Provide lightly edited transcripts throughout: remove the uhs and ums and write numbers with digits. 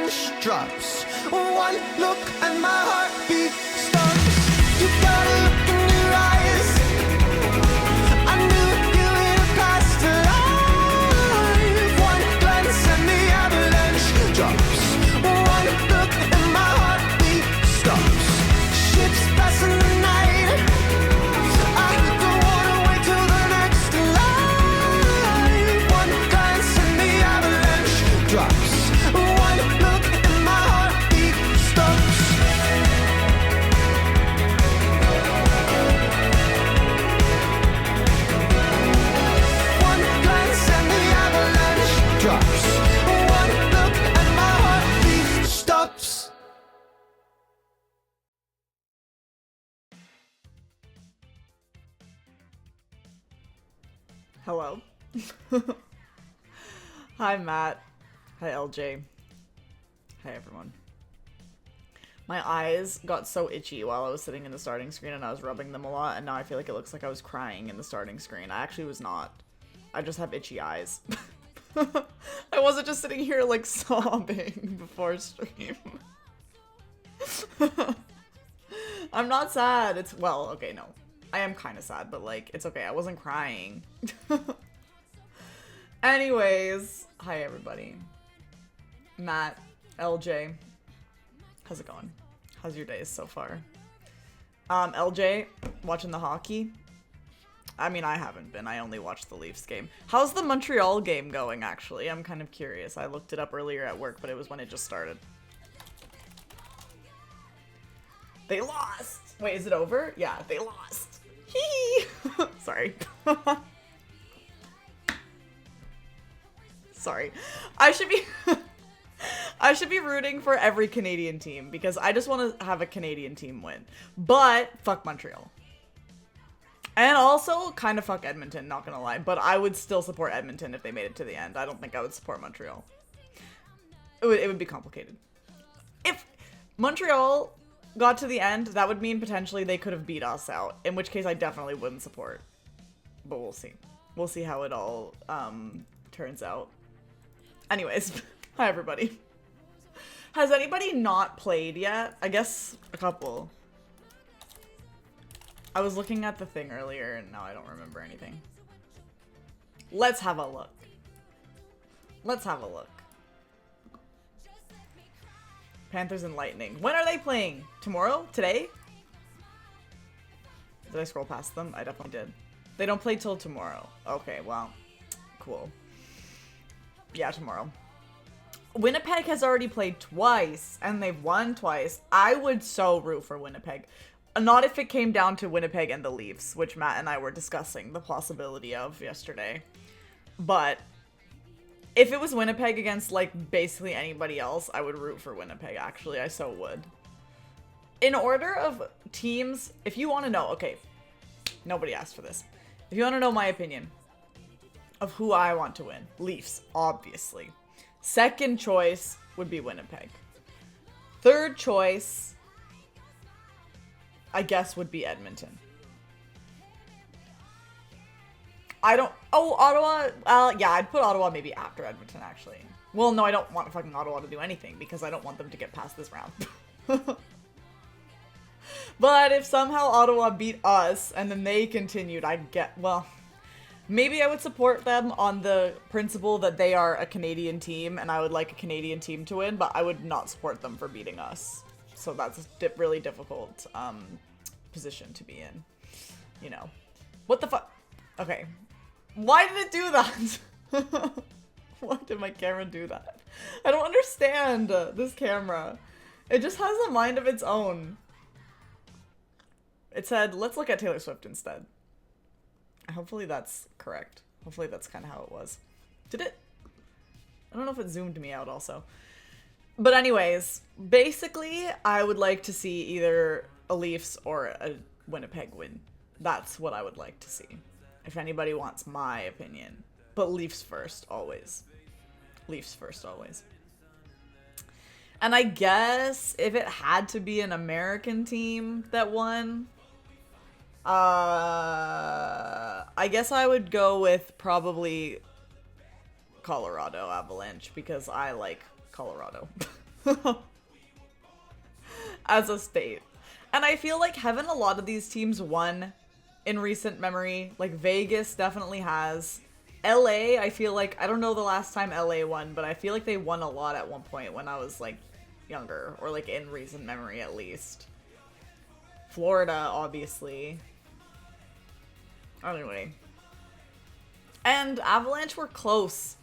avalanche drops. One look and my heartbeat stops. You gotta look in your eyes. I knew you in a past life. One glance and the avalanche drops. One look and my heartbeat stops. Ships passing the night. I don't wanna wait till the next life. One glance and the avalanche drops. One look and my heartbeat stops. One glance and the avalanche drops. One look and my heartbeat stops. Hello. Hi, Matt. Hi, LJ. Hi, everyone. My eyes got so itchy while I was sitting in the starting screen and I was rubbing them a lot, and now I feel like it looks like I was crying in the starting screen. I actually was not. I just have itchy eyes. I wasn't just sitting here, like, sobbing before stream. I'm not sad. It's, well, okay, no. I am kind of sad, but, like, it's okay. I wasn't crying. Anyways, hi, everybody. Matt, LJ. How's it going? How's your days so far? LJ, watching the hockey? I mean, I haven't been. I only watched the Leafs game. How's the Montreal game going, actually? I'm kind of curious. I looked it up earlier at work, but it was when it just started. They lost! Wait, is it over? Yeah, they lost. Hee! Sorry. Sorry. I should be rooting for every Canadian team because I just want to have a Canadian team win. But fuck Montreal. And also kind of fuck Edmonton, not gonna lie. But I would still support Edmonton if they made it to the end. I don't think I would support Montreal. It would be complicated. If Montreal got to the end, that would mean potentially they could have beat us out. In which case I definitely wouldn't support. But we'll see. We'll see how it all turns out. Anyways, hi everybody. Has anybody not played yet? I guess a couple. I was looking at the thing earlier and now I don't remember anything. Let's have a look. Let's have a look. Panthers and Lightning. When are they playing? Tomorrow? Today? Did I scroll past them? I definitely did. They don't play till tomorrow. Okay, well, cool. Yeah, tomorrow. Winnipeg has already played twice, and they've won twice. I would so root for Winnipeg. Not if it came down to Winnipeg and the Leafs, which Matt and I were discussing the possibility of yesterday. But if it was Winnipeg against, like, basically anybody else, I would root for Winnipeg, actually. I so would. In order of teams, if you want to know, okay, nobody asked for this. If you want to know my opinion of who I want to win, Leafs, obviously. Second choice would be Winnipeg. Third choice, I guess, would be Edmonton. I don't... Oh, Ottawa... yeah, I'd put Ottawa maybe after Edmonton, actually. Well, no, I don't want fucking Ottawa to do anything because I don't want them to get past this round. But if somehow Ottawa beat us and then they continued, I'd get... Well, maybe I would support them on the principle that they are a Canadian team and I would like a Canadian team to win, but I would not support them for beating us. So that's a really difficult position to be in. You know. What the fuck? Okay. Why did it do that? Why did my camera do that? I don't understand this camera. It just has a mind of its own. It said, let's look at Taylor Swift instead. Hopefully that's correct. Hopefully that's kind of how it was. Did it? I don't know if it zoomed me out also. But anyways, basically, I would like to see either a Leafs or a Winnipeg win. That's what I would like to see. If anybody wants my opinion. But Leafs first, always. Leafs first, always. And I guess if it had to be an American team that won, I guess I would go with probably Colorado Avalanche because I like Colorado. as a state. And I feel like haven't a lot of these teams won in recent memory? Like Vegas definitely has. LA, I feel like, I don't know the last time LA won, but I feel like they won a lot at one point when I was like younger, or like in recent memory at least. Florida, obviously. Anyway. And Avalanche were close.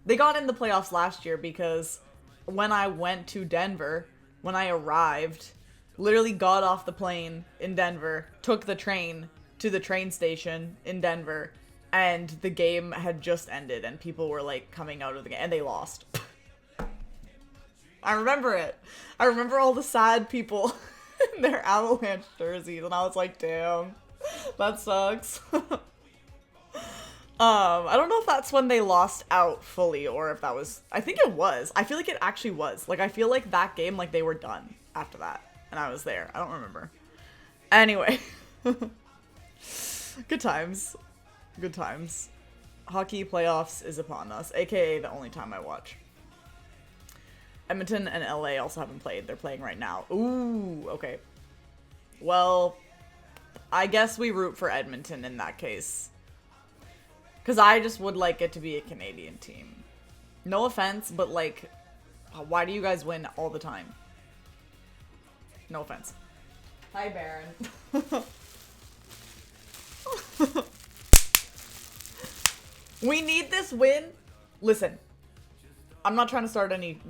They got in the playoffs last year because when I went to Denver, when I arrived, literally got off the plane in Denver, took the train to the train station in Denver, and the game had just ended and people were like coming out of the game and they lost. I remember it. I remember all the sad people in their Avalanche jerseys and I was like, damn, that sucks. I don't know if that's when they lost out fully or if that was, I think it was. I feel like it actually was. Like, I feel like that game, like, they were done after that. And I was there. I don't remember. Anyway. Good times. Good times. Hockey playoffs is upon us, aka the only time I watch. Edmonton and LA also haven't played. They're playing right now. Ooh, okay. Well, I guess we root for Edmonton in that case. Because I just would like it to be a Canadian team. No offense, but like, why do you guys win all the time? No offense. Hi, Baron. We need this win. Listen, I'm not trying to start any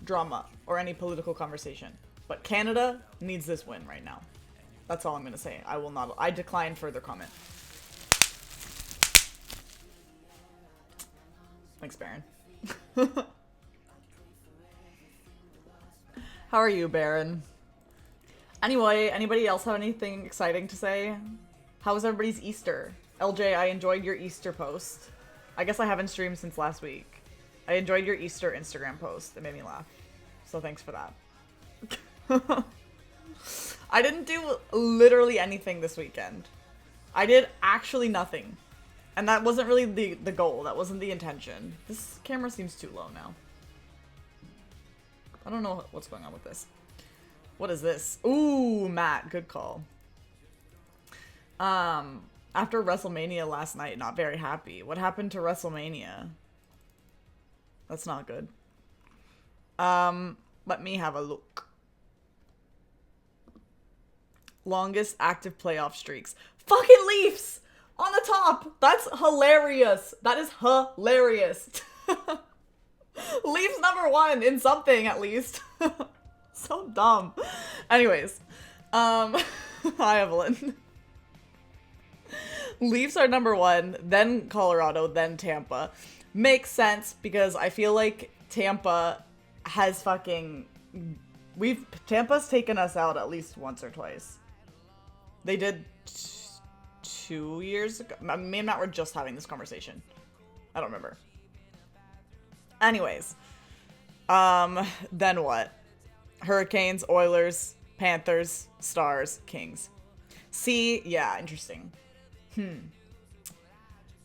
drama or any political conversation, but Canada needs this win right now. That's all I'm gonna say. I decline further comment. Thanks, Baron. How are you, Baron? Anyway, anybody else have anything exciting to say? How was everybody's Easter? LJ, I enjoyed your Easter post. I guess I haven't streamed since last week. I enjoyed your Easter Instagram post. It made me laugh. So thanks for that. I didn't do literally anything this weekend. I did actually nothing. And that wasn't really the goal. That wasn't the intention. This camera seems too low now. I don't know what's going on with this. What is this? Ooh, Matt. Good call. After WrestleMania last night, not very happy. What happened to WrestleMania? That's not good. Let me have a look. Longest active playoff streaks. Fucking Leafs! On the top! That's hilarious! That is hilarious! Leafs #1 in something, at least. So dumb. Anyways. Hi, Evelyn. Leafs are #1, then Colorado, then Tampa. Makes sense, because I feel like Tampa has fucking... Tampa's taken us out at least once or twice. They did 2 years ago. Me and Matt were just having this conversation. I don't remember. Anyways. Then what? Hurricanes, Oilers, Panthers, Stars, Kings. See? Yeah, interesting.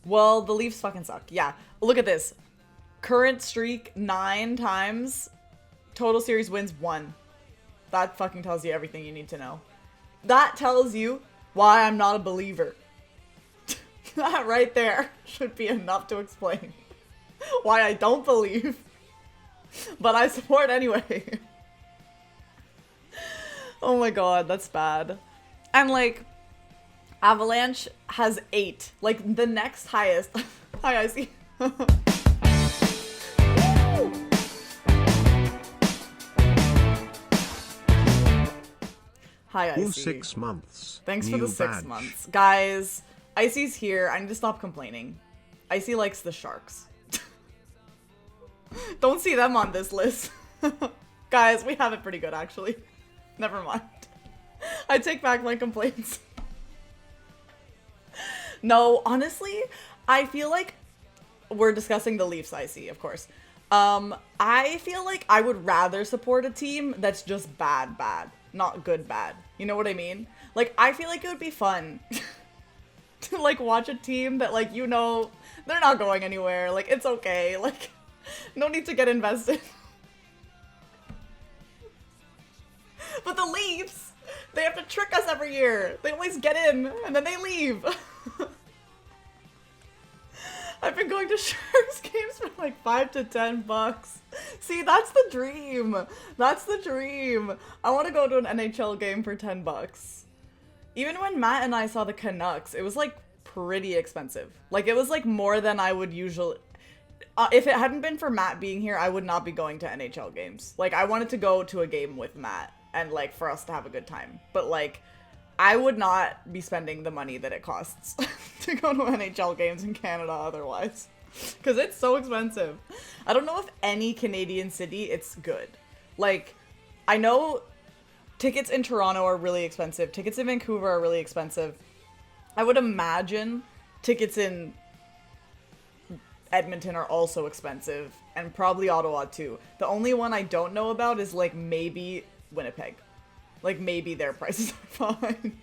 Well, the Leafs fucking suck. Yeah. Look at this. Current streak 9 times. Total series wins 1. That fucking tells you everything you need to know. That tells you why I'm not a believer. That right there should be enough to explain why I don't believe. But I support anyway. Oh my god, that's bad. And like, Avalanche has 8. Like, the next highest. Hi, Icy. Hi, Icy. 6 months. Thanks for New the 6 badge. months. Guys, Icy's here. I need to stop complaining. Icy likes the Sharks. Don't see them on this list. Guys, we have it pretty good, actually. Never mind. I take back my complaints. No, honestly, I feel like we're discussing the Leafs, Icy, of course. I feel like I would rather support a team that's just bad, not good, bad. You know what I mean? Like, I feel like it would be fun to, like, watch a team that, like, you know, they're not going anywhere. Like, it's okay. Like, no need to get invested. They have to trick us every year. They always get in and then they leave. I've been going to Sharks games for like $5 to $10. See, that's the dream. That's the dream. I want to go to an NHL game for $10. Even when Matt and I saw the Canucks, it was like pretty expensive. Like it was like more than I would usually. If it hadn't been for Matt being here, I would not be going to NHL games. Like I wanted to go to a game with Matt and like for us to have a good time. But like I would not be spending the money that it costs to go to NHL games in Canada otherwise. Because it's so expensive. I don't know if any Canadian city it's good. Like, I know tickets in Toronto are really expensive. Tickets in Vancouver are really expensive. I would imagine tickets in Edmonton are also expensive. And probably Ottawa too. The only one I don't know about is like maybe Winnipeg. Like, maybe their prices are fine.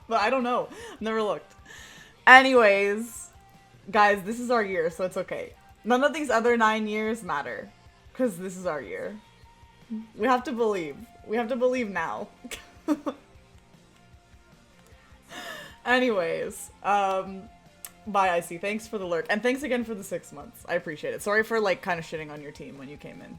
But I don't know. Never looked. Anyways, guys, this is our year, so it's okay. None of these other 9 years matter. Because this is our year. We have to believe. We have to believe now. Anyways, bye, Icy. Thanks for the lurk. And thanks again for the 6 months. I appreciate it. Sorry for, like, kind of shitting on your team when you came in.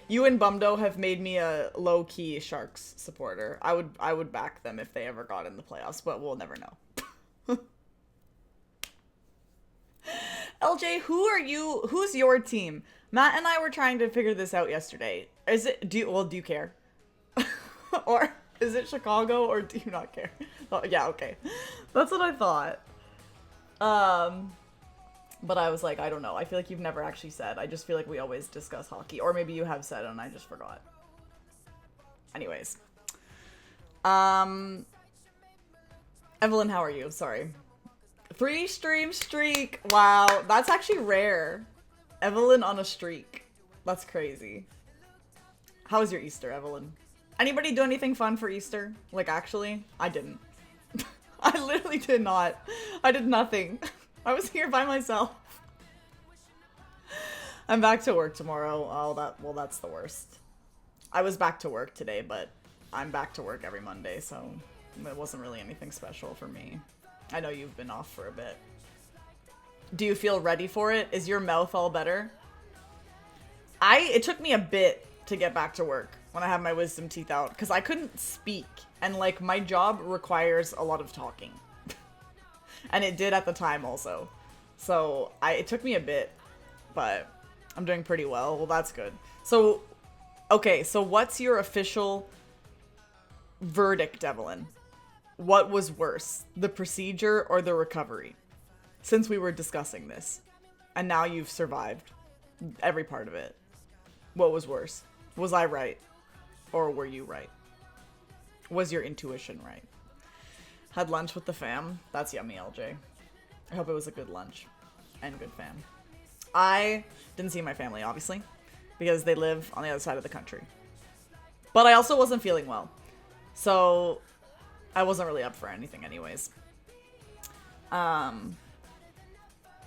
You and Bumdo have made me a low-key Sharks supporter. I would back them if they ever got in the playoffs, but we'll never know. LJ, who's your team? Matt and I were trying to figure this out yesterday. Do you care? Or is it Chicago or do you not care? Oh, yeah, okay. That's what I thought. But I was like, I don't know. I feel like you've never actually said. I just feel like we always discuss hockey. Or maybe you have said and I just forgot. Anyways. Evelyn, how are you? Sorry. 3 stream streak. Wow. That's actually rare. Evelyn on a streak. That's crazy. How was your Easter, Evelyn? Anybody do anything fun for Easter? Like, actually? I didn't. I literally did not. I did nothing. I was here by myself. I'm back to work tomorrow. Well, that's the worst. I was back to work today, but I'm back to work every Monday, so it wasn't really anything special for me. I know you've been off for a bit. Do you feel ready for it? Is your mouth all better? It took me a bit to get back to work when I had my wisdom teeth out, because I couldn't speak, and like my job requires a lot of talking. And it did at the time also. So it took me a bit, but I'm doing pretty well. Well, that's good. So, okay, so what's your official verdict, Evelyn? What was worse, the procedure or the recovery? Since we were discussing this, and now you've survived every part of it. What was worse? Was I right? Or were you right? Was your intuition right? Had lunch with the fam. That's yummy, LJ. I hope it was a good lunch. And good fam. I didn't see my family, obviously. Because they live on the other side of the country. But I also wasn't feeling well. So I wasn't really up for anything anyways.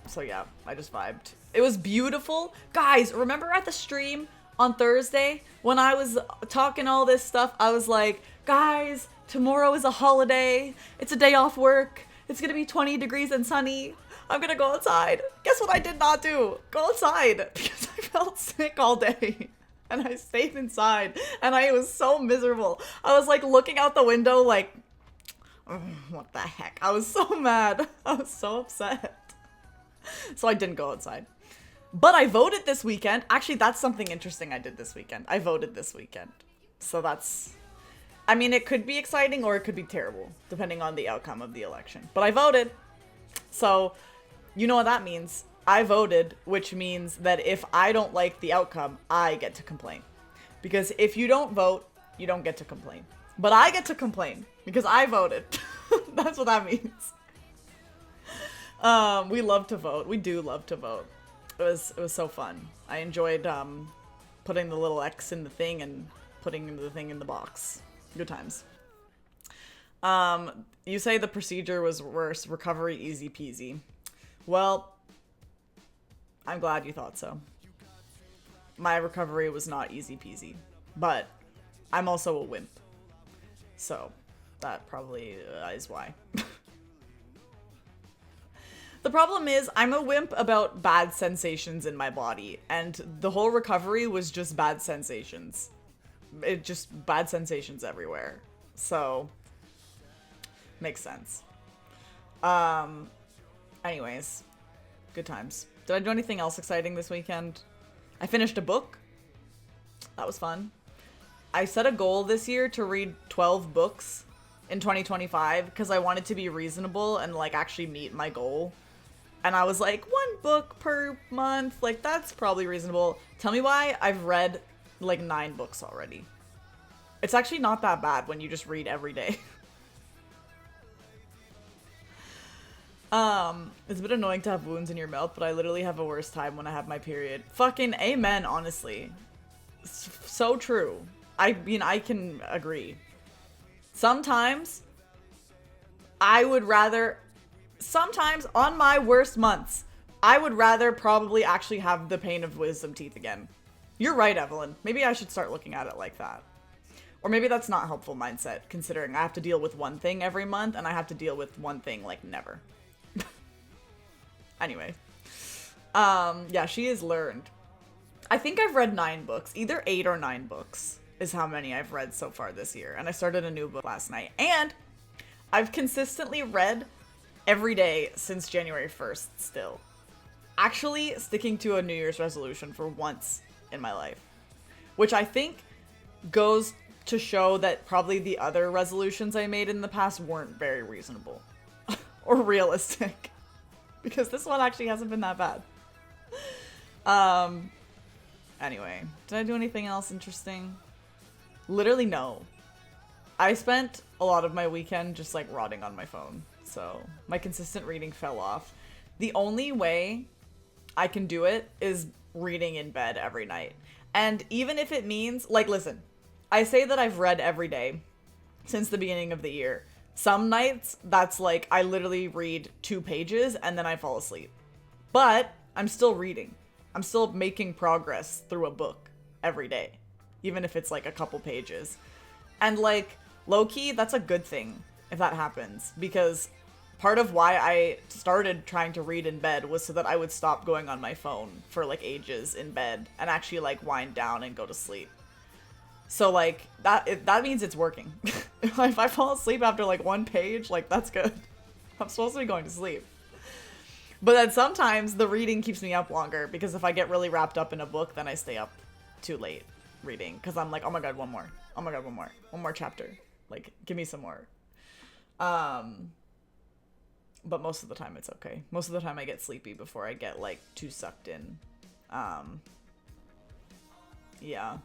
So yeah, I just vibed. It was beautiful. Guys, remember at the stream on Thursday when I was talking all this stuff? I was like, guys, tomorrow is a holiday. It's a day off work. It's gonna be 20 degrees and sunny. I'm gonna go outside. Guess what I did not do? Go outside. Because I felt sick all day. And I stayed inside. And I was so miserable. I was like looking out the window like, what the heck? I was so mad. I was so upset. So I didn't go outside. But I voted this weekend. Actually, that's something interesting I did this weekend. I voted this weekend. So that's... I mean, it could be exciting or it could be terrible, depending on the outcome of the election. But I voted. So, you know what that means. I voted, which means that if I don't like the outcome, I get to complain. Because if you don't vote, you don't get to complain. But I get to complain because I voted. That's what that means. We love to vote. We do love to vote. It was so fun. I enjoyed putting the little X in the thing and putting the thing in the box. Good times. You say the procedure was worse, recovery easy peasy. Well, I'm glad you thought so. My recovery was not easy peasy, but I'm also a wimp. So that probably is why. The problem is I'm a wimp about bad sensations in my body, and the whole recovery was just bad sensations. It just bad sensations everywhere. So makes sense. Anyways, good times. Did I do anything else exciting this weekend? I finished a book. That was fun. I set a goal this year to read 12 books in 2025 because I wanted to be reasonable and like actually meet my goal. And I was like, 1 book per month, like that's probably reasonable. Tell me why I've read like 9 books already. It's actually not that bad when you just read every day. It's a bit annoying to have wounds in your mouth, but I literally have a worse time when I have my period. Fucking amen, honestly. So true. I mean, I can agree. Sometimes on my worst months, I would rather probably actually have the pain of wisdom teeth again. You're right, Evelyn. Maybe I should start looking at it like that. Or maybe that's not a helpful mindset, considering I have to deal with one thing every month, and I have to deal with one thing, like, never. Anyway. Yeah, she has learned. I think I've read 9 books. Either 8 or 9 books is how many I've read so far this year. And I started a new book last night. And I've consistently read every day since January 1st still. Actually sticking to a New Year's resolution for once in my life. Which I think goes to show that probably the other resolutions I made in the past weren't very reasonable. Or realistic. Because this one actually hasn't been that bad. Anyway, did I do anything else interesting? Literally no. I spent a lot of my weekend just like rotting on my phone. So my consistent reading fell off. The only way I can do it is reading in bed every night. And even if it means, like, listen, I say that I've read every day since the beginning of the year. Some nights, that's like, I literally read 2 pages and then I fall asleep. But I'm still reading. I'm still making progress through a book every day. Even if it's like a couple pages. And like, low-key, that's a good thing if that happens. Because part of why I started trying to read in bed was so that I would stop going on my phone for like ages in bed and actually like wind down and go to sleep. So like that means it's working. If I fall asleep after like 1 page, like that's good. I'm supposed to be going to sleep. But then sometimes the reading keeps me up longer because if I get really wrapped up in a book, then I stay up too late reading because I'm like, oh my god, one more. Oh my god, one more chapter. Like, give me some more. But most of the time it's okay. Most of the time I get sleepy before I get like too sucked in. Yeah.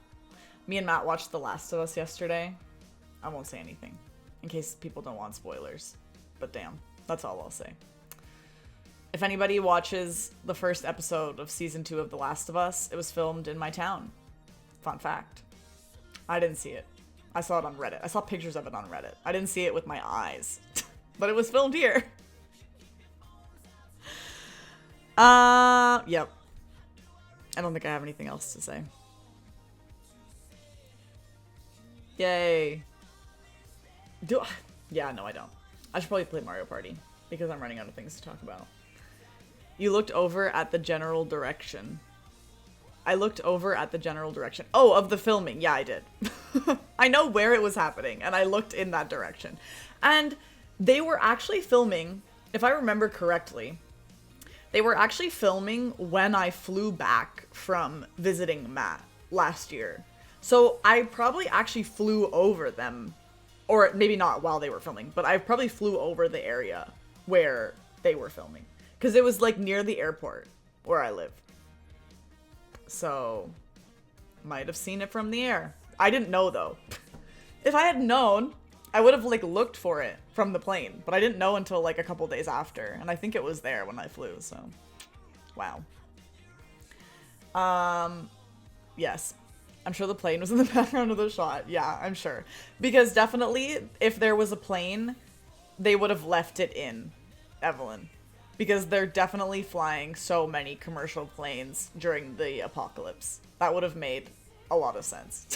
Me and Matt watched The Last of Us yesterday. I won't say anything in case people don't want spoilers. But damn, that's all I'll say. If anybody watches the first episode of season 2 of The Last of Us, it was filmed in my town. Fun fact. I didn't see it. I saw it on Reddit. I saw pictures of it on Reddit. I didn't see it with my eyes. But it was filmed here. Yep. I don't think I have anything else to say. Yay. Yeah, no, I don't. I should probably play Mario Party because I'm running out of things to talk about. You looked over at the general direction. I looked over at the general direction. Oh, of the filming. Yeah, I did. I know where it was happening, and I looked in that direction. And they were actually filming, if I remember correctly, they were actually filming when I flew back from visiting Matt last year. So I probably actually flew over them, or maybe not while they were filming, but I probably flew over the area where they were filming. Because it was like near the airport where I live. So, might have seen it from the air. I didn't know though. If I had known, I would have like looked for it from the plane, but I didn't know until like a couple days after, and I think it was there when I flew, so wow. Yes. I'm sure the plane was in the background of the shot. Yeah, I'm sure. Because definitely, if there was a plane, they would have left it in, Evelyn. Because they're definitely flying so many commercial planes during the apocalypse. That would have made a lot of sense.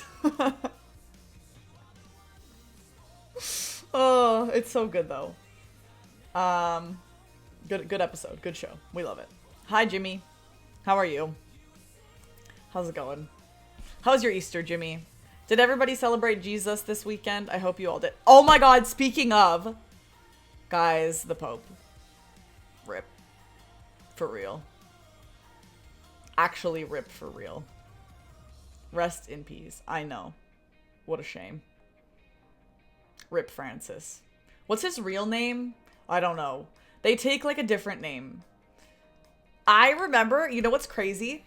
Oh, it's so good though. Good episode. Good show. We love it. Hi, Jimmy. How are you? How's it going? How's your Easter, Jimmy? Did everybody celebrate Jesus this weekend? I hope you all did. Oh my god, speaking of, guys, the Pope. Rip. For real. Actually rip for real. Rest in peace. I know. What a shame. Rip Francis. What's his real name? I don't know. They take like a different name. I remember, you know what's crazy?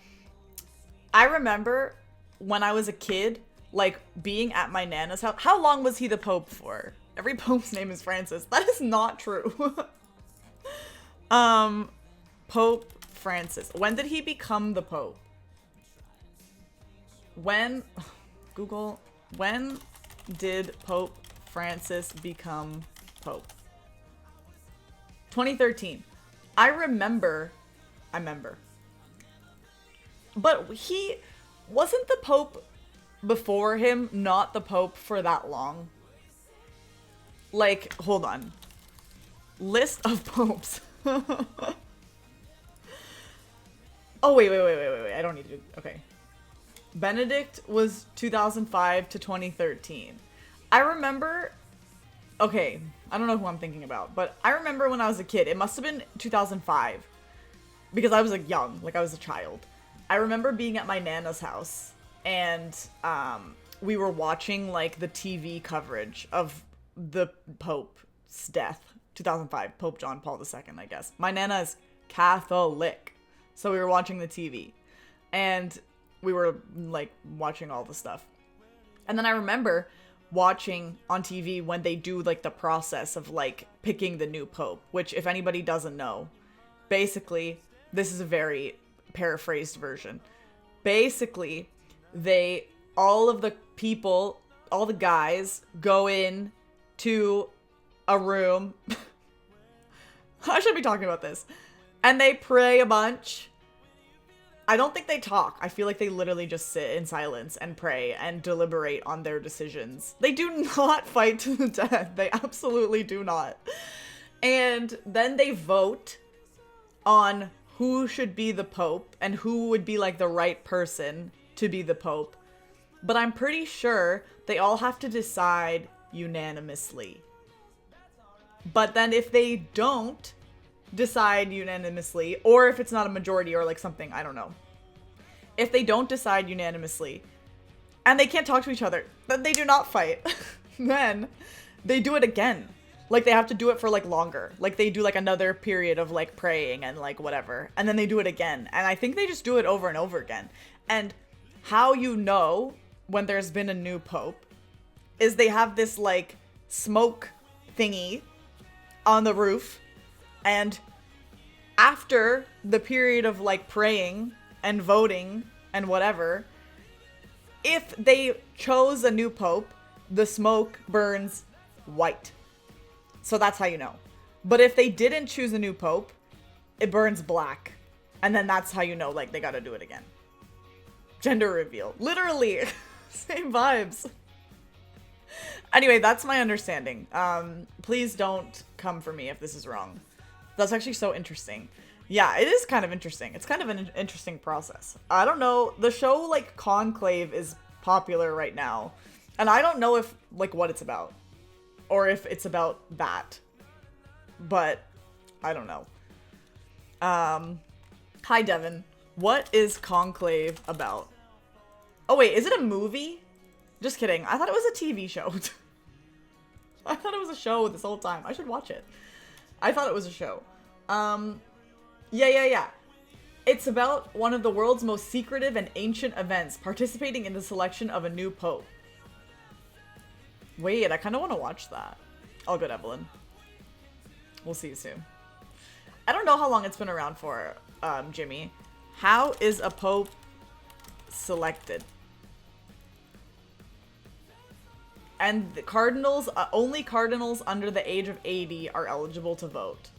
I remember when I was a kid, like being at my Nana's house. How long was he the Pope for? Every Pope's name is Francis. That is not true. Pope Francis. When did he become the Pope? Google, when did Pope Francis become Pope? 2013. I remember. But he wasn't the Pope before him, not the Pope for that long. Like, hold on. List of popes. Oh, wait. I don't need to. Okay. Benedict was 2005 to 2013. I remember. Okay, I don't know who I'm thinking about, but I remember when I was a kid. It must have been 2005 because I was like young, like I was a child. I remember being at my Nana's house and we were watching like the TV coverage of the Pope's death. 2005, Pope John Paul II, I guess. My Nana is Catholic, so we were watching the TV and we were like watching all the stuff. And then I remember watching on TV when they do like the process of like picking the new Pope, which if anybody doesn't know, basically, this is a very paraphrased version. Basically, all of the people, all the guys go in to a room. I should be talking about this. And they pray a bunch. I don't think they talk. I feel like they literally just sit in silence and pray and deliberate on their decisions. They do not fight to the death. They absolutely do not. And then they vote on who should be the Pope and who would be like the right person to be the Pope. But I'm pretty sure they all have to decide unanimously. But then if they don't decide unanimously, or if it's not a majority or like something, I don't know. If they don't decide unanimously and they can't talk to each other, then they do not fight. Then they do it again. Like they have to do it for like longer. Like they do like another period of like praying and like whatever. And then they do it again. And I think they just do it over and over again. And how you know when there's been a new Pope is they have this like smoke thingy on the roof. And after the period of like praying and voting and whatever, if they chose a new Pope, the smoke burns white. So that's how you know. But if they didn't choose a new Pope, it burns black. And then that's how you know, like, they gotta do it again. Gender reveal. Literally. Same vibes. Anyway, that's my understanding. Please don't come for me if this is wrong. That's actually so interesting. Yeah, it is kind of interesting. It's kind of an interesting process. I don't know. The show, like, Conclave is popular right now. And I don't know if, like, what it's about. Or if it's about that. But, I don't know. Hi, Devin. What is Conclave about? Oh, wait, is it a movie? Just kidding. I thought it was a TV show. I thought it was a show this whole time. I should watch it. I thought it was a show. Yeah. It's about one of the world's most secretive and ancient events, participating in the selection of a new pope. Wait, I kind of want to watch that. All good, Evelyn. We'll see you soon. I don't know how long it's been around for, Jimmy. How is a pope selected? And the cardinals, only cardinals under the age of 80 are eligible to vote.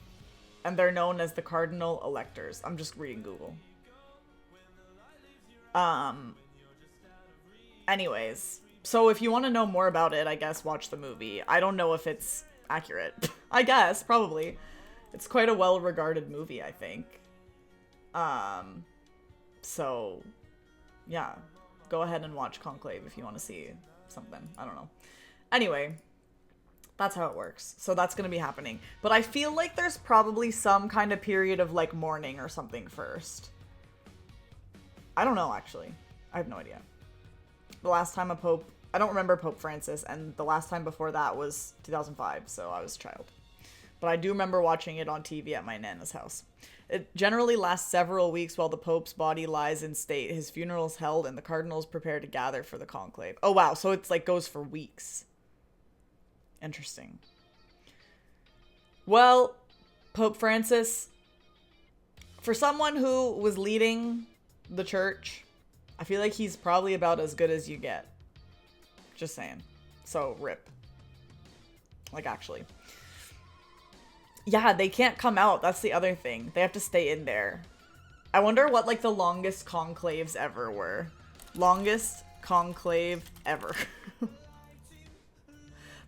And they're known as the cardinal electors. I'm just reading Google. Anyways, So if you want to know more about it, I guess watch the movie. I don't know if it's accurate. I guess, probably. It's quite a well-regarded movie, I think. So, yeah. Go ahead and watch Conclave if you want to see something. I don't know. Anyway, that's how it works. So that's going to be happening. But I feel like there's probably some kind of period of, like, mourning or something first. I don't know, actually. I have no idea. The last time a pope... I don't remember Pope Francis, and the last time before that was 2005, so I was a child. But I do remember watching it on TV at my Nana's house. It generally lasts several weeks while the Pope's body lies in state. His funeral is held, and the cardinals prepare to gather for the conclave. Oh, wow, so it's like goes for weeks. Interesting. Well, Pope Francis, for someone who was leading the church, I feel like he's probably about as good as you get. Just saying. So, rip. Like, actually. Yeah, they can't come out. That's the other thing. They have to stay in there. I wonder what, like, the longest conclaves ever were. Longest conclave ever.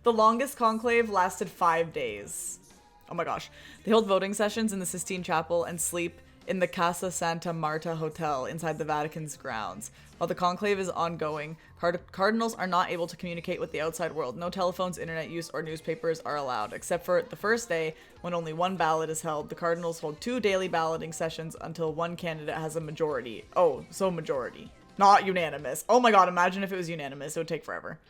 The longest conclave lasted 5 days. Oh my gosh. They hold voting sessions in the Sistine Chapel and sleep in the Casa Santa Marta Hotel inside the Vatican's grounds. While the conclave is ongoing, cardinals are not able to communicate with the outside world. No telephones, internet use, or newspapers are allowed, except for the first day, when only one ballot is held. The cardinals hold 2 daily balloting sessions until one candidate has a majority. Oh, so majority. Not unanimous. Oh my god, imagine if it was unanimous. It would take forever.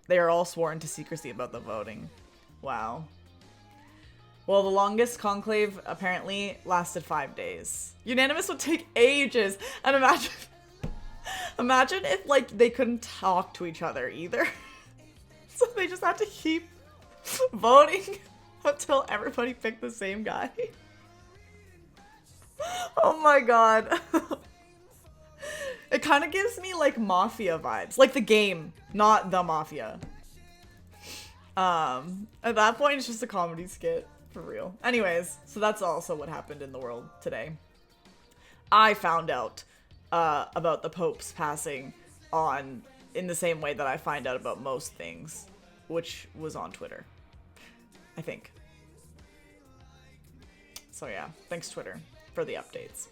They are all sworn to secrecy about the voting. Wow. Well, the longest conclave apparently lasted 5 days. Unanimous would take ages. And imagine if, like, they couldn't talk to each other either. So they just had to keep voting until everybody picked the same guy. Oh my god. It kind of gives me, like, Mafia vibes. Like the game, not the Mafia. At that point, it's just a comedy skit. For real. Anyways, so that's also what happened in the world today. I found out about the Pope's passing in the same way that I find out about most things, which was on Twitter. I think. So yeah, thanks Twitter for the updates.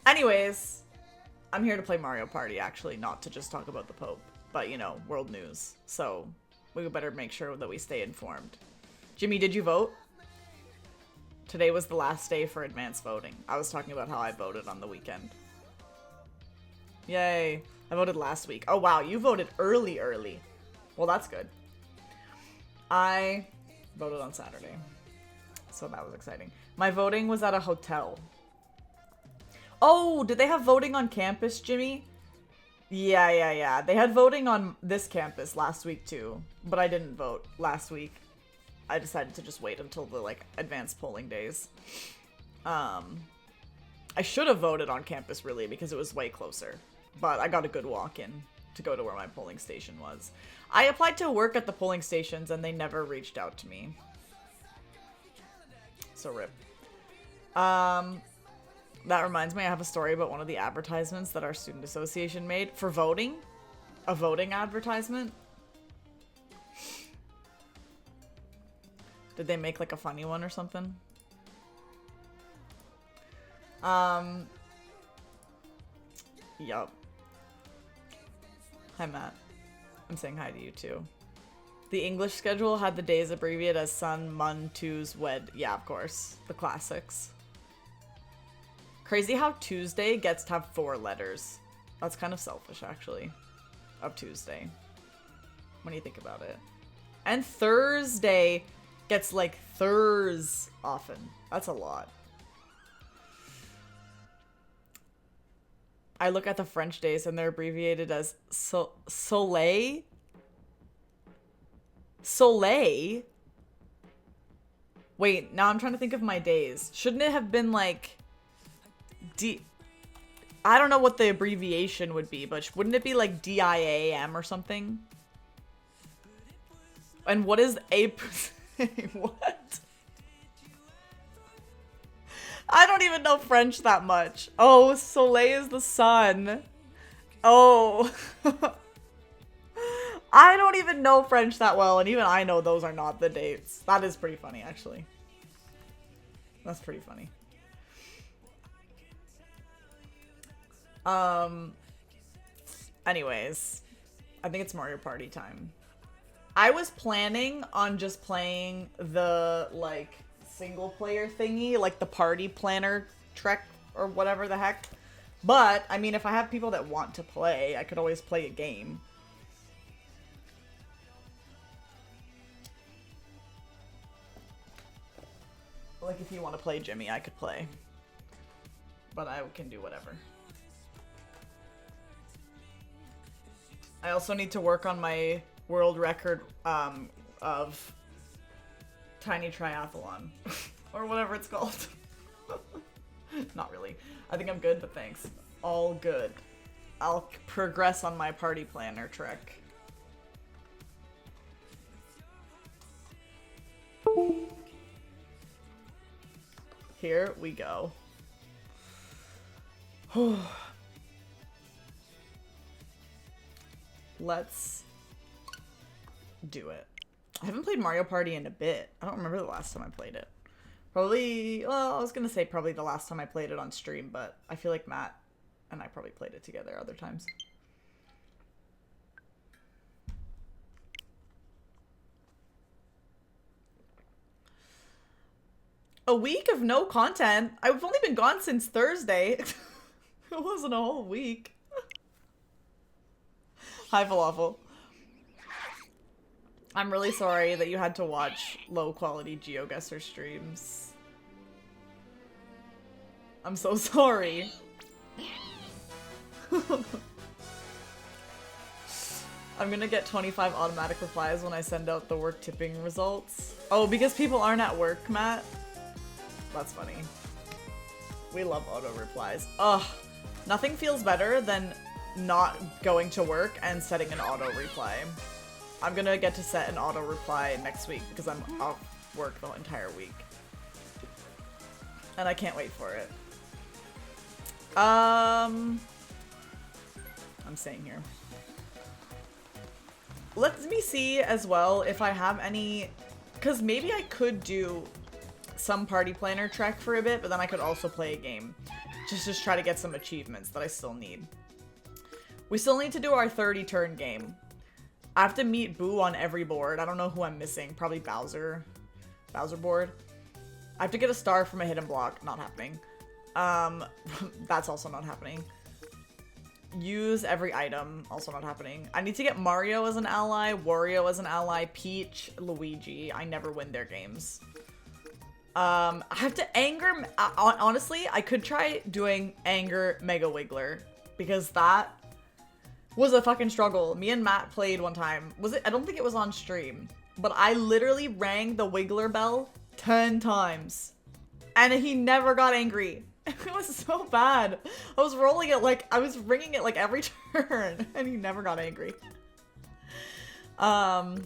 Anyways, I'm here to play Mario Party, actually, not to just talk about the Pope, but, you know, world news. So we better make sure that we stay informed. Jimmy, did you vote? Today was the last day for advanced voting. I was talking about how I voted on the weekend. Yay. I voted last week. Oh, wow. You voted early. Well, that's good. I voted on Saturday. So that was exciting. My voting was at a hotel. Oh, did they have voting on campus, Jimmy? Yeah. They had voting on this campus last week too, but I didn't vote last week. I decided to just wait until the, like, advanced polling days. I should have voted on campus, really, because it was way closer. But I got a good walk-in to go to where my polling station was. I applied to work at the polling stations, and they never reached out to me. So rip. That reminds me, I have a story about one of the advertisements that our student association made for voting. A voting advertisement. Did they make, like, a funny one or something? Yup. Hi, Matt. I'm saying hi to you, too. The English schedule had the days abbreviated as Sun, Mun, Tus, Wed. Yeah, of course. The classics. Crazy how Tuesday gets to have 4 letters. That's kind of selfish, actually. Of Tuesday. When you think about it. And Thursday gets, like, Thurs often. That's a lot. I look at the French days and they're abbreviated as Soleil. Soleil? Wait, now I'm trying to think of my days. Shouldn't it have been, like, I don't know what the abbreviation would be, but wouldn't it be like DIAM or something? And what is what? I don't even know French that much. Oh, Soleil is the sun. Oh. I don't even know French that well, and even I know those are not the dates. That is pretty funny, actually. That's pretty funny. Anyways, I think it's Mario Party time. I was planning on just playing the, like, single player thingy, like the party planner trek or whatever the heck. But, I mean, if I have people that want to play, I could always play a game. Like, if you want to play Jimmy, I could play. But I can do whatever. I also need to work on my world record of tiny triathlon. Or whatever it's called. Not really. I think I'm good, but thanks. All good. I'll progress on my party planner trek. Here we go. Let's do it. I haven't played Mario Party in a bit. I don't remember the last time I played it. Probably, well, I was gonna say probably the last time I played it on stream, but I feel like Matt and I probably played it together other times. A week of no content? I've only been gone since Thursday. It wasn't a whole week. Hi, Falafel. I'm really sorry that you had to watch low-quality GeoGuessr streams. I'm so sorry. I'm gonna get 25 automatic replies when I send out the work tipping results. Oh, because people aren't at work, Matt? That's funny. We love auto replies. Ugh. Nothing feels better than not going to work and setting an auto reply. I'm gonna get to set an auto reply next week because I'm off work the entire week. And I can't wait for it. I'm staying here. Let me see as well if I have any, because maybe I could do some party planner trek for a bit, but then I could also play a game. Just try to get some achievements that I still need. We still need to do our 30 turn game. I have to meet Boo on every board. I don't know who I'm missing. Probably Bowser. Bowser board. I have to get a star from a hidden block. Not happening. That's also not happening. Use every item. Also not happening. I need to get Mario as an ally, Wario as an ally, Peach, Luigi. I never win their games. I have to anger... honestly, I could try doing anger Mega Wiggler. Because that was a fucking struggle. Me and Matt played one time. Was it? I don't think it was on stream. But I literally rang the Wiggler bell 10 times. And he never got angry. It was so bad. I was rolling it like... I was ringing it like every turn. And he never got angry. And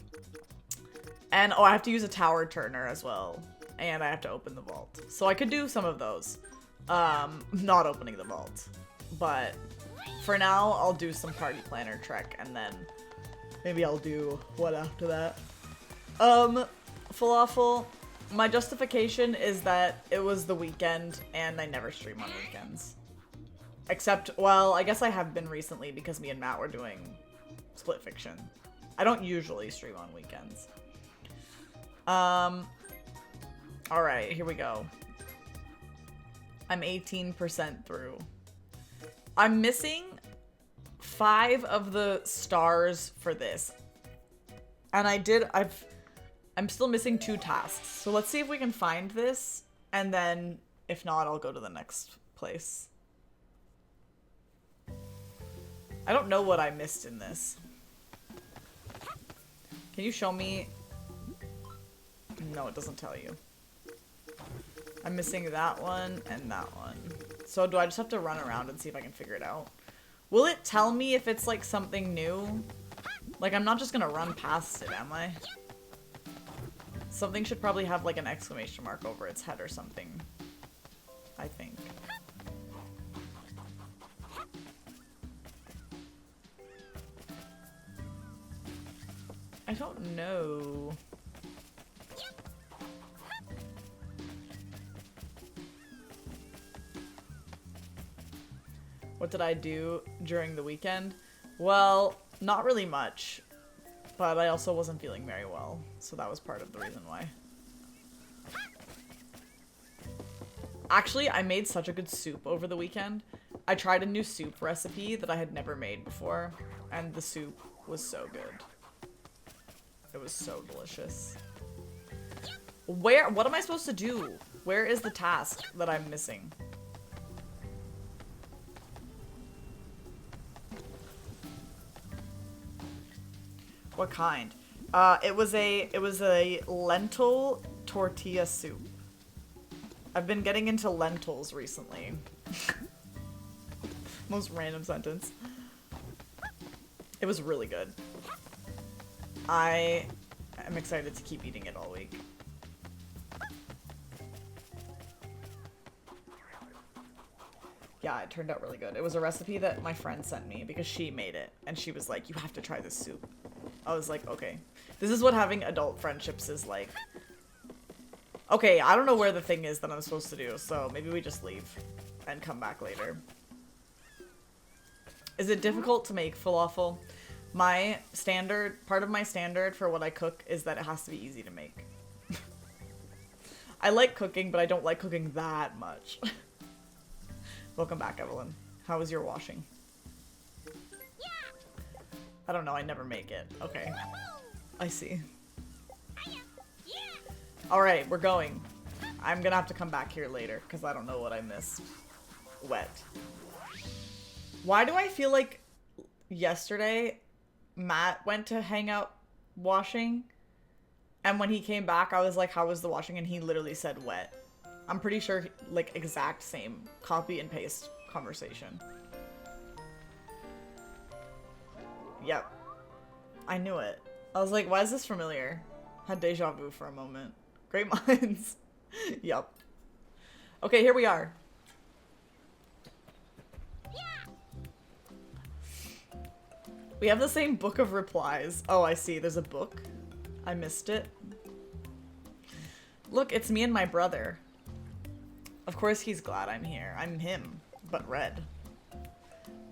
oh, I have to use a tower turner as well. And I have to open the vault. So I could do some of those. Not opening the vault. But for now, I'll do some party planner trek. And then maybe I'll do what after that. Falafel. My justification is that it was the weekend and I never stream on weekends. Except, well, I guess I have been recently because me and Matt were doing Split Fiction. I don't usually stream on weekends. Alright, here we go. I'm 18% through. I'm missing 5 of the stars for this. And I'm still missing 2 tasks. So let's see if we can find this. And then, if not, I'll go to the next place. I don't know what I missed in this. Can you show me? No, it doesn't tell you. I'm missing that one and that one. So do I just have to run around and see if I can figure it out? Will it tell me if it's like something new? Like, I'm not just gonna run past it, am I? Something should probably have like an exclamation mark over its head or something. I think. I don't know. What did I do during the weekend? Well, not really much, but I also wasn't feeling very well, so that was part of the reason why. Actually, I made such a good soup over the weekend. I tried a new soup recipe that I had never made before, and the soup was so good. It was so delicious. What am I supposed to do? Where is the task that I'm missing? What kind? It was a lentil tortilla soup. I've been getting into lentils recently. Most random sentence. It was really good. I am excited to keep eating it all week. Yeah, it turned out really good. It was a recipe that my friend sent me because she made it. And she was like, you have to try this soup. I was like, okay. This is what having adult friendships is like. Okay, I don't know where the thing is that I'm supposed to do, so maybe we just leave and come back later. Is it difficult to make falafel? Part of my standard for what I cook is that it has to be easy to make. I like cooking, but I don't like cooking that much. Welcome back, Evelyn. How was your washing? I don't know, I never make it. Okay. I see. Alright, we're going. I'm gonna have to come back here later, because I don't know what I missed. Wet. Why do I feel like yesterday Matt went to hang out washing, and when he came back I was like, how was the washing? And he literally said wet. I'm pretty sure, like, exact same copy and paste conversation. Yep. I knew it. I was like, why is this familiar? Had deja vu for a moment. Great minds. Yep. Okay, here we are. We have the same book of replies. Oh, I see. There's a book. I missed it. Look, it's me and my brother. Of course he's glad I'm here. I'm him, but red.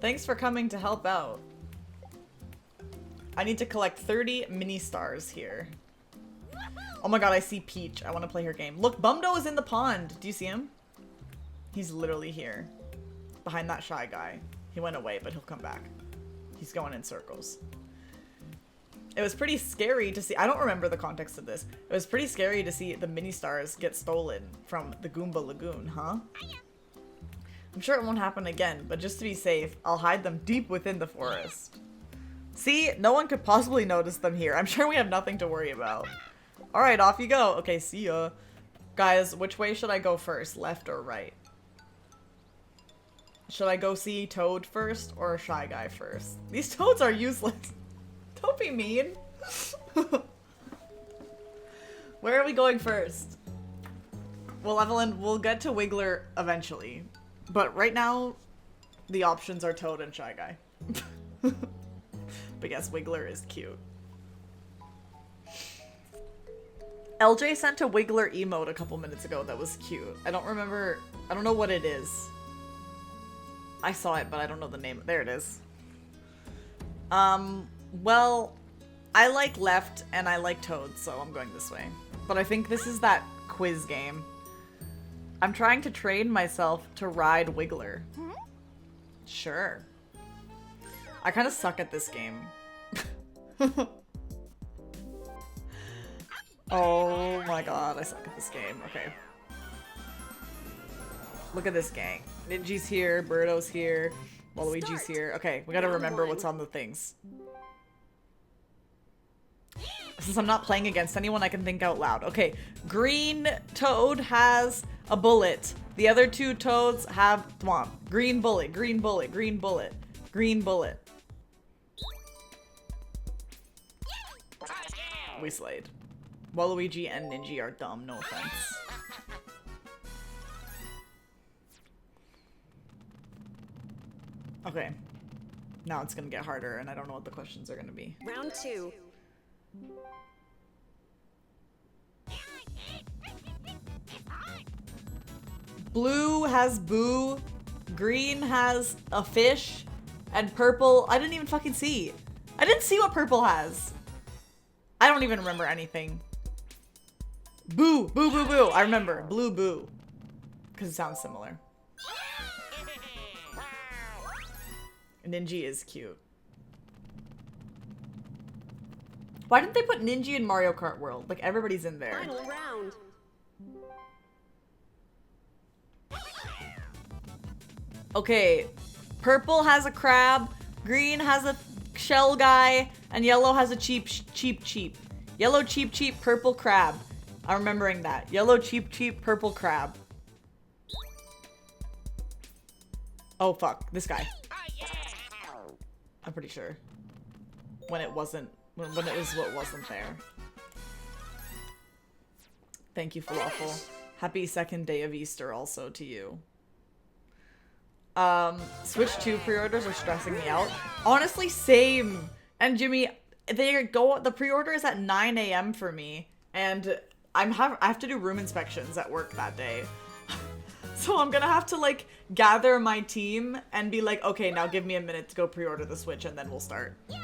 Thanks for coming to help out. I need to collect 30 mini stars here. Oh my god, I see Peach. I want to play her game. Look, Bumdo is in the pond. Do you see him? He's literally here. Behind that shy guy. He went away, but he'll come back. He's going in circles. It was pretty scary to see. I don't remember the context of this. It was pretty scary to see the mini stars get stolen from the Goomba Lagoon, huh? I'm sure it won't happen again, but just to be safe, I'll hide them deep within the forest. See? No one could possibly notice them here. I'm sure we have nothing to worry about. Alright, off you go. Okay, see ya. Guys, which way should I go first? Left or right? Should I go see Toad first or Shy Guy first? These toads are useless. Don't be mean. Where are we going first? Well, Evelyn, we'll get to Wiggler eventually. But right now, the options are Toad and Shy Guy. But yes, Wiggler is cute. LJ sent a Wiggler emote a couple minutes ago that was cute. I don't remember. I don't know what it is. I saw it, but I don't know the name. There it is. Well, I like left and I like Toad, so I'm going this way. But I think this is that quiz game. I'm trying to train myself to ride Wiggler. Sure. I kind of suck at this game. Oh my god, I suck at this game. Okay. Look at this gang. Ninji's here, Birdo's here, Waluigi's here. Okay, we gotta remember what's on the things. Since I'm not playing against anyone, I can think out loud. Okay, green Toad has a bullet. The other two Toads have Thwomp. Green bullet, green bullet, green bullet, green bullet. We slayed. Waluigi and Ninja are dumb, no offense. Okay. Now it's gonna get harder and I don't know what the questions are gonna be. Round 2. Blue has Boo, green has a fish, and purple, I didn't even fucking see. I didn't see what purple has. I don't even remember anything. Boo, boo, boo, boo. I remember, blue boo. Because it sounds similar. Ninji is cute. Why didn't they put Ninji in Mario Kart World? Like, everybody's in there. Final round. Okay, purple has a crab, green has a shell guy, and yellow has a cheap. Yellow cheap, purple crab. I'm remembering that. Yellow cheap, purple crab. Oh fuck, this guy. I'm pretty sure. When it wasn't, when it was what wasn't there. Thank you, Falafel. Happy second day of Easter also to you. Switch 2 pre-orders are stressing me out. Honestly, same. And Jimmy, the pre-order is at 9 a.m. for me, and I have to do room inspections at work that day. So I'm gonna have to like gather my team and be like, okay, now give me a minute to go pre-order the Switch and then we'll start. Yeah.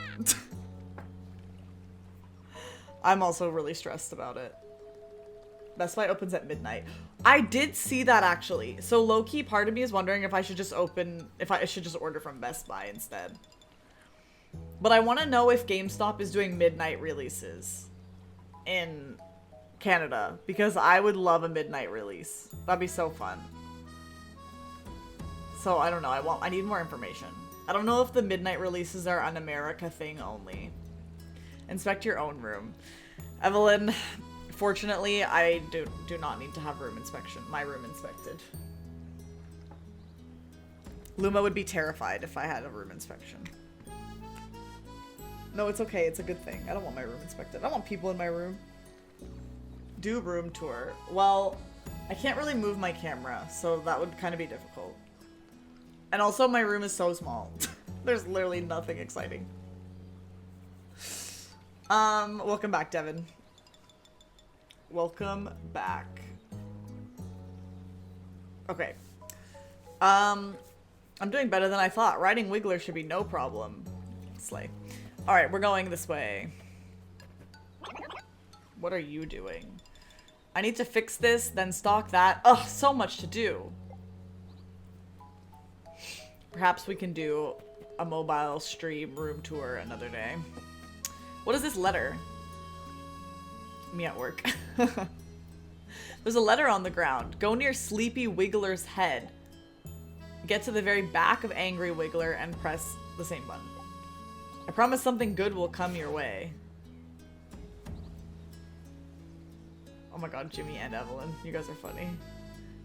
I'm also really stressed about it. Best Buy opens at midnight. I did see that actually. So low-key, part of me is wondering if I should just order from Best Buy instead. But I want to know if GameStop is doing midnight releases in Canada, because I would love a midnight release. That'd be so fun. So I don't know. I need more information. I don't know if the midnight releases are an America thing only. Inspect your own room. Evelyn, fortunately, I do not need to have my room inspected. Luma would be terrified if I had a room inspection. No, it's okay. It's a good thing. I don't want my room inspected. I don't want people in my room. Do room tour. Well, I can't really move my camera, so that would kind of be difficult. And also, my room is so small. There's literally nothing exciting. Welcome back, Devin. Welcome back. Okay. I'm doing better than I thought. Riding Wiggler should be no problem. Slay. Alright, we're going this way. What are you doing? I need to fix this, then stock that. Ugh, so much to do. Perhaps we can do a mobile stream room tour another day. What is this letter? Me at work. There's a letter on the ground. Go near Sleepy Wiggler's head. Get to the very back of Angry Wiggler and press the same button. I promise something good will come your way. Oh my god, Jimmy and Evelyn. You guys are funny.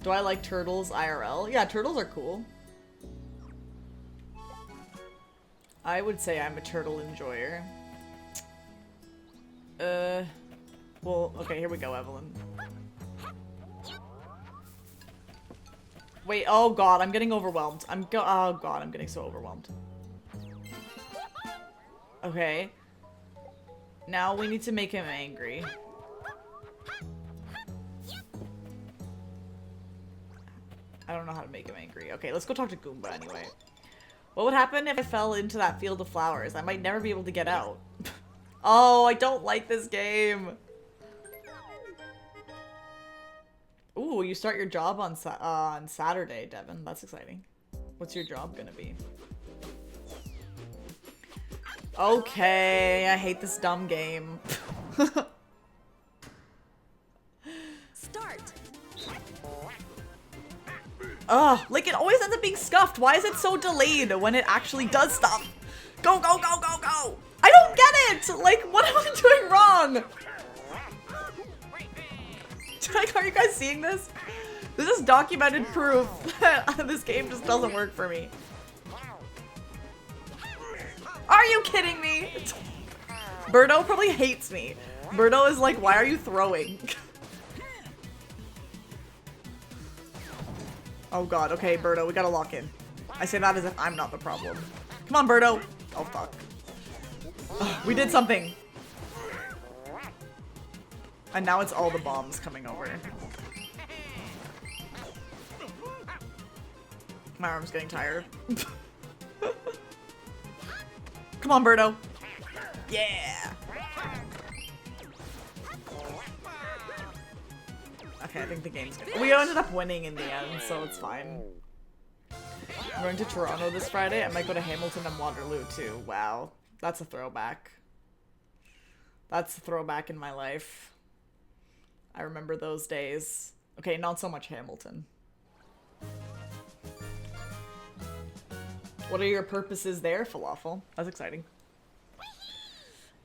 Do I like turtles IRL? Yeah, turtles are cool. I would say I'm a turtle enjoyer. Well, okay, here we go, Evelyn. Wait, oh god, I'm getting overwhelmed. Oh god, I'm getting so overwhelmed. Okay. Now we need to make him angry. I don't know how to make him angry. Okay, let's go talk to Goomba anyway. What would happen if I fell into that field of flowers? I might never be able to get out. Oh, I don't like this game. Ooh, you start your job on Saturday, Devin. That's exciting. What's your job gonna be? Okay, I hate this dumb game. Start. Ugh, like it always ends up being scuffed. Why is it so delayed when it actually does stuff? Go, go, go, go, go! I don't get it! Like, what am I doing wrong? Like, are you guys seeing this? This is documented proof that this game just doesn't work for me. Are you kidding me? Birdo probably hates me. Birdo is like, why are you throwing? Oh god, okay, Birdo, we gotta lock in. I say that as if I'm not the problem. Come on, Birdo. Oh fuck. Ugh, we did something. And now it's all the bombs coming over. My arm's getting tired. Come on, Birdo. Yeah. Okay, I think the game's good. We ended up winning in the end, so it's fine. I'm going to Toronto this Friday. I might go to Hamilton and Waterloo too. Wow. That's a throwback. That's a throwback in my life. I remember those days. Okay, not so much Hamilton. What are your purposes there, Falafel? That's exciting.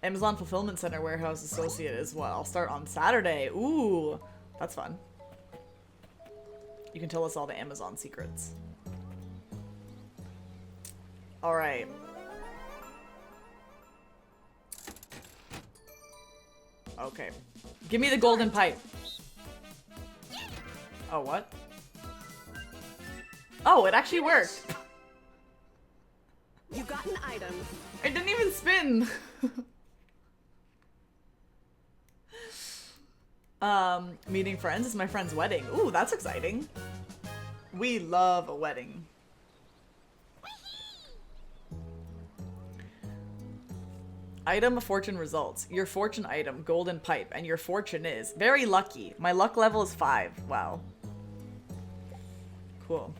Amazon Fulfillment Center Warehouse Associate as well. I'll start on Saturday. Ooh, that's fun. You can tell us all the Amazon secrets. All right. Okay. Give me the golden pipe. Oh, what? Oh, it actually worked. You got an item. It didn't even spin. Meeting friends is my friend's wedding. Ooh, that's exciting. We love a wedding. Item of fortune results. Your fortune item, golden pipe, and your fortune is very lucky. My luck level is 5. Wow. Cool.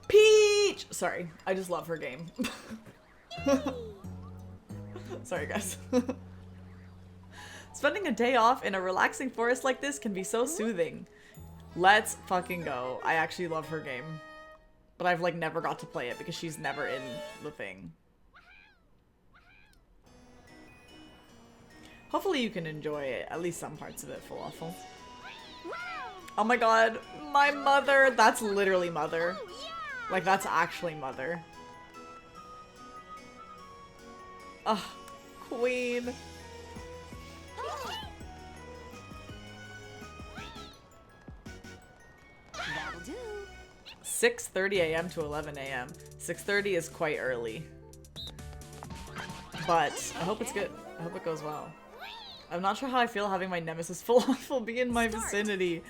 Peach! Sorry, I just love her game. Sorry, guys. Spending a day off in a relaxing forest like this can be so soothing. Let's fucking go. I actually love her game. But I've like never got to play it because she's never in the thing. Hopefully you can enjoy it, at least some parts of it, Falafel. Oh my god, my mother! That's literally mother. Like, that's actually mother. Ugh, queen. That'll do. 6:30 a.m. to 11 a.m. 6:30 is quite early. But I hope it's good. I hope it goes well. I'm not sure how I feel having my nemesis Falafel be in my vicinity.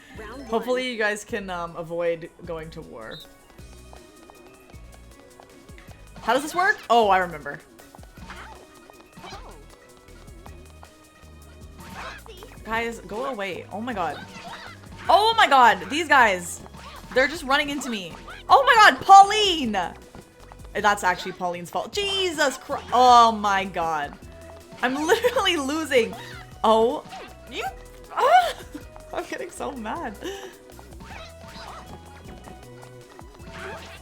Hopefully you guys can avoid going to war. How does this work? Oh, I remember. Guys, go away. Oh my god. Oh my god, these guys. They're just running into me. Oh my god, Pauline! That's actually Pauline's fault. Jesus Christ. Oh my god. I'm literally losing. Oh, you. Ah! I'm getting so mad.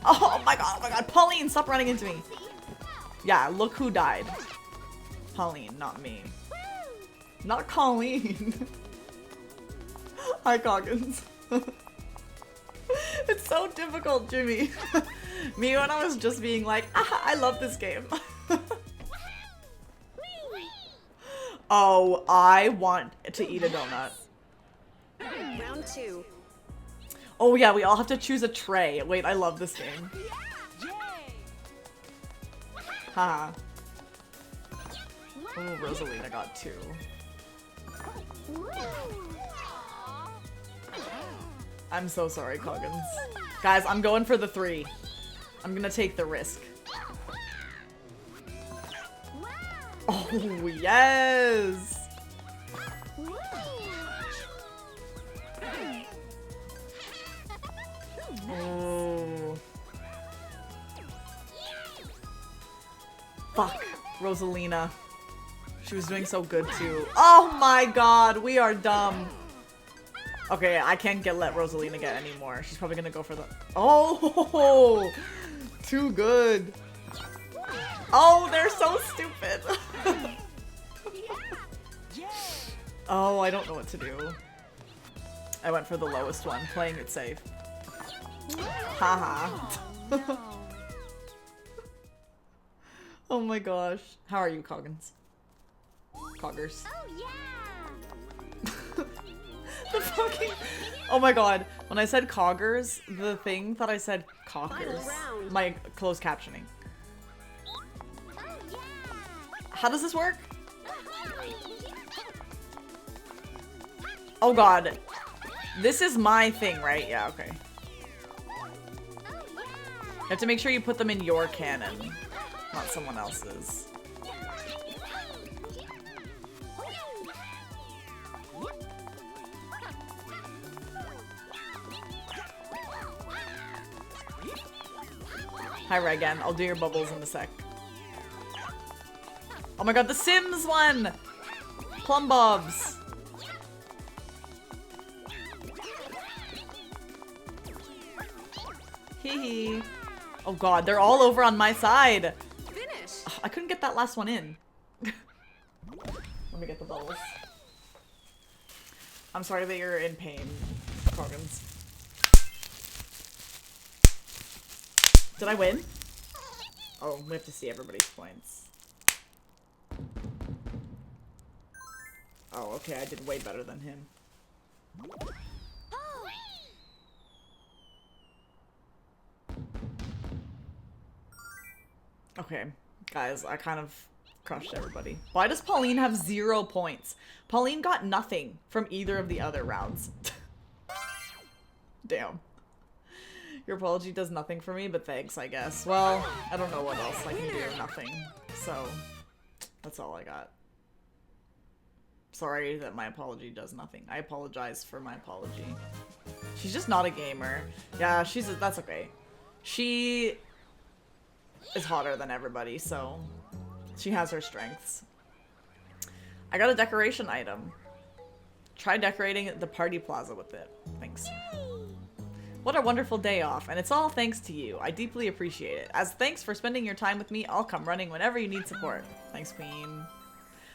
Oh my god, Pauline, stop running into me. Yeah, look who died. Pauline, not me. Not Colleen. Hi, Coggins. It's so difficult, Jimmy. Me when I was just being like, ah, I love this game. Oh, I want to eat a donut. Round 2. Oh yeah, we all have to choose a tray. Wait, I love this game. Haha. Oh, Rosalina got 2. I'm so sorry, Coggins. Guys, I'm going for the 3. I'm gonna take the risk. Oh, yes! Oh. Fuck, Rosalina. She was doing so good too. Oh my god, we are dumb. Okay, I can't let Rosalina get any more. She's probably gonna go for the... Oh! Too good. Oh, they're so stupid. Oh, I don't know what to do. I went for the lowest one, playing it safe. Haha. Oh my gosh. How are you, Coggins? Coggers. The fucking... Oh my god. When I said Coggers, the thing that I said Cockers. My closed captioning. How does this work? Oh god. This is my thing, right? Yeah, okay. You have to make sure you put them in your cannon, not someone else's. Hi, Regan. I'll do your bubbles in a sec. Oh my god, the Sims one! Plum Bobs. Hee hee. Oh god, they're all over on my side. Finish. Ugh, I couldn't get that last one in. Let me get the bubbles. I'm sorry that you're in pain, Corgans. Did I win? Oh, we have to see everybody's points. Oh, okay, I did way better than him. Okay, guys, I kind of crushed everybody. Why does Pauline have 0 points? Pauline got nothing from either of the other rounds. Damn. Your apology does nothing for me, but thanks, I guess. Well, I don't know what else I can do. Nothing. So, that's all I got. Sorry that my apology does nothing. I apologize for my apology. She's just not a gamer. Yeah, that's okay. She is hotter than everybody, so she has her strengths. I got a decoration item. Try decorating the party plaza with it. Thanks. What a wonderful day off, and it's all thanks to you. I deeply appreciate it. As thanks for spending your time with me, I'll come running whenever you need support. Thanks, Queen.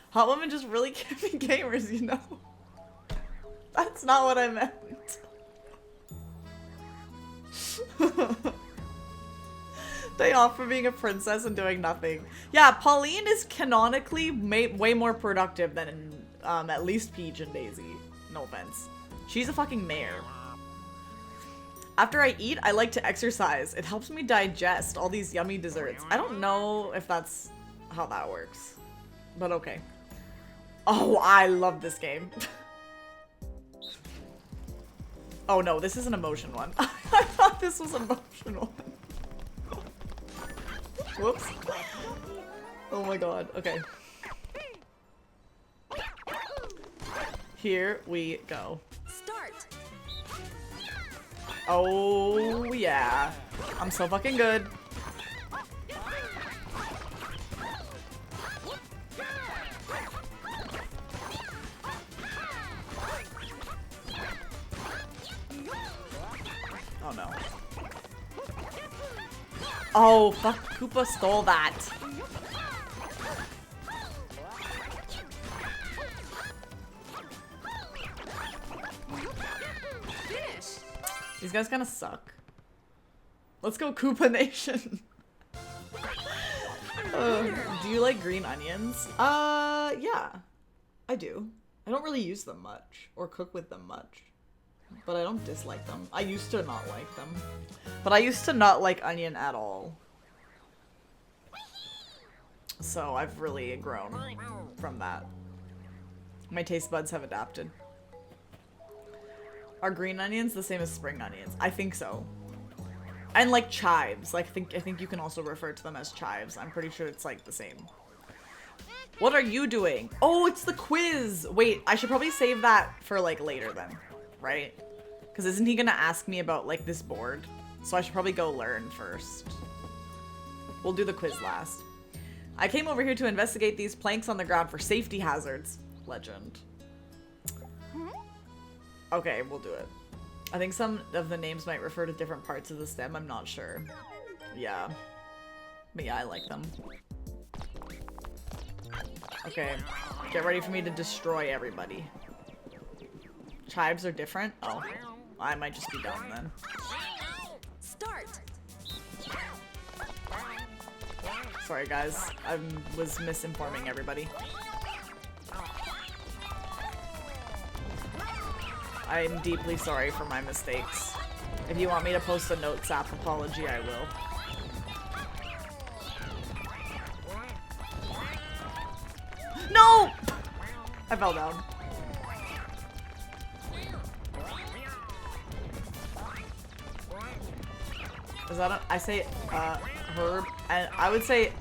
Hot women just really can't be gamers, you know? That's not what I meant. Day off for being a princess and doing nothing. Yeah, Pauline is canonically way more productive than at least Peach and Daisy. No offense. She's a fucking mayor. After I eat, I like to exercise. It helps me digest all these yummy desserts. I don't know if that's how that works, but okay. Oh, I love this game. Oh no, this is an emotion one. I thought this was emotional. Whoops. Oh my god, okay. Here we go. Start. Oh yeah. I'm so fucking good. Oh no. Oh, fuck, Koopa stole that. Finish. These guys kind of suck. Let's go Koopa Nation. Do you like green onions? Yeah. I do. I don't really use them much or cook with them much. But I don't dislike them. I used to not like them. But I used to not like onion at all. So I've really grown from that. My taste buds have adapted. Are green onions the same as spring onions? I think so. And like chives. Like I think you can also refer to them as chives. I'm pretty sure it's like the same. What are you doing? Oh, it's the quiz! Wait, I should probably save that for like later then. Right? Because isn't he gonna ask me about like this board? So I should probably go learn first. We'll do the quiz last. I came over here to investigate these planks on the ground for safety hazards. Legend. Okay, we'll do it. I think some of the names might refer to different parts of the stem. I'm not sure. Yeah. But yeah, I like them. Okay. Get ready for me to destroy everybody. Chives are different? Oh. I might just be dumb then. Start. Sorry guys, I was misinforming everybody. I'm deeply sorry for my mistakes. If you want me to post a notes app apology, I will. No! I fell down. Is that a, I say herb, and I would say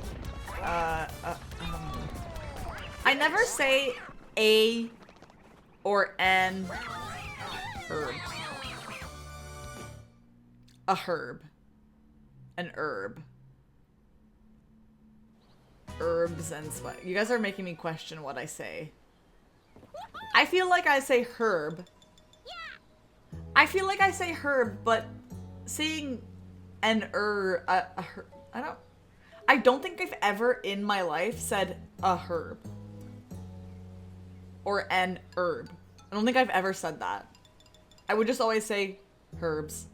I never say a or an herb. A herb. An herb. Herbs and spice. You guys are making me question what I say. I feel like I say herb. I feel like I say herb, but saying an I don't think I've ever in my life said a herb. Or an herb. I don't think I've ever said that. I would just always say herbs.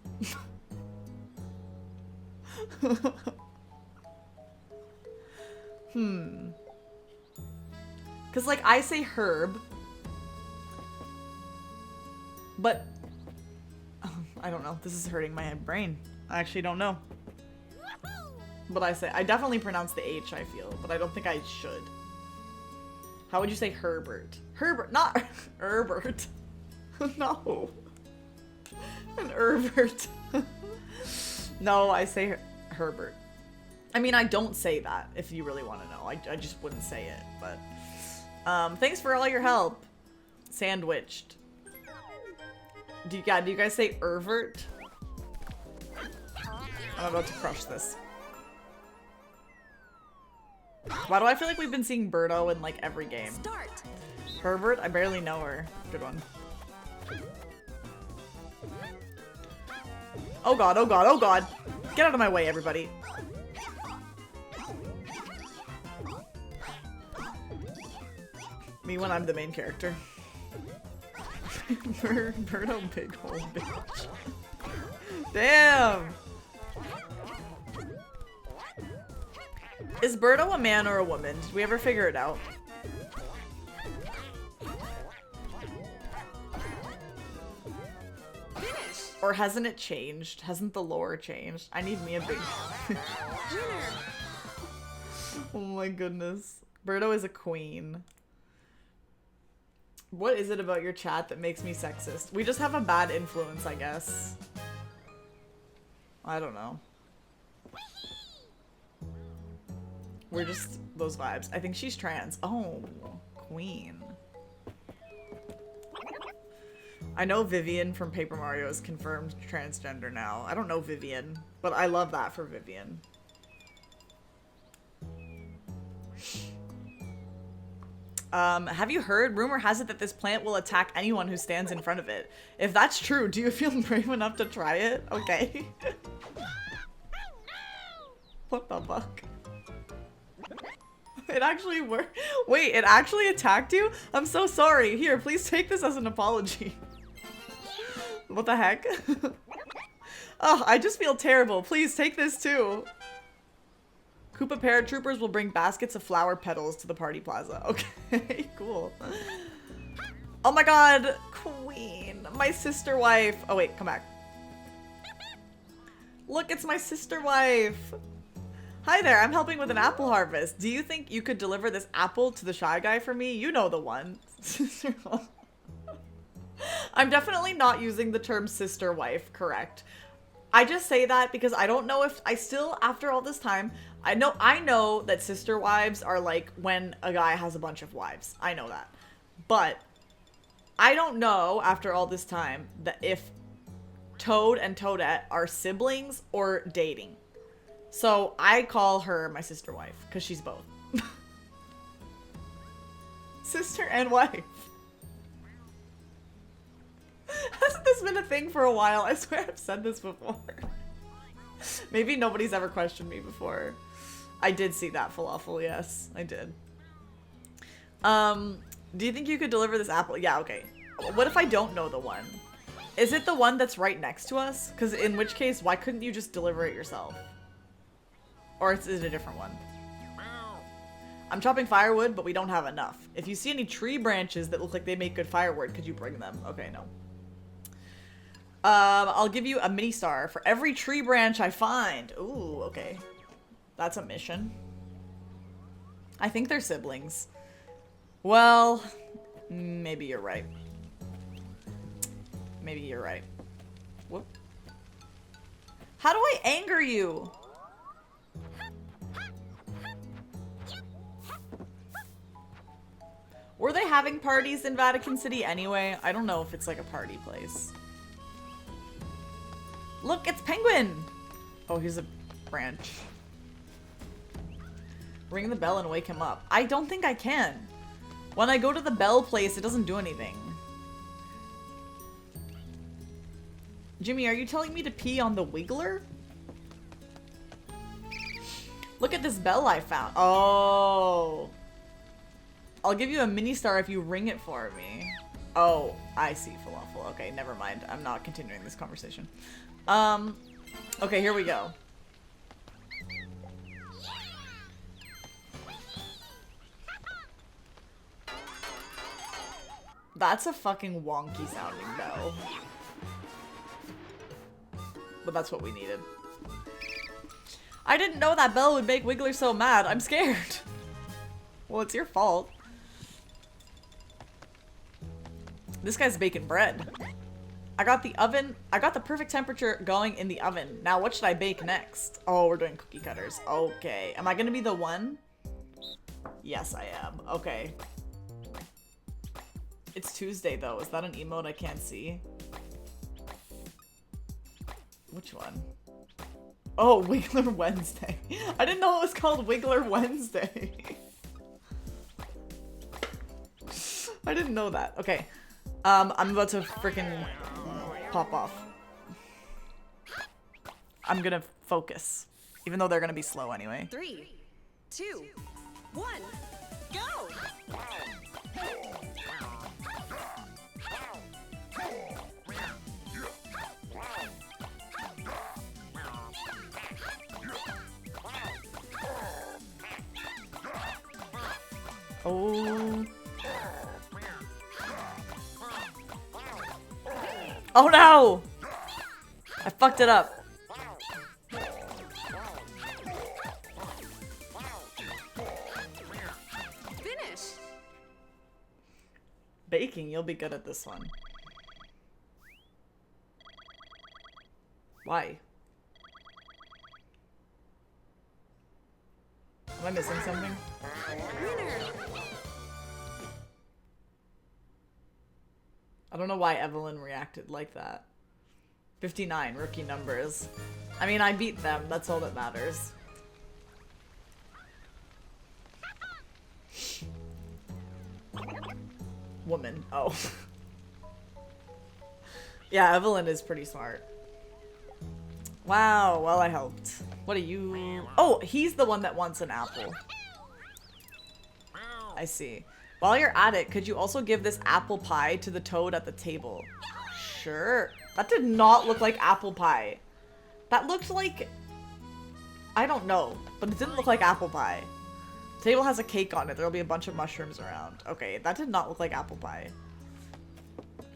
Cause like I say herb, but I don't know. This is hurting my brain. I actually don't know. But I definitely pronounce the H, I feel, but I don't think I should. How would you say Herbert? Herbert, not Herbert. No. An Herbert. No, I say Herbert. I mean, I don't say that, if you really want to know. I just wouldn't say it, but... thanks for all your help. Sandwiched. Do you guys say Ervert? I'm about to crush this. Why do I feel like we've been seeing Birdo in, like, every game? Start. Herbert? I barely know her. Good one. Oh god, oh god, oh god! Get out of my way, everybody. Me when I'm the main character. Birdo big hole bitch. Damn! Is Birdo a man or a woman? Did we ever figure it out? Finish. Or hasn't it changed? Hasn't the lore changed? I need me a big... Winner. Oh my goodness. Birdo is a queen. What is it about your chat that makes me sexist? We just have a bad influence, I guess. I don't know. We're just those vibes. I think she's trans. Oh, queen. I know Vivian from Paper Mario is confirmed transgender now. I don't know Vivian, but I love that for Vivian. Have you heard? Rumor has it that this plant will attack anyone who stands in front of it. If that's true, do you feel brave enough to try it? Okay. What the fuck? It actually worked. Wait, it actually attacked you? I'm so sorry. Here, please take this as an apology. What the heck? Oh, I just feel terrible. Please take this too. Koopa paratroopers will bring baskets of flower petals to the party plaza. Okay, cool. Oh my god, queen. My sister wife. Oh wait, come back. Look, it's my sister wife. Hi there, I'm helping with an apple harvest. Do you think you could deliver this apple to the Shy Guy for me? You know the one. I'm definitely not using the term sister wife, correct? I just say that because I don't know if I still, after all this time, I know that sister wives are like when a guy has a bunch of wives. I know that. But I don't know after all this time that if Toad and Toadette are siblings or dating. So I call her my sister wife because she's both. Sister and wife. Hasn't this been a thing for a while? I swear I've said this before. Maybe nobody's ever questioned me before. I did see that falafel, yes, I did. Do you think you could deliver this apple? Yeah, okay. What if I don't know the one? Is it the one that's right next to us? Because in which case, why couldn't you just deliver it yourself? Or is it a different one? I'm chopping firewood, but we don't have enough. If you see any tree branches that look like they make good firewood, could you bring them? Okay, no. I'll give you a mini star for every tree branch I find. Ooh, okay. That's a mission. I think they're siblings. Well, maybe you're right. Maybe you're right. Whoop. How do I anger you? Were they having parties in Vatican City anyway? I don't know if it's like a party place. Look, it's Penguin! Oh, he's a branch. Ring the bell and wake him up. I don't think I can. When I go to the bell place, it doesn't do anything. Jimmy, are you telling me to pee on the Wiggler? Look at this bell I found. Oh. I'll give you a mini star if you ring it for me. Oh, I see, Falafel. Okay, never mind. I'm not continuing this conversation. Okay, here we go. That's a fucking wonky sounding bell. But that's what we needed. I didn't know that bell would make Wiggler so mad. I'm scared. Well, it's your fault. This guy's baking bread. I got the perfect temperature going in the oven. Now what should I bake next? Oh, we're doing cookie cutters. Okay. Am I gonna be the one? Yes, I am. Okay. It's Tuesday though. Is that an emote I can't see? Which one? Oh, Wiggler Wednesday. I didn't know it was called Wiggler Wednesday. I didn't know that. Okay. I'm about to freaking pop off. I'm gonna focus. Even though they're gonna be slow anyway. 3, 2, 1, go! Oh. Oh no! I fucked it up. Finish! Baking, you'll be good at this one. Why? Am I missing something? Winner! I don't know why Evelyn reacted like that. 59, rookie numbers. I mean, I beat them. That's all that matters. Woman. Oh. Yeah, Evelyn is pretty smart. Wow, well, I helped. What are you? Oh, he's the one that wants an apple. I see. While you're at it, could you also give this apple pie to the toad at the table? Sure. That did not look like apple pie. That looked like... I don't know, but it didn't look like apple pie. The table has a cake on it. There'll be a bunch of mushrooms around. Okay, that did not look like apple pie.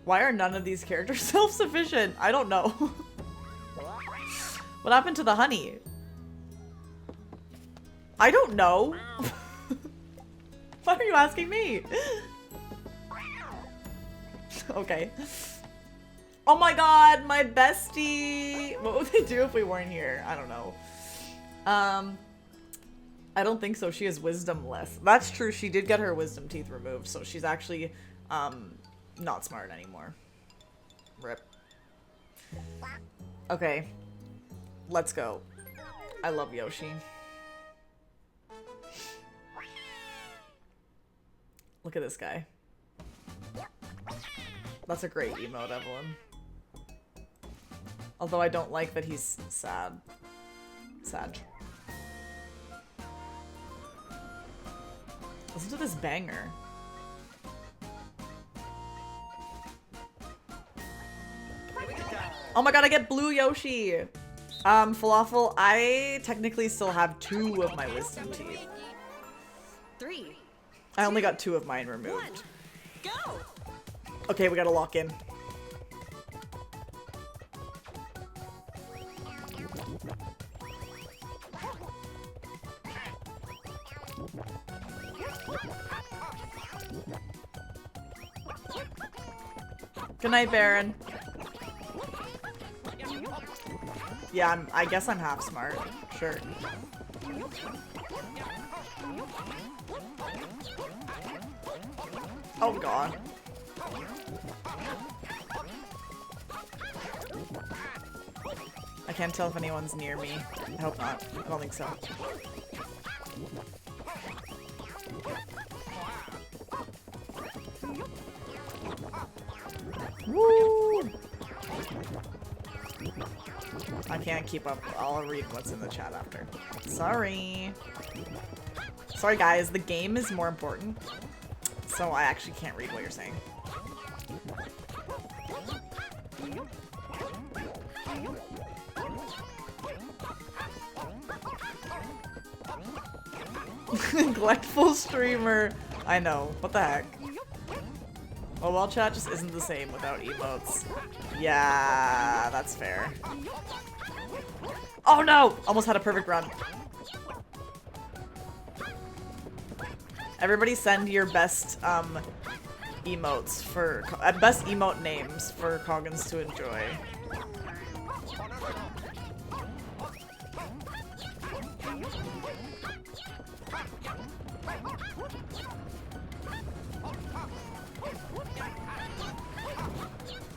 Why are none of these characters self-sufficient? I don't know. What happened to the honey? I don't know. Why are you asking me? Okay. Oh my god, my bestie! What would they do if we weren't here? I don't know. I don't think so. She has wisdom less. That's true. She did get her wisdom teeth removed, so she's actually not smart anymore. Rip. Okay. Let's go. I love Yoshi. Look at this guy. That's a great emote, Evelyn. Although I don't like that he's sad. Sad. Listen to this banger. Oh my god, I get blue Yoshi! Falafel, I technically still have 2 of my wisdom teeth. 3, I only got 2 of mine 1, removed. go! Okay, we gotta lock in. Good night, Baron. Yeah, I guess I'm half smart. Sure. Oh god. I can't tell if anyone's near me. I hope not. I don't think so. Woo! I can't keep up. I'll read what's in the chat after. Sorry. Sorry guys, the game is more important. So I actually can't read what you're saying. Neglectful streamer. I know. What the heck? Oh, well, chat just isn't the same without emotes. Yeah, that's fair. Oh no! Almost had a perfect run. Everybody send your best emotes for best emote names for Coggins to enjoy.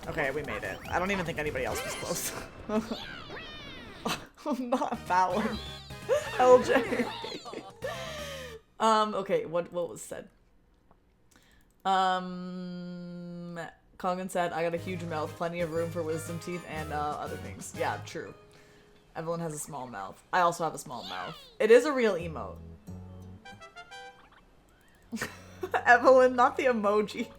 Okay, we made it. I don't even think anybody else was close. I'm not Fallon. LJ. Okay, what was said? Coggin said, I got a huge mouth, plenty of room for wisdom teeth and other things. Yeah, true. Evelyn has a small mouth. I also have a small mouth. It is a real emote. Evelyn, not the emojis.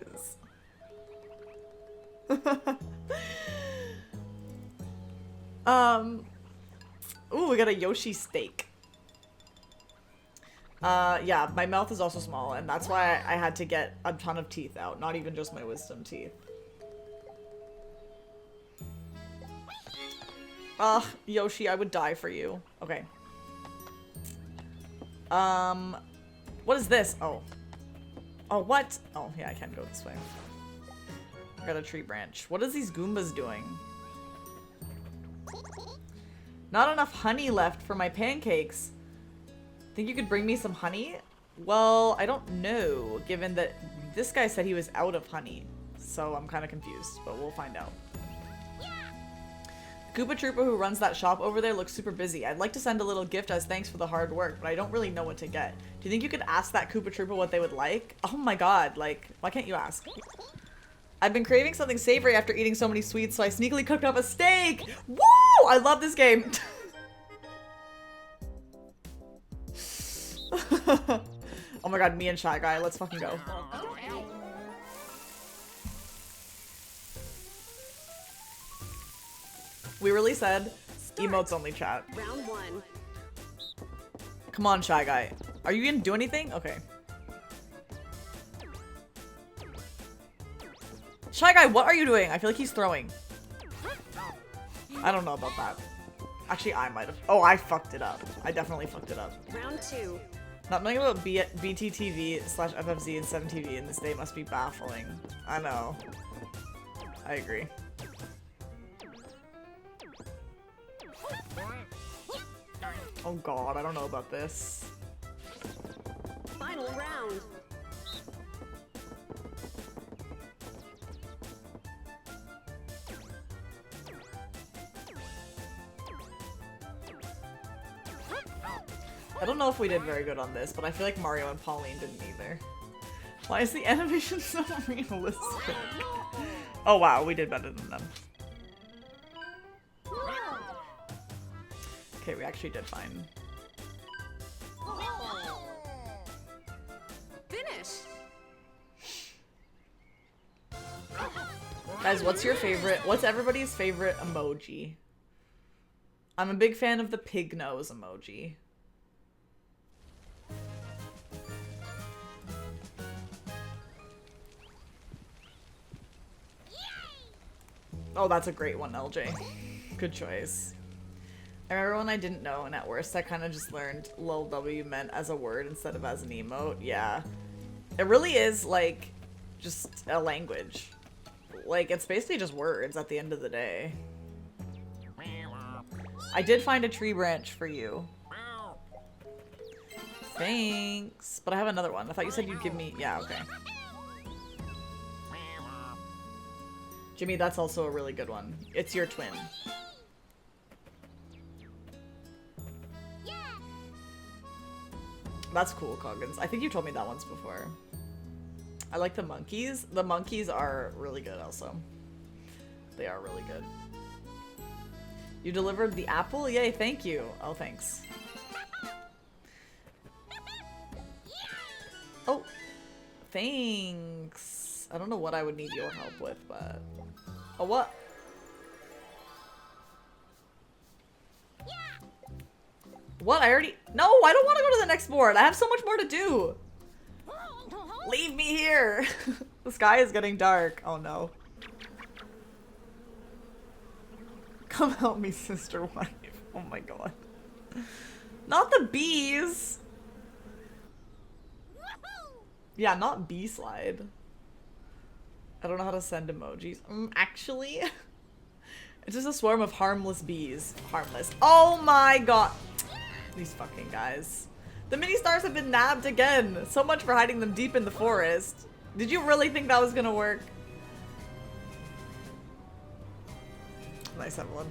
Ooh, we got a Yoshi steak. Yeah, my mouth is also small, and that's why I had to get a ton of teeth out, not even just my wisdom teeth. Yoshi, I would die for you. Okay. What is this? Oh. Oh, what? Oh, yeah, I can't go this way. I got a tree branch. What is these Goombas doing? Not enough honey left for my pancakes. Think you could bring me some honey? Well, I don't know, given that this guy said he was out of honey. So I'm kind of confused, but we'll find out. Koopa Troopa who runs that shop over there looks super busy. I'd like to send a little gift as thanks for the hard work, but I don't really know what to get. Do you think you could ask that Koopa Troopa what they would like? Oh my god, like, why can't you ask? I've been craving something savory after eating so many sweets, so I sneakily cooked up a steak! Woo! I love this game! Oh my god, me and Shy Guy, let's fucking go. We really said emotes only chat. Round one. Come on, Shy Guy. Are you gonna do anything? Okay. Shy Guy, what are you doing? I feel like he's throwing. I don't know about that. Actually, I might have. Oh, I fucked it up. I definitely fucked it up. Round two. Not knowing about BTTV/FFZ and 7TV in this day must be baffling. I know. I agree. Oh god, I don't know about this. Final round. I don't know if we did very good on this, but I feel like Mario and Pauline didn't either. Why is the animation so realistic? Oh wow, we did better than them. Okay, we actually did fine. Finish. Guys, what's everybody's favorite emoji? I'm a big fan of the pig nose emoji. Oh, that's a great one, LJ. Good choice. I remember when I didn't know, and at worst I kind of just learned lol W meant as a word instead of as an emote. Yeah. It really is, like, just a language. Like, it's basically just words at the end of the day. I did find a tree branch for you. Thanks. But I have another one. I thought you said you'd give me... Yeah, okay. Jimmy, that's also a really good one. It's your twin. That's cool, Coggins. I think you told me that once before. I like the monkeys. The monkeys are really good also. They are really good. You delivered the apple? Yay, thank you. Oh, thanks. Oh, thanks. I don't know what I would need your help with, but... Oh, what? What? I already... No, I don't want to go to the next board. I have so much more to do. Leave me here. The sky is getting dark. Oh, no. Come help me, sister wife. Oh, my God. Not the bees. Yeah, not bee slide. I don't know how to send emojis. Actually, it's just a swarm of harmless bees. Harmless. Oh my god. These fucking guys. The mini stars have been nabbed again. So much for hiding them deep in the forest. Did you really think that was gonna work? Nice, Evelyn.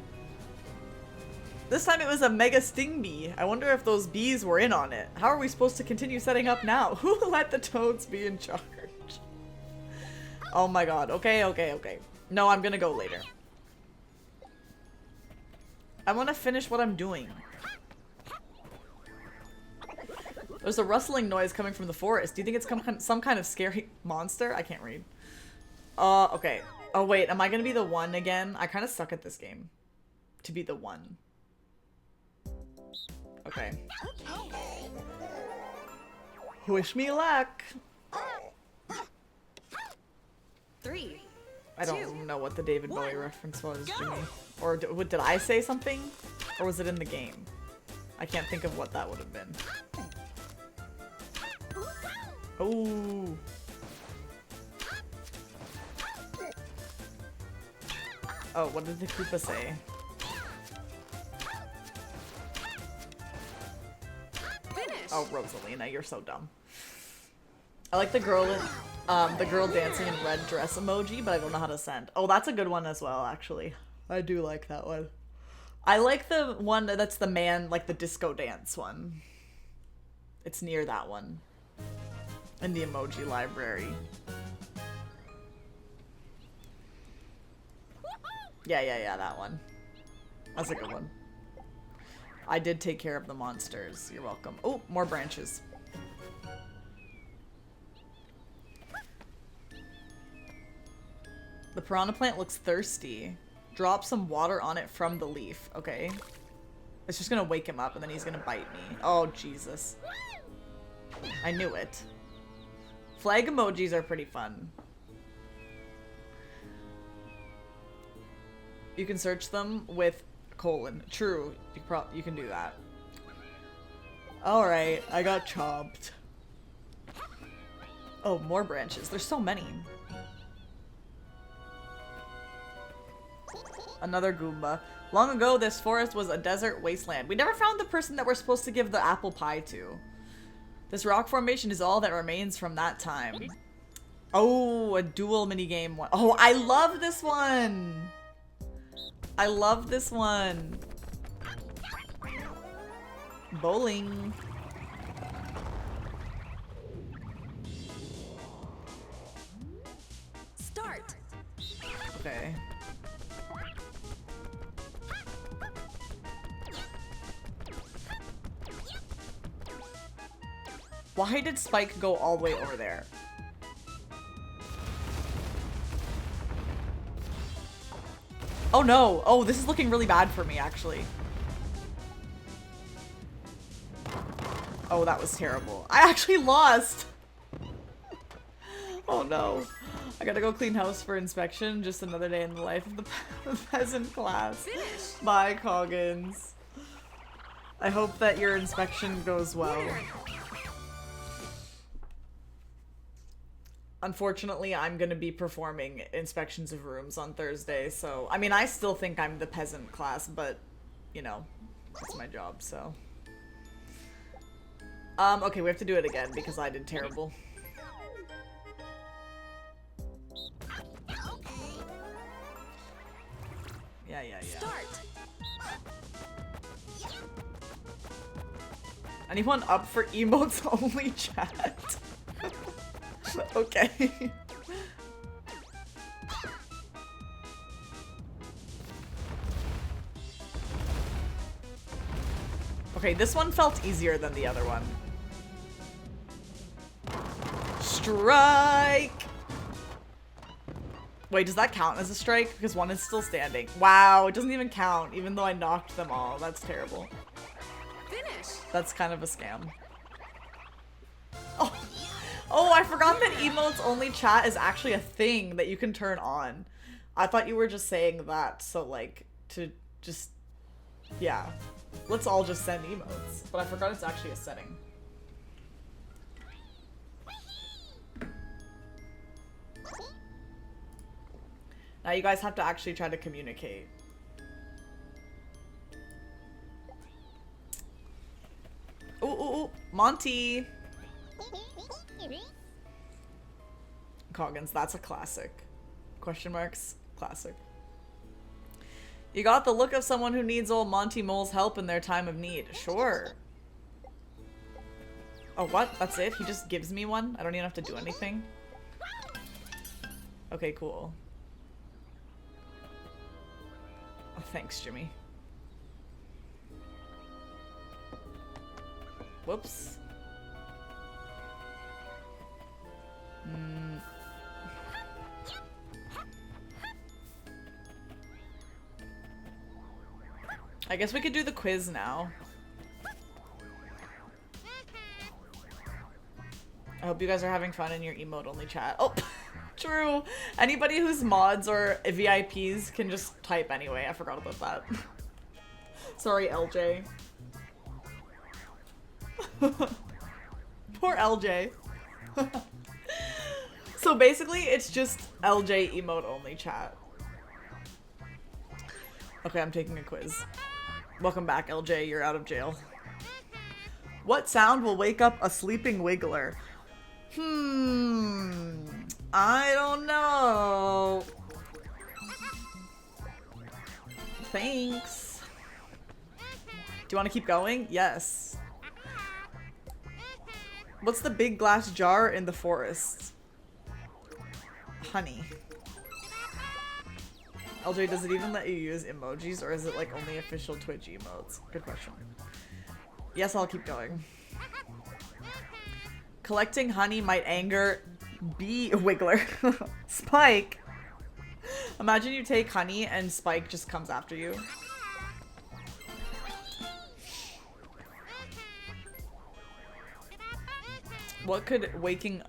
This time it was a mega sting bee. I wonder if those bees were in on it. How are we supposed to continue setting up now? Who let the toads be in charge? Oh my god. Okay, okay, okay. No, I'm gonna go later. I want to finish what I'm doing. There's a rustling noise coming from the forest. Do you think it's some kind of scary monster? I can't read. Okay. Oh wait, am I gonna be the one again? I kind of suck at this game. To be the one. Okay. Wish me luck. 3. I don't know what the David Bowie reference was, Jimmy. Or did I say something? Or was it in the game? I can't think of what that would have been. Oh. Oh, what did the Koopa say? Oh, Rosalina, you're so dumb. I like the girl dancing in red dress emoji, but I don't know how to send. Oh, that's a good one as well, actually. I do like that one. I like the one that's the man, like the disco dance one. It's near that one. In the emoji library. Yeah, that one. That's a good one. I did take care of the monsters. You're welcome. Oh, more branches. The piranha plant looks thirsty. Drop some water on it from the leaf. Okay. It's just gonna wake him up and then he's gonna bite me. Oh, Jesus. I knew it. Flag emojis are pretty fun. You can search them with colon. True. You can do that. Alright, I got chopped. Oh, more branches. There's so many. Another Goomba. Long ago, this forest was a desert wasteland. We never found the person that we're supposed to give the apple pie to. This rock formation is all that remains from that time. Oh, a dual minigame one. Oh, I love this one! I love this one. Bowling. Start. Okay. Why did Spike go all the way over there? Oh no! Oh, this is looking really bad for me, actually. Oh, that was terrible. I actually lost! Oh no. I gotta go clean house for inspection. Just another day in the life of the peasant class. Finish. Bye, Coggins. I hope that your inspection goes well. Unfortunately, I'm gonna be performing inspections of rooms on Thursday, so... I mean, I still think I'm the peasant class, but you know, that's my job, so. Okay, we have to do it again because I did terrible. Yeah. Start. Anyone up for emotes only chat? Okay. Okay, this one felt easier than the other one. Strike! Wait, does that count as a strike? Because one is still standing. Wow, it doesn't even count, even though I knocked them all. That's terrible. Finish. That's kind of a scam. Oh, I forgot that emotes only chat is actually a thing that you can turn on. I thought you were just saying that, so like, to just, yeah. Let's all just send emotes. But I forgot it's actually a setting. Now you guys have to actually try to communicate. Ooh, Monty! Coggins, that's a classic. Question marks? Classic. You got the look of someone who needs old Monty Mole's help in their time of need. Sure. Oh, what? That's it? He just gives me one? I don't even have to do anything? Okay, cool. Oh, thanks, Jimmy. Whoops. I guess we could do the quiz now. I hope you guys are having fun in your emote-only chat. Oh, true. Anybody who's mods or VIPs can just type anyway. I forgot about that. Sorry, LJ. Poor LJ. So basically, it's just LJ emote-only chat. Okay, I'm taking a quiz. Welcome back, LJ. You're out of jail. What sound will wake up a sleeping wiggler? I don't know. Thanks. Do you want to keep going? Yes. What's the big glass jar in the forest? Honey. LJ, does it even let you use emojis, or is it like only official Twitch emotes? Good question. Yes, I'll keep going. Collecting honey might anger bee wiggler. Spike! Imagine you take honey and Spike just comes after you. What could waking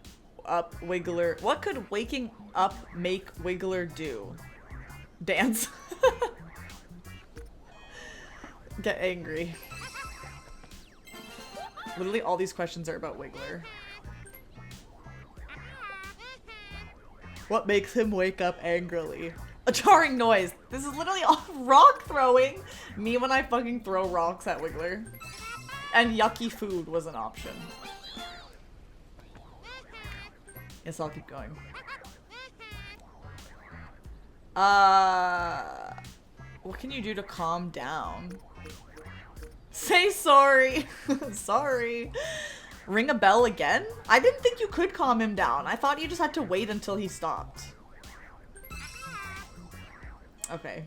up Wiggler... What could waking up make Wiggler do? Dance. Get angry. Literally all these questions are about Wiggler. What makes him wake up angrily? A jarring noise. This is literally all rock throwing. Me when I fucking throw rocks at Wiggler. And yucky food was an option. Yes, I'll keep going. What can you do to calm down? Say sorry. Sorry. Ring a bell again? I didn't think you could calm him down. I thought you just had to wait until he stopped. Okay.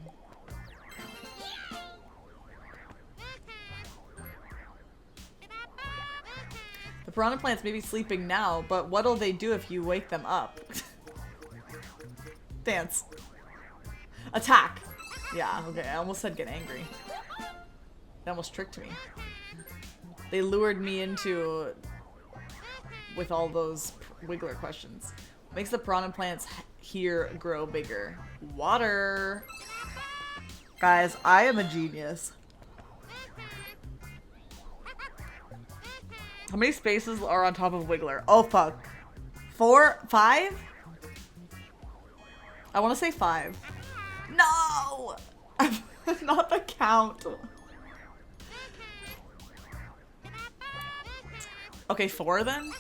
The piranha plants may be sleeping now, but what'll they do if you wake them up? Dance. Attack. Yeah, okay, I almost said get angry. They almost tricked me. They lured me into with all those Wiggler questions. Makes the piranha plants here grow bigger. Water. Guys, I am a genius. How many spaces are on top of Wiggler? Oh fuck. 4? 5? I want to say 5. No! Not the count. Okay, 4 then?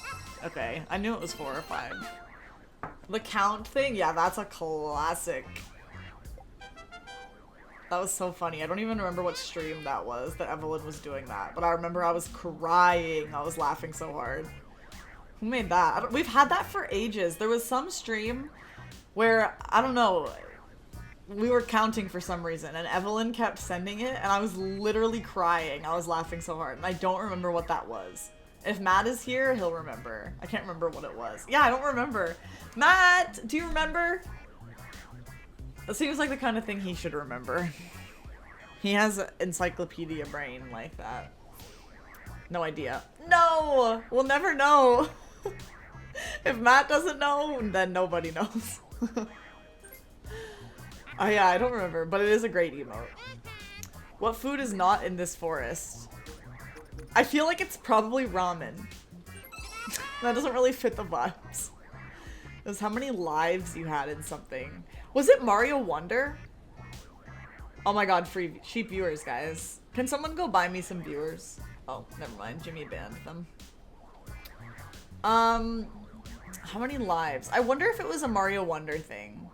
Okay, I knew it was 4 or 5. The count thing? Yeah, that's a classic. That was so funny. I don't even remember what stream that was that Evelyn was doing that. But I remember I was crying. I was laughing so hard. Who made that? We've had that for ages. There was some stream where, I don't know, we were counting for some reason and Evelyn kept sending it and I was literally crying. I was laughing so hard and I don't remember what that was. If Matt is here, he'll remember. I can't remember what it was. Yeah, I don't remember. Matt, do you remember? That seems like the kind of thing he should remember. He has an encyclopedia brain like that. No idea. No! We'll never know. If Matt doesn't know, then nobody knows. Oh yeah, I don't remember, but it is a great emote. What food is not in this forest? I feel like it's probably ramen. That doesn't really fit the vibes. It was how many lives you had in something. Was it Mario Wonder? Oh my god, free cheap viewers, guys. Can someone go buy me some viewers? Oh, never mind. Jimmy banned them. How many lives? I wonder if it was a Mario Wonder thing.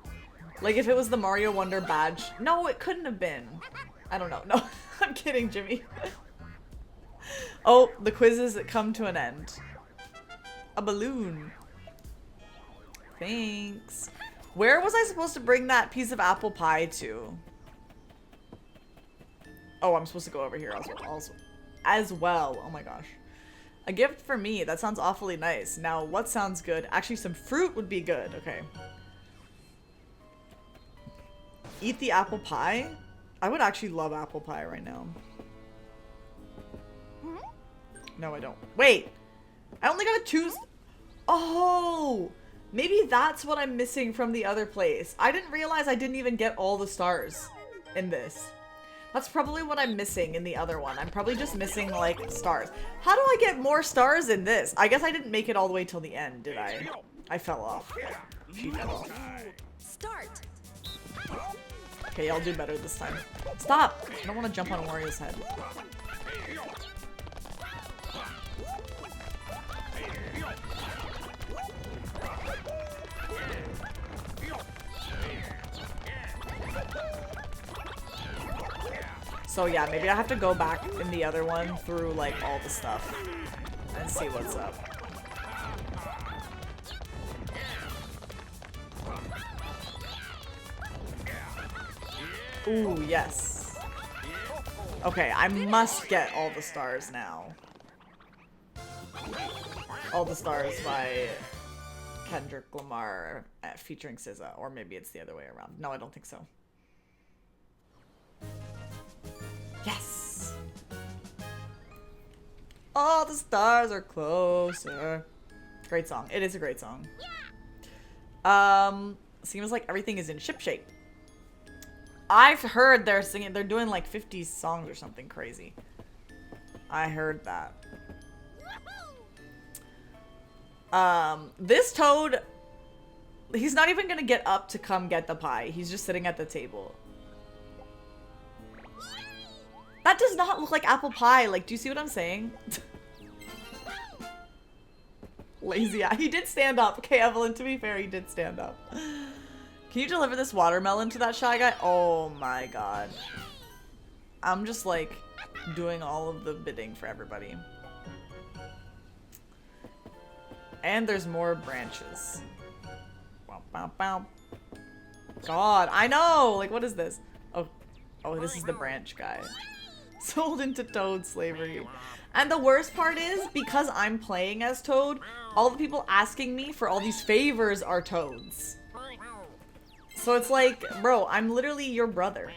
Like if it was the Mario Wonder badge. No, it couldn't have been. I don't know. No, I'm kidding, Jimmy. Oh, the quizzes come to an end. A balloon. Thanks. Where was I supposed to bring that piece of apple pie to? Oh, I'm supposed to go over here as well. Oh my gosh. A gift for me. That sounds awfully nice. Now, what sounds good? Actually, some fruit would be good. Okay. Eat the apple pie? I would actually love apple pie right now. No, I don't. Wait! I only gotta choose... Oh! Maybe that's what I'm missing from the other place. I didn't realize I didn't even get all the stars in this. That's probably what I'm missing in the other one. I'm probably just missing, like, stars. How do I get more stars in this? I guess I didn't make it all the way till the end, did I? I fell off. She fell off. Start. Okay, I'll do better this time. Stop! I don't want to jump on Wario's head. So yeah, maybe I have to go back in the other one through like all the stuff and see what's up. Ooh, yes. Okay, I must get all the stars now. All the stars by Kendrick Lamar featuring SZA, or maybe it's the other way around. No, I don't think so. Yes! All the stars are closer. Great song. It is a great song. Seems like everything is in shipshape. I've heard they're singing, they're doing like 50 songs or something crazy. I heard that. This Toad, he's not even gonna get up to come get the pie. He's just sitting at the table. That does not look like apple pie. Like, do you see what I'm saying? Lazy eye. He did stand up. Okay, Evelyn, to be fair, he did stand up. Can you deliver this watermelon to that shy guy? Oh my god. I'm just like doing all of the bidding for everybody. And there's more branches. Bow, bow, bow. God, I know! Like, what is this? Oh, this is the branch guy. Sold into Toad slavery. And the worst part is, because I'm playing as Toad, all the people asking me for all these favors are Toads. So it's like, bro, I'm literally your brother.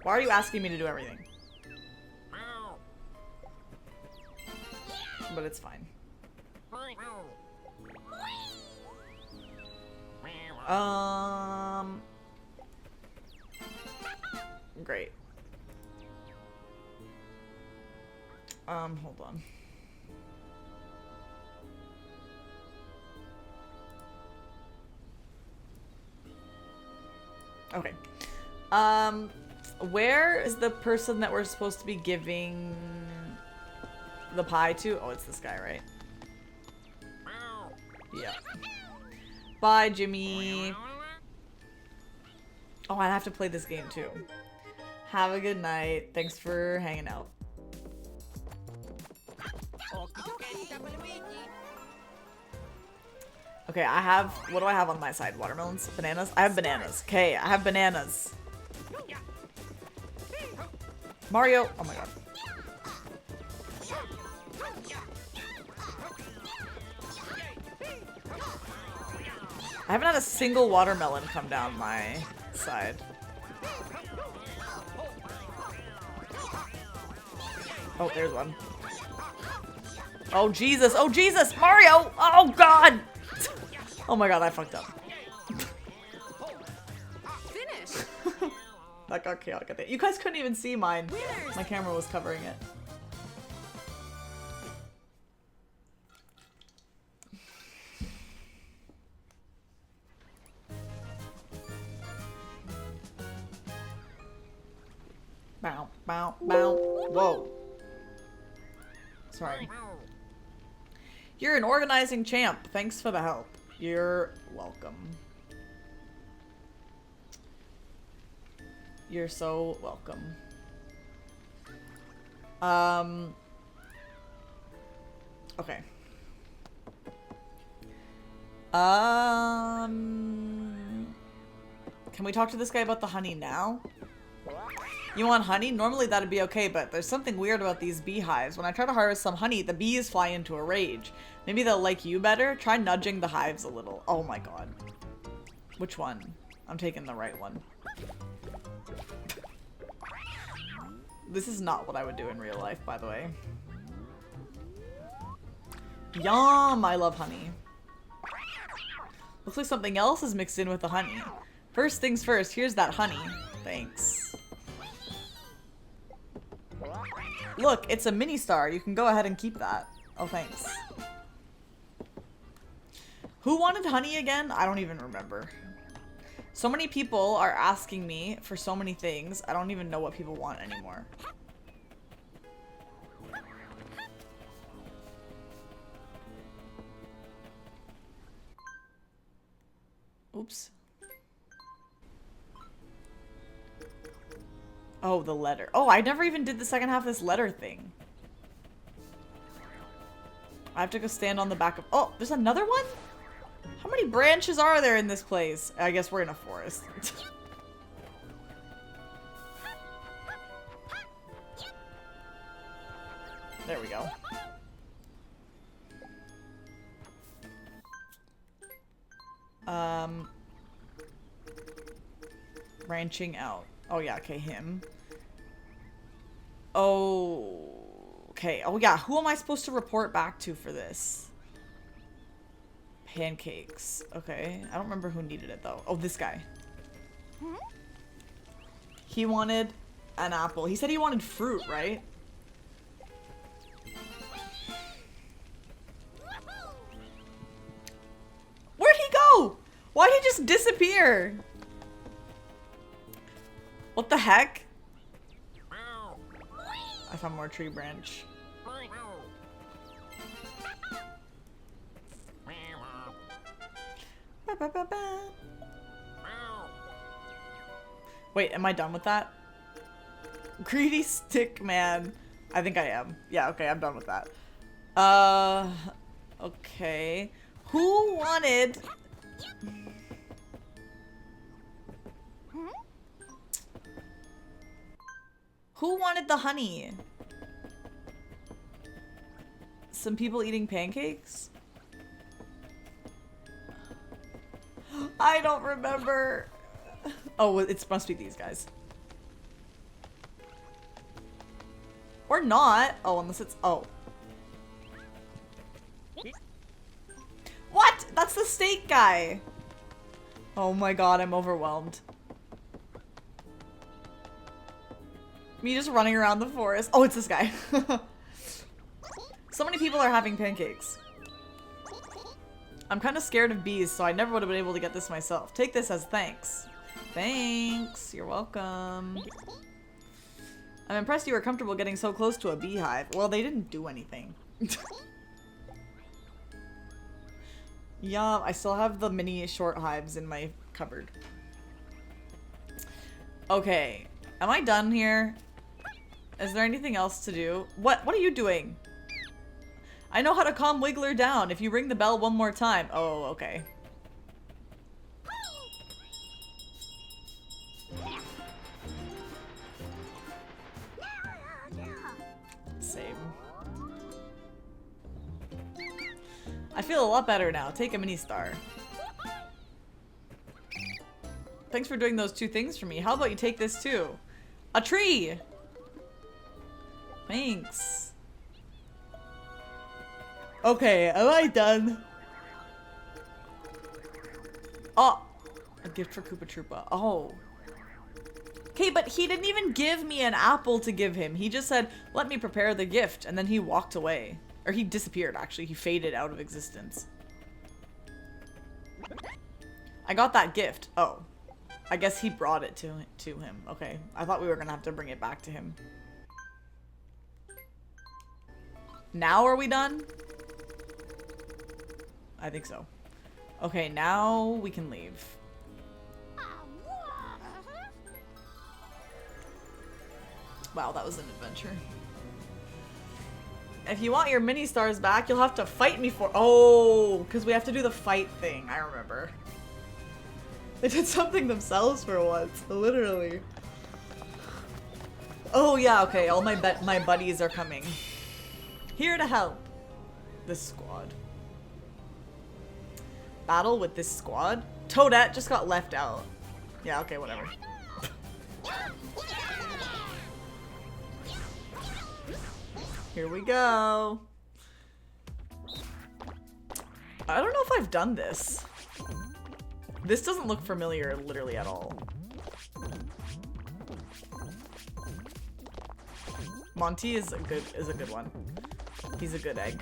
Why are you asking me to do everything? But it's fine. Great. Hold on. Okay. Where is the person that we're supposed to be giving the pie to? Oh, it's this guy, right? Bye, Jimmy. Oh, I have to play this game too. Have a good night. Thanks for hanging out. Okay, I have, what do I have on my side? Watermelons? Bananas? I have bananas. Okay, I have bananas. Mario! Oh my god. I haven't had a single watermelon come down my side. Oh, there's one. Oh, Jesus! Oh, Jesus! Mario! Oh, God! Oh my god, I fucked up. Finish. That got chaotic at the end. You guys couldn't even see mine. My camera was covering it. Bow, bow, bow. Whoa. Sorry. You're an organizing champ. Thanks for the help. You're welcome. You're so welcome. Okay. Can we talk to this guy about the honey now? You want honey? Normally that'd be okay, but there's something weird about these beehives. When I try to harvest some honey, the bees fly into a rage. Maybe they'll like you better? Try nudging the hives a little. Oh my god. Which one? I'm taking the right one. This is not what I would do in real life, by the way. Yum! I love honey. Looks like something else is mixed in with the honey. First things first, here's that honey. Thanks. Look, it's a mini star. You can go ahead and keep that. Oh, thanks. Who wanted honey again? I don't even remember. So many people are asking me for so many things. I don't even know what people want anymore. Oops. Oh, the letter. Oh, I never even did the second half of this letter thing. I have to go stand on the back of... Oh, there's another one? How many branches are there in this place? I guess we're in a forest. There we go. Branching out. Oh yeah, okay, him. Oh, okay. Oh yeah, who am I supposed to report back to for this? Pancakes. Okay, I don't remember who needed it though. Oh, this guy. He wanted an apple. He said he wanted fruit, right? Where'd he go? Why'd he just disappear? What the heck? I found more tree branch. Wait, am I done with that? Greedy stick man. I think I am. Yeah, okay, I'm done with that. Okay. Who wanted... Who wanted the honey? Some people eating pancakes? I don't remember. Oh, it must be these guys. Or not. Oh, unless it's... Oh. What? That's the steak guy. Oh my god, I'm overwhelmed. Me just running around the forest. Oh, it's this guy. So many people are having pancakes. I'm kind of scared of bees, so I never would have been able to get this myself. Take this as thanks. Thanks. You're welcome. I'm impressed you were comfortable getting so close to a beehive. Well, they didn't do anything. Yeah, I still have the mini short hives in my cupboard. Okay, am I done here? Is there anything else to do? What are you doing? I know how to calm Wiggler down if you ring the bell one more time. Oh, okay. Same. I feel a lot better now. Take a mini star. Thanks for doing those 2 things for me. How about you take this too? A tree! Thanks. Okay, am I done? Oh! A gift for Koopa Troopa. Oh. Okay, but he didn't even give me an apple to give him. He just said, let me prepare the gift, and then he walked away. Or he disappeared, actually. He faded out of existence. I got that gift. Oh. I guess he brought it to him. Okay. I thought we were gonna have to bring it back to him. Now are we done? I think so. Okay, now we can leave. Wow, that was an adventure. If you want your mini stars back, you'll have to fight me for— oh, because we have to do the fight thing. I remember. They did something themselves for once, literally. Oh yeah, okay, all my buddies are coming. Here to help. This squad. Battle with this squad? Toadette just got left out. Yeah, okay, whatever. Here we go. I don't know if I've done this. This doesn't look familiar literally at all. Monty is a good one. He's a good egg.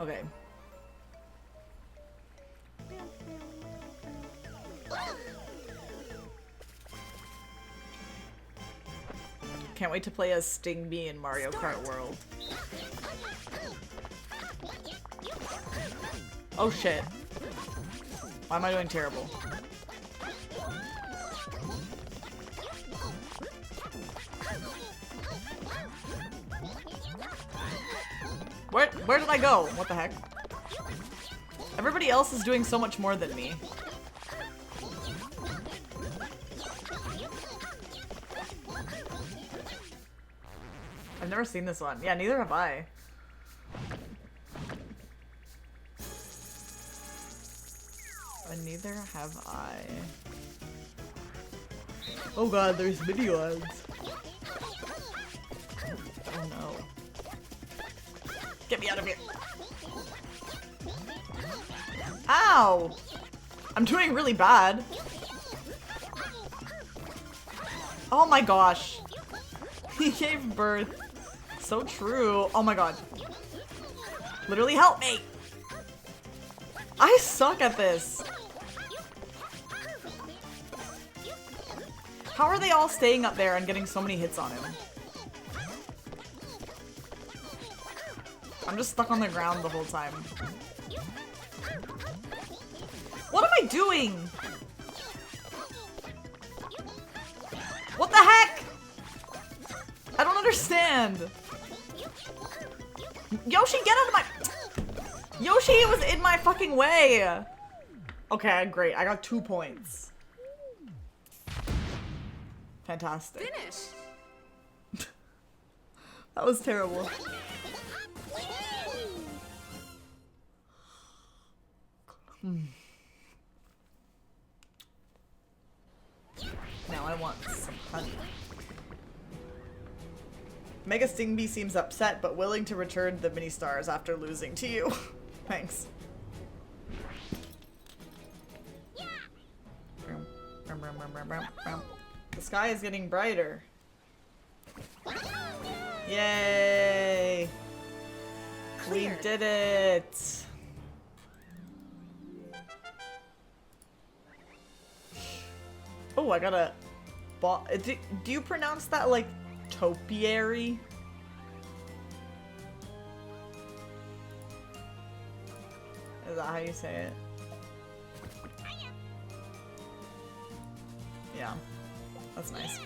Okay. Can't wait to play as Stingbee in Mario Kart World. Oh shit. Why am I doing terrible? Where did I go? What the heck? Everybody else is doing so much more than me. I've never seen this one. Yeah, neither have I. And neither have I. Oh god, there's mini ones. Oh no. Get me out of here. Ow! I'm doing really bad. Oh my gosh. He gave birth. So true. Oh my god. Literally help me. I suck at this. How are they all staying up there and getting so many hits on him? I'm just stuck on the ground the whole time. What am I doing? What the heck? I don't understand. Yoshi, get out of my— Yoshi was in my fucking way. Okay, great. I got 2 points. Fantastic. Finish. That was terrible. Now I want some honey. Mega Stingbee seems upset but willing to return the mini stars after losing to you. Thanks. The sky is getting brighter. Yay! Clear. We did it! Oh, I got a— do you pronounce that like topiary? that how you say it? Yeah. That's nice.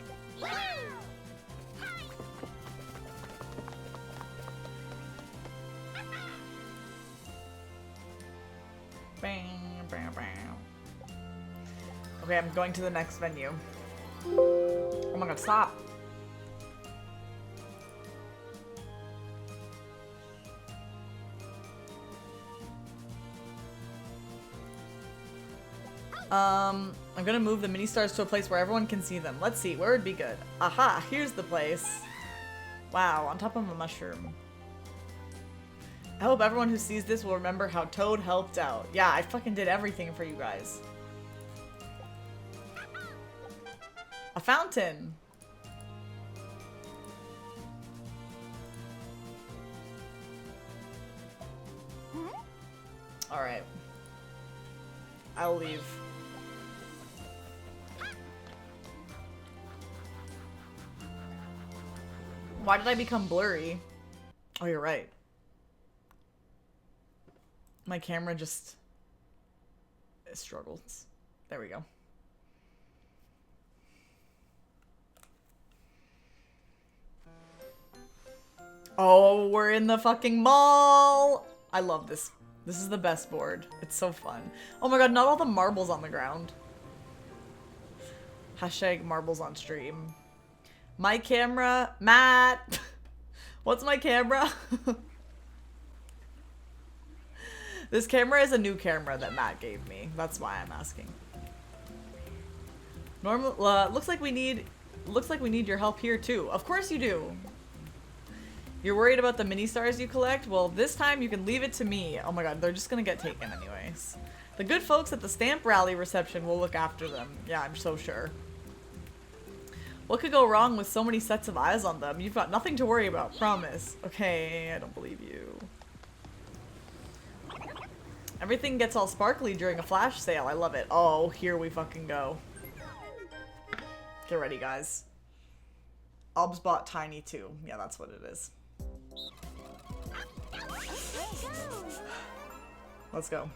Bang, bang, bang. Okay, I'm going to the next venue. Oh my god, stop! I'm gonna move the mini stars to a place where everyone can see them. Let's see, where would be good? Aha, here's the place. Wow, on top of a mushroom. I hope everyone who sees this will remember how Toad helped out. Yeah, I fucking did everything for you guys. A fountain. Alright. I'll leave. Why did I become blurry? Oh, you're right. My camera just struggles. There we go. Oh, we're in the fucking mall! I love this. This is the best board. It's so fun. Oh my god, not all the marbles on the ground. Hashtag marbles on stream. My camera, Matt! What's my camera? This camera is a new camera that Matt gave me. That's why I'm asking. Normal, looks like we need your help here too. Of course you do. You're worried about the mini stars you collect? Well, this time you can leave it to me. Oh my god, they're just gonna get taken anyways. The good folks at the stamp rally reception will look after them. Yeah, I'm so sure. What could go wrong with so many sets of eyes on them? You've got nothing to worry about, promise. Okay, I don't believe you. Everything gets all sparkly during a flash sale. I love it. Oh, here we fucking go. Get ready, guys. Obs bought Tiny too. Yeah, that's what it is. Let's go.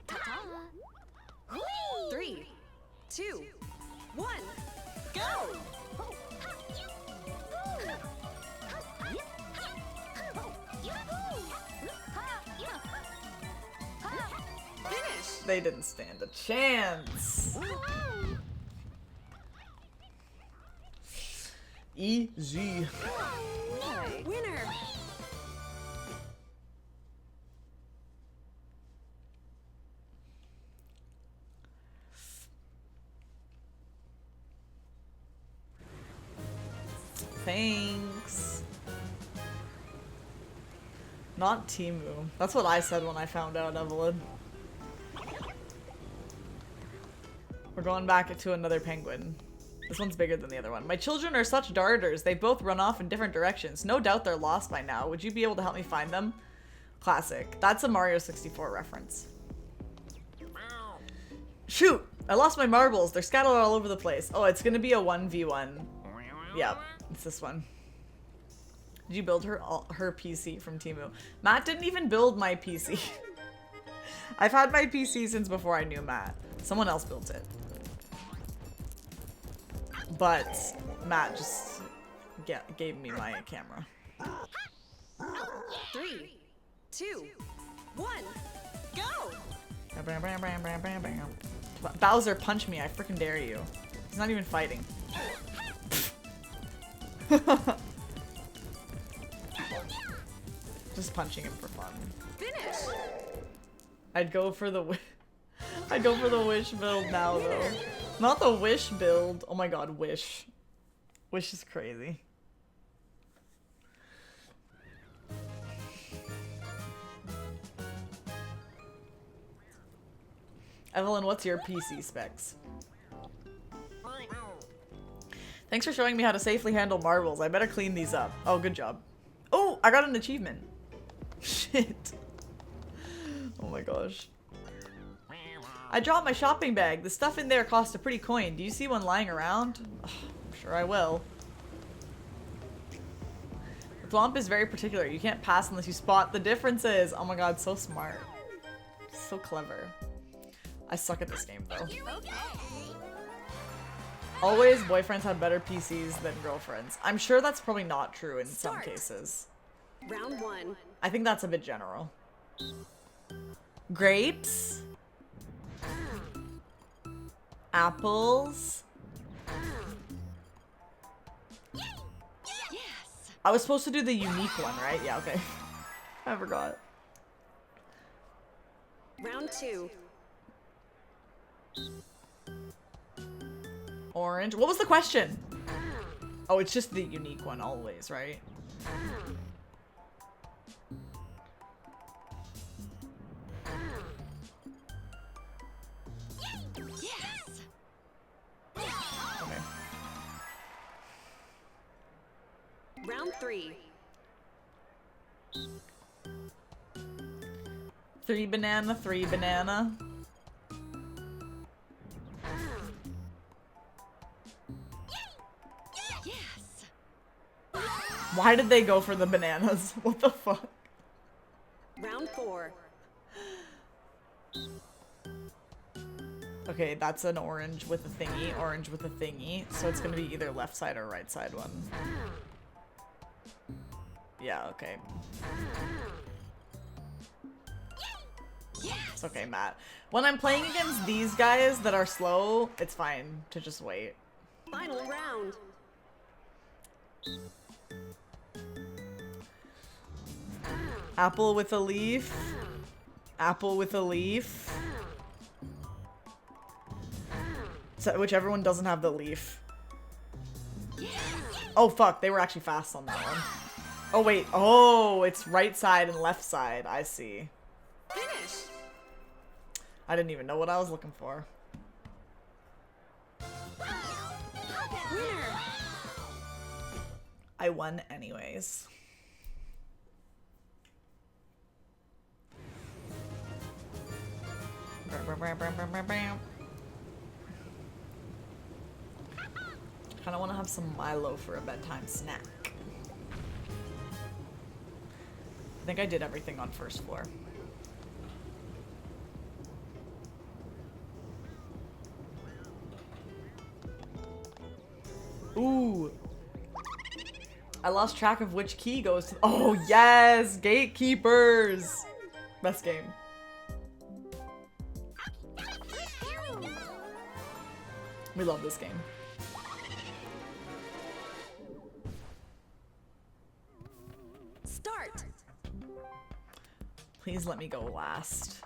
Ta-ta. 3, 2, 1, go! Finish! They didn't stand a chance. Easy. Winner! Thanks. Not Timu. That's what I said when I found out, Evelyn. We're going back to another penguin. This one's bigger than the other one. My children are such darters. They both run off in different directions. No doubt they're lost by now. Would you be able to help me find them? Classic. That's a Mario 64 reference. Shoot! I lost my marbles. They're scattered all over the place. Oh, it's gonna be a 1v1. Yep, it's this one. Did you build her PC from Timu? Matt didn't even build my PC. I've had my PC since before I knew Matt. Someone else built it. But Matt just gave me my camera. 3, 2, 1, go! Bowser, punch me. I freaking dare you. He's not even fighting. Just punching him for fun. Finish! I'd go for the wish build now though. Not the wish build. Oh my god, wish. Wish is crazy. Evelyn, what's your PC specs? Thanks for showing me how to safely handle marbles. I better clean these up. Oh, good job. Oh, I got an achievement. Shit. Oh my gosh. I dropped my shopping bag. The stuff in there cost a pretty coin. Do you see one lying around? Oh, I'm sure I will. Thwomp is very particular. You can't pass unless you spot the differences. Oh my god, so smart. So clever. I suck at this game though. Always boyfriends have better PCs than girlfriends. I'm sure that's probably not true in some Start. cases. Round 1. I think that's a bit general. Grapes? Apples? Yes. I was supposed to do the unique one, right? Yeah, okay. I forgot. Round 2. Orange. What was the question? Oh, it's just the unique one always, right? Yes. Okay. Round 3. 3 banana, 3 banana. Yes. Why did they go for the bananas? What the fuck? Round 4. Okay, that's an orange with a thingy, orange with a thingy. So it's gonna be either left side or right side one. Yeah, okay. It's okay, Matt. When I'm playing against these guys that are slow, it's fine to just wait. Final round. Apple with a leaf. Apple with a leaf. So, whichever one doesn't have the leaf. Oh fuck, they were actually fast on that one. Oh wait, oh, it's right side and left side. I see. Finish. I didn't even know what I was looking for. Winner. I won anyways. Kinda wanna have some Milo for a bedtime snack. I think I did everything on first floor. Ooh. I lost track of which key goes to. Oh, yes! Gatekeepers! Best game. We love this game. Start. Please let me go last.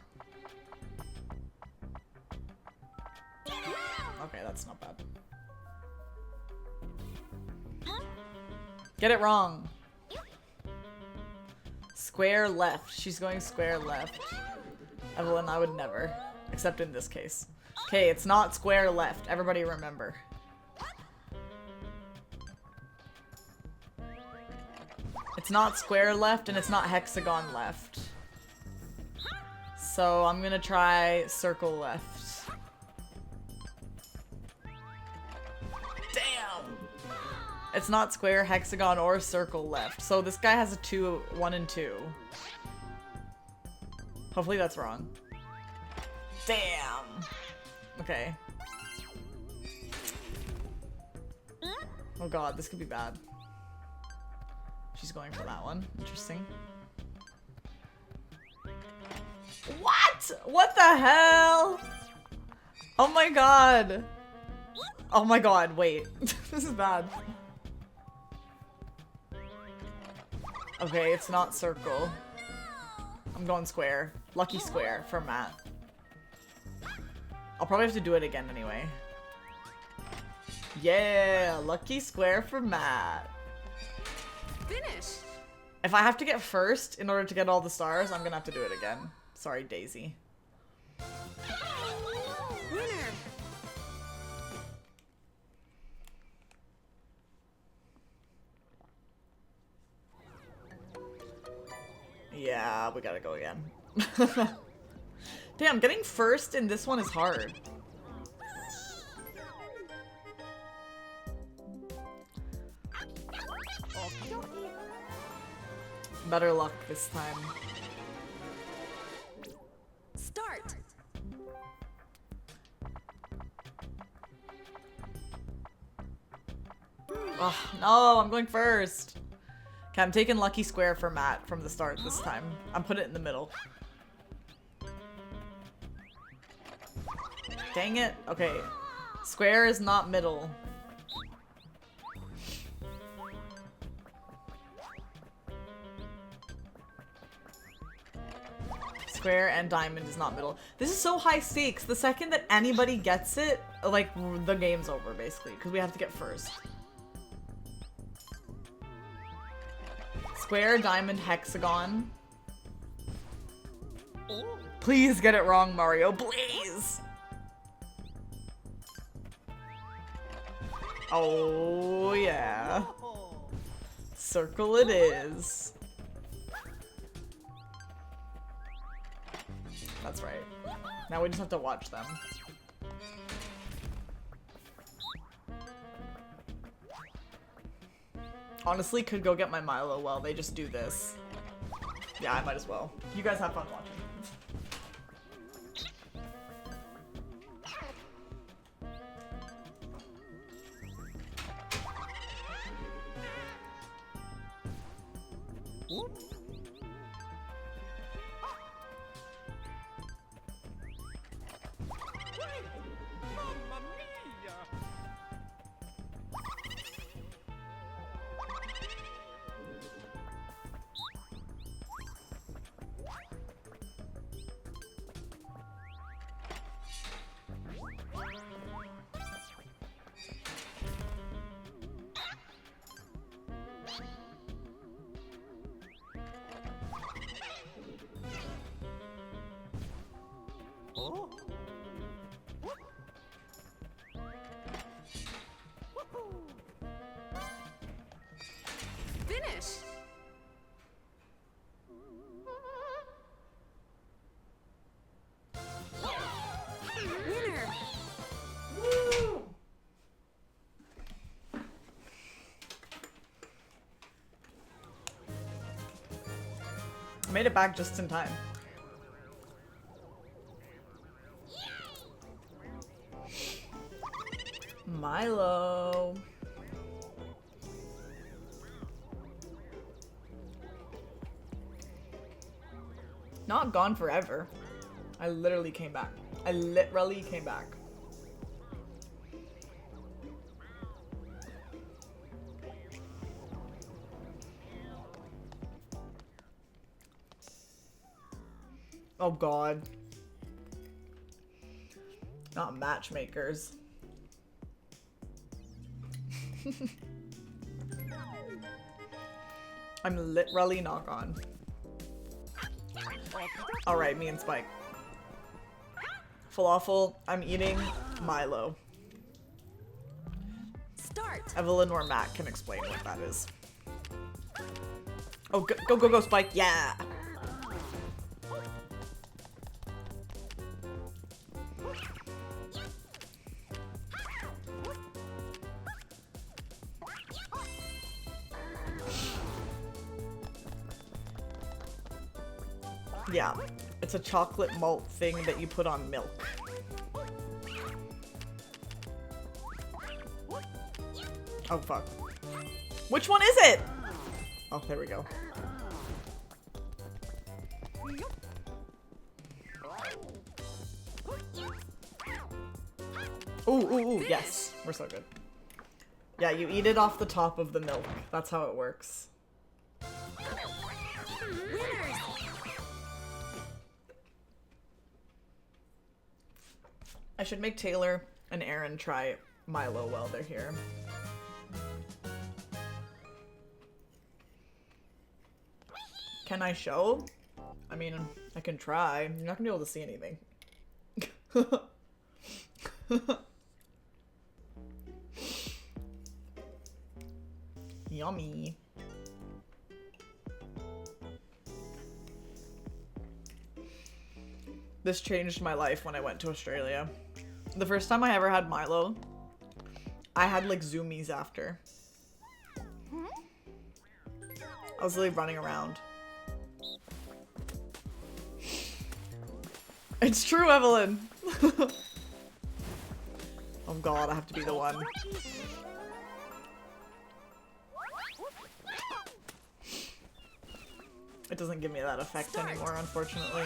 Okay, that's not bad. Get it wrong. Square left. She's going square left. Evelyn, I would never. Except in this case. Okay, it's not square left. Everybody remember. It's not square left and it's not hexagon left. So I'm gonna try circle left. Damn! It's not square, hexagon, or circle left. So this guy has a 2, 1, and 2. Hopefully that's wrong. Damn! Okay. Oh god, this could be bad. She's going for that one. Interesting. What? What the hell? Oh my god. Oh my god, wait. This is bad. Okay, it's not circle. I'm going square. Lucky square for Matt. I'll probably have to do it again anyway. Yeah, lucky square for Matt. Finish. If I have to get first in order to get all the stars, I'm gonna have to do it again. Sorry, Daisy. Winner. Yeah, we gotta go again. Damn, getting first in this one is hard. Better luck this time. Start. Oh, no, I'm going first. Okay, I'm taking Lucky Square for Matt from the start this time. I'm putting it in the middle. Dang it. Okay. Square is not middle. Square and diamond is not middle. This is so high stakes. The second that anybody gets it, like, the game's over, basically, because we have to get first. Square, diamond, hexagon. Please get it wrong, Mario. Please! Oh, yeah. Circle it is. That's right. Now we just have to watch them. Honestly, could go get my Milo while they just do this. Yeah, I might as well. You guys have fun watching. Finish. Winner. I made it back just in time. Milo. Not gone forever. I literally came back. I literally came back. Oh god. Not matchmakers. I'm literally not gone. Alright, me and Spike. Falafel, I'm eating Milo. Start. Evelyn or Matt can explain what that is. Oh, go, Spike, yeah! Yeah, it's a chocolate malt thing that you put on milk. Oh fuck. Which one is it? Oh, there we go. Ooh, yes. We're so good. Yeah, you eat it off the top of the milk. That's how it works. Winners. I should make Taylor and Aaron try Milo while they're here. Can I show? I mean, I can try. You're not gonna be able to see anything. Yummy. This changed my life when I went to Australia. The first time I ever had Milo, I had like zoomies after. I was really running around. It's true, Evelyn. Oh god, I have to be the one. It doesn't give me that effect anymore, unfortunately.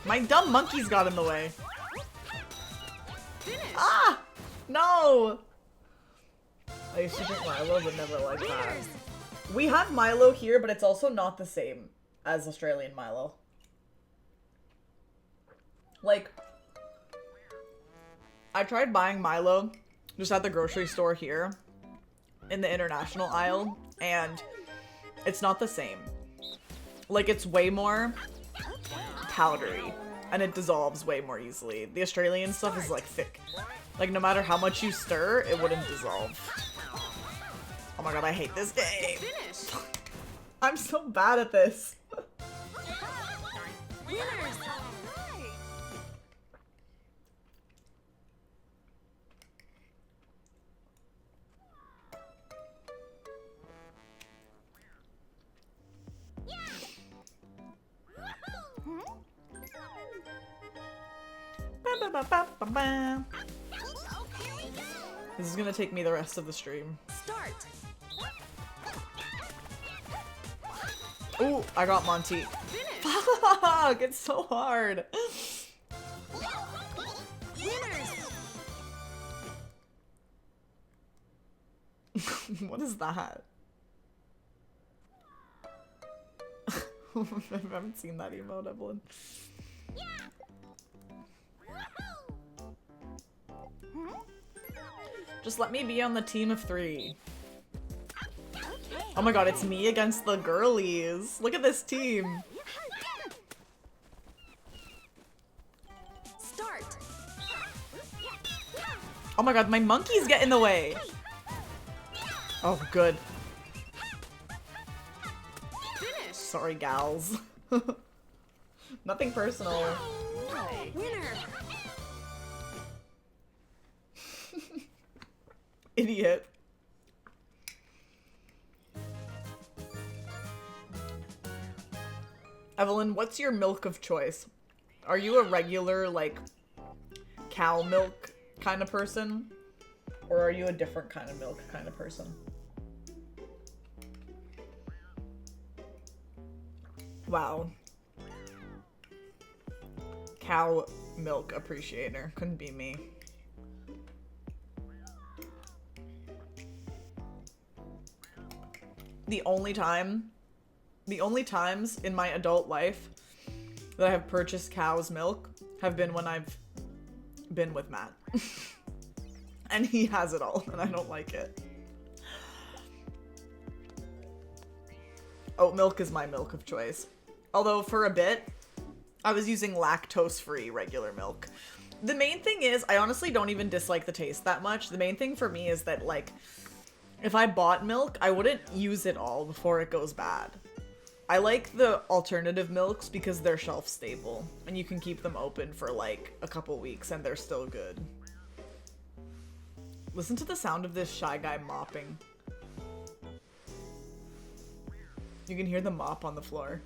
My dumb monkeys got in the way. Finish. Ah! No! I used to drink Milo, but never like that. Winners. We have Milo here, but it's also not the same as Australian Milo. Like, I tried buying Milo just at the grocery store here in the international aisle, and it's not the same. Like, it's way more powdery, and it dissolves way more easily. The Australian stuff is, like, thick. Like, no matter how much you stir, it wouldn't dissolve. Oh my god, I hate this game. Finish. I'm so bad at this. Winners. Ba-ba-ba-ba-ba-ba. This is gonna take me the rest of the stream. Start. Ooh, I got Monty. Finish. Fuck, it's so hard. Winners. What is that? I haven't seen that emote, Evelyn. Just let me be on the team of 3. Oh my god, it's me against the girlies. Look at this team. Start. Oh my god, my monkeys get in the way. Oh, good. Finish. Sorry, gals. Nothing personal. Winner. Idiot. Evelyn, what's your milk of choice? Are you a regular, like, cow milk kind of person? Or are you a different kind of milk kind of person? Wow. Cow milk appreciator. Couldn't be me. The only times in my adult life that I have purchased cow's milk have been when I've been with Matt. And he has it all, and I don't like it. Oat milk is my milk of choice. Although for a bit, I was using lactose-free regular milk. The main thing is, I honestly don't even dislike the taste that much. The main thing for me is that, like, if I bought milk, I wouldn't use it all before it goes bad. I like the alternative milks because they're shelf stable and you can keep them open for like a couple weeks and they're still good. Listen to the sound of this shy guy mopping. You can hear the mop on the floor.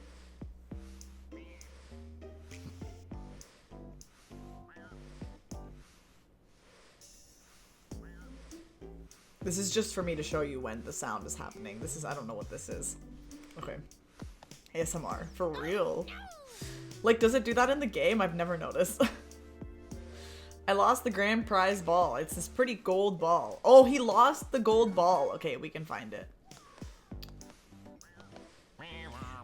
This is just for me to show you when the sound is happening. This is, I don't know what this is. Okay. ASMR, for real. Like, does it do that in the game? I've never noticed. I lost the grand prize ball. It's this pretty gold ball. Oh, he lost the gold ball. Okay, we can find it.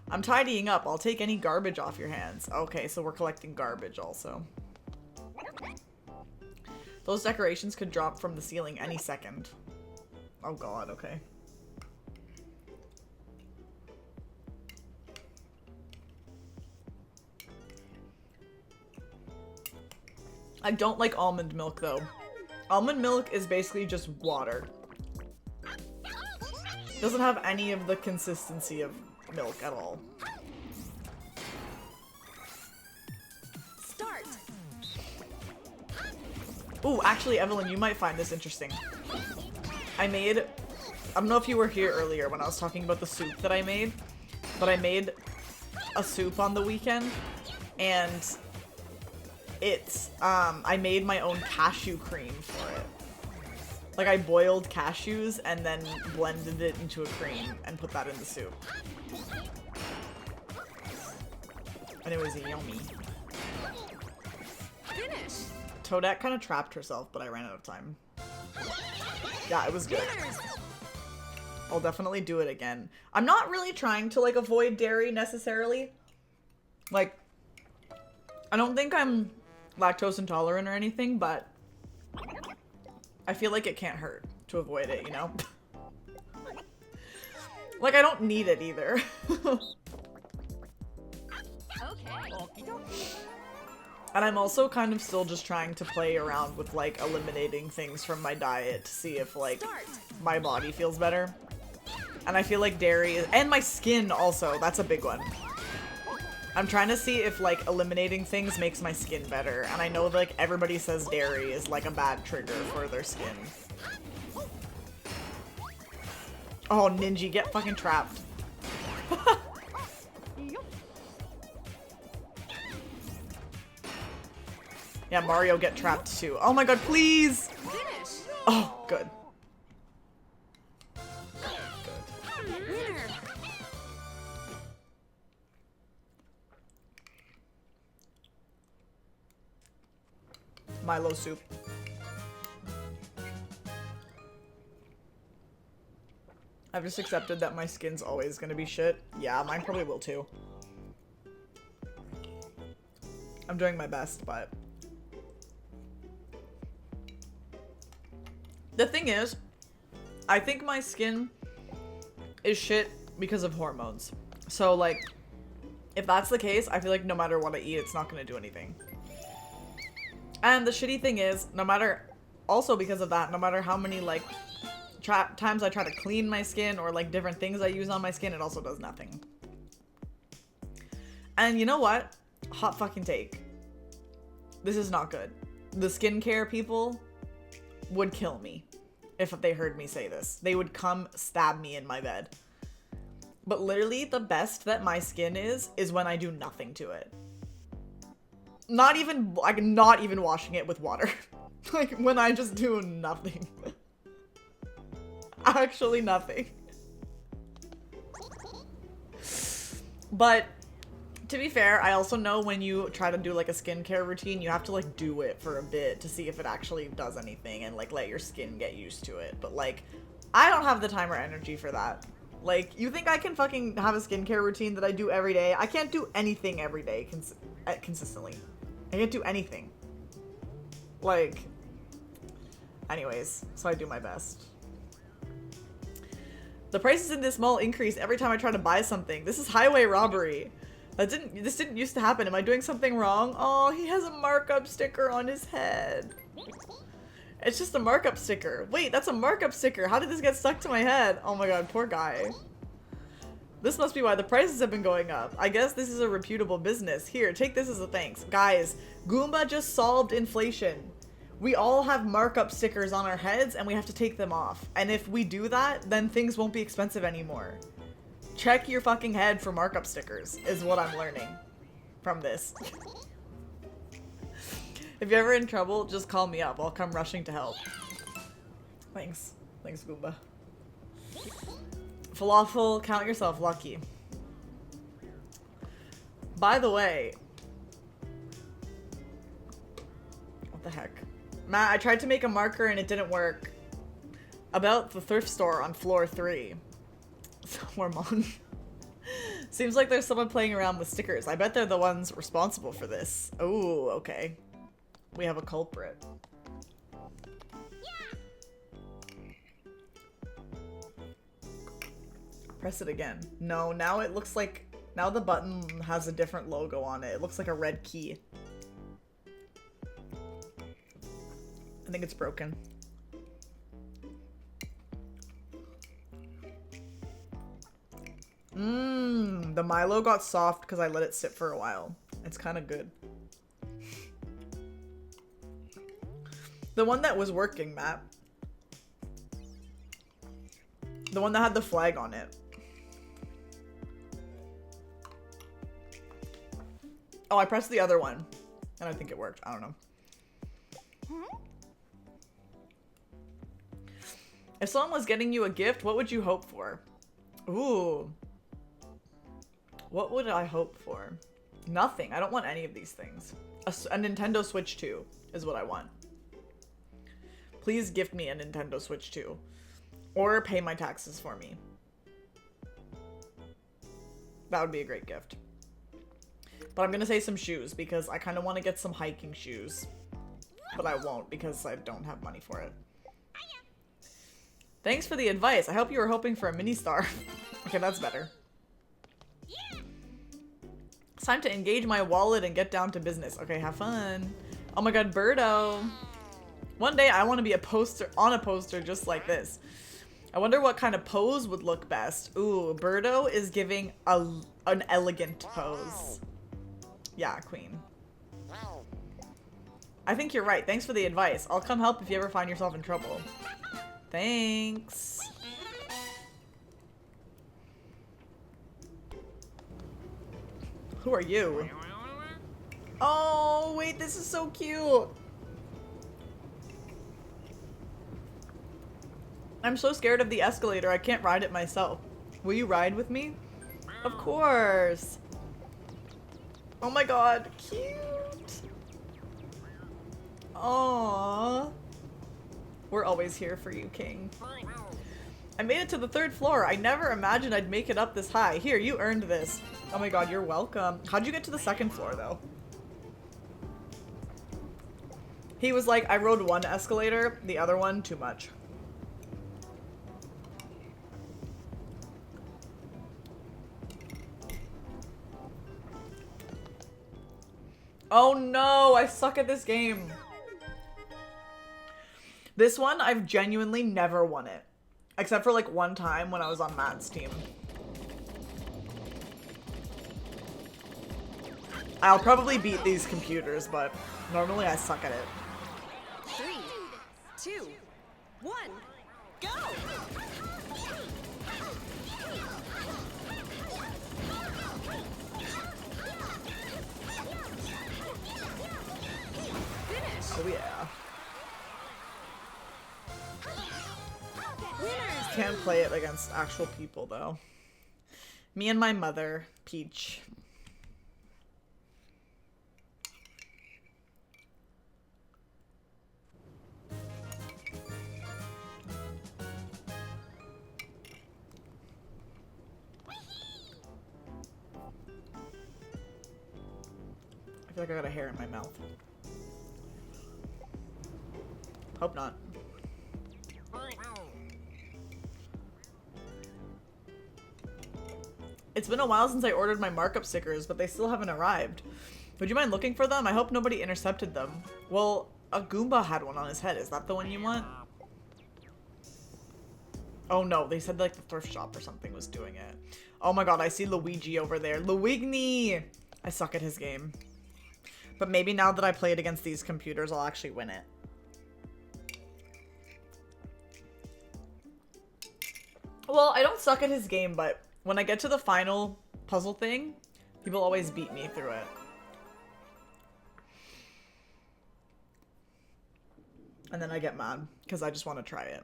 I'm tidying up. I'll take any garbage off your hands. Okay, so we're collecting garbage also. Those decorations could drop from the ceiling any second. Oh god, okay. I don't like almond milk though. Almond milk is basically just water. Doesn't have any of the consistency of milk at all. Start. Ooh, actually, Evelyn, you might find this interesting. I don't know if you were here earlier when I was talking about the soup that I made, but I made a soup on the weekend and it's I made my own cashew cream for it. Like I boiled cashews and then blended it into a cream and put that in the soup. And it was yummy. Finish. Toadette kind of trapped herself, but I ran out of time. Yeah, it was good. Winners. I'll definitely do it again. I'm not really trying to like avoid dairy necessarily. Like, I don't think I'm lactose intolerant or anything, but I feel like it can't hurt to avoid it, you know? Like, I don't need it either. Okay. And I'm also kind of still just trying to play around with like eliminating things from my diet to see if like Start. my body feels better. And I feel like dairy is, and my skin also, that's a big one. I'm trying to see if like eliminating things makes my skin better. And I know like everybody says dairy is like a bad trigger for their skin. Oh, Ninja, get fucking trapped. Yeah, Mario get trapped too. Oh my god, please! Finish. Oh, good. Winner. Milo soup. I've just accepted that my skin's always gonna be shit. Yeah, mine probably will too. I'm doing my best, but... The thing is, I think my skin is shit because of hormones. So, like, if that's the case, I feel like no matter what I eat, it's not gonna do anything. And the shitty thing is, no matter... Also because of that, no matter how many, like, times I try to clean my skin or, like, different things I use on my skin, it also does nothing. And you know what? Hot fucking take. This is not good. The skincare people would kill me if they heard me say this. They would come stab me in my bed. But literally, the best that my skin is when I do nothing to it. Not even washing it with water. Like, when I just do nothing. Actually nothing. But to be fair, I also know when you try to do like a skincare routine, you have to like do it for a bit to see if it actually does anything and like let your skin get used to it. But like, I don't have the time or energy for that. Like, you think I can fucking have a skincare routine that I do every day? I can't do anything every day consistently. I can't do anything. Like, anyways, so I do my best. The prices in this mall increase every time I try to buy something. This is highway robbery. This didn't used to happen. Am I doing something wrong? Oh, he has a markup sticker on his head. It's just a markup sticker. Wait, that's a markup sticker. How did this get stuck to my head? Oh my god, poor guy. This must be why the prices have been going up. I guess this is a reputable business. Here, take this as a thanks. Guys, Goomba just solved inflation. We all have markup stickers on our heads and we have to take them off. And if we do that, then things won't be expensive anymore. Check your fucking head for markup stickers, is what I'm learning from this. If you're ever in trouble, just call me up. I'll come rushing to help. Thanks. Thanks, Goomba. Falafel, count yourself lucky. By the way... What the heck? Matt, I tried to make a marker and it didn't work. About the thrift store on floor 3. Hormone. Seems like there's someone playing around with stickers. I bet they're the ones responsible for this. Oh, okay. We have a culprit. Press it again. No, now it looks like... Now the button has a different logo on it. It looks like a red key. I think it's broken. The Milo got soft because I let it sit for a while. It's kind of good. The one that was working, Matt. The one that had the flag on it. Oh, I pressed the other one. And I think it worked. I don't know. If someone was getting you a gift, what would you hope for? Ooh. What would I hope for? Nothing. I don't want any of these things. A Nintendo Switch 2 is what I want. Please gift me a Nintendo Switch 2. Or pay my taxes for me. That would be a great gift. But I'm gonna say some shoes because I kind of want to get some hiking shoes. But I won't because I don't have money for it. Thanks for the advice. I hope you were hoping for a mini star. Okay, that's better. It's time to engage my wallet and get down to business. Okay, have fun. Oh my god, Birdo. One day I want to be a poster on a poster just like this. I wonder what kind of pose would look best. Ooh, Birdo is giving an elegant pose. Yeah, queen. I think you're right. Thanks for the advice. I'll come help if you ever find yourself in trouble. Thanks. Who are you? Oh, wait, this is so cute. I'm so scared of the escalator, I can't ride it myself. Will you ride with me? Of course. Oh my god, cute. Aww. We're always here for you, King. I made it to the 3rd floor. I never imagined I'd make it up this high. Here, you earned this. Oh my god, you're welcome. How'd you get to the 2nd floor, though? He was like, I rode one escalator, the other one, too much. Oh no, I suck at this game. This one, I've genuinely never won it. Except for like one time when I was on Matt's team. I'll probably beat these computers, but normally I suck at it. 3, 2, 1, go! Oh yeah. Winners! Can't play it against actual people though. Me and my mother, Peach. I feel like I got a hair in my mouth. Hope not. It's been a while since I ordered my markup stickers, but they still haven't arrived. Would you mind looking for them? I hope nobody intercepted them. Well, a Goomba had one on his head. Is that the one you want? Oh no, they said like the thrift shop or something was doing it. Oh my god, I see Luigi over there. Luigny! I suck at his game. But maybe now that I play it against these computers, I'll actually win it. Well, I don't suck at his game, but when I get to the final puzzle thing, people always beat me through it. And then I get mad, because I just want to try it.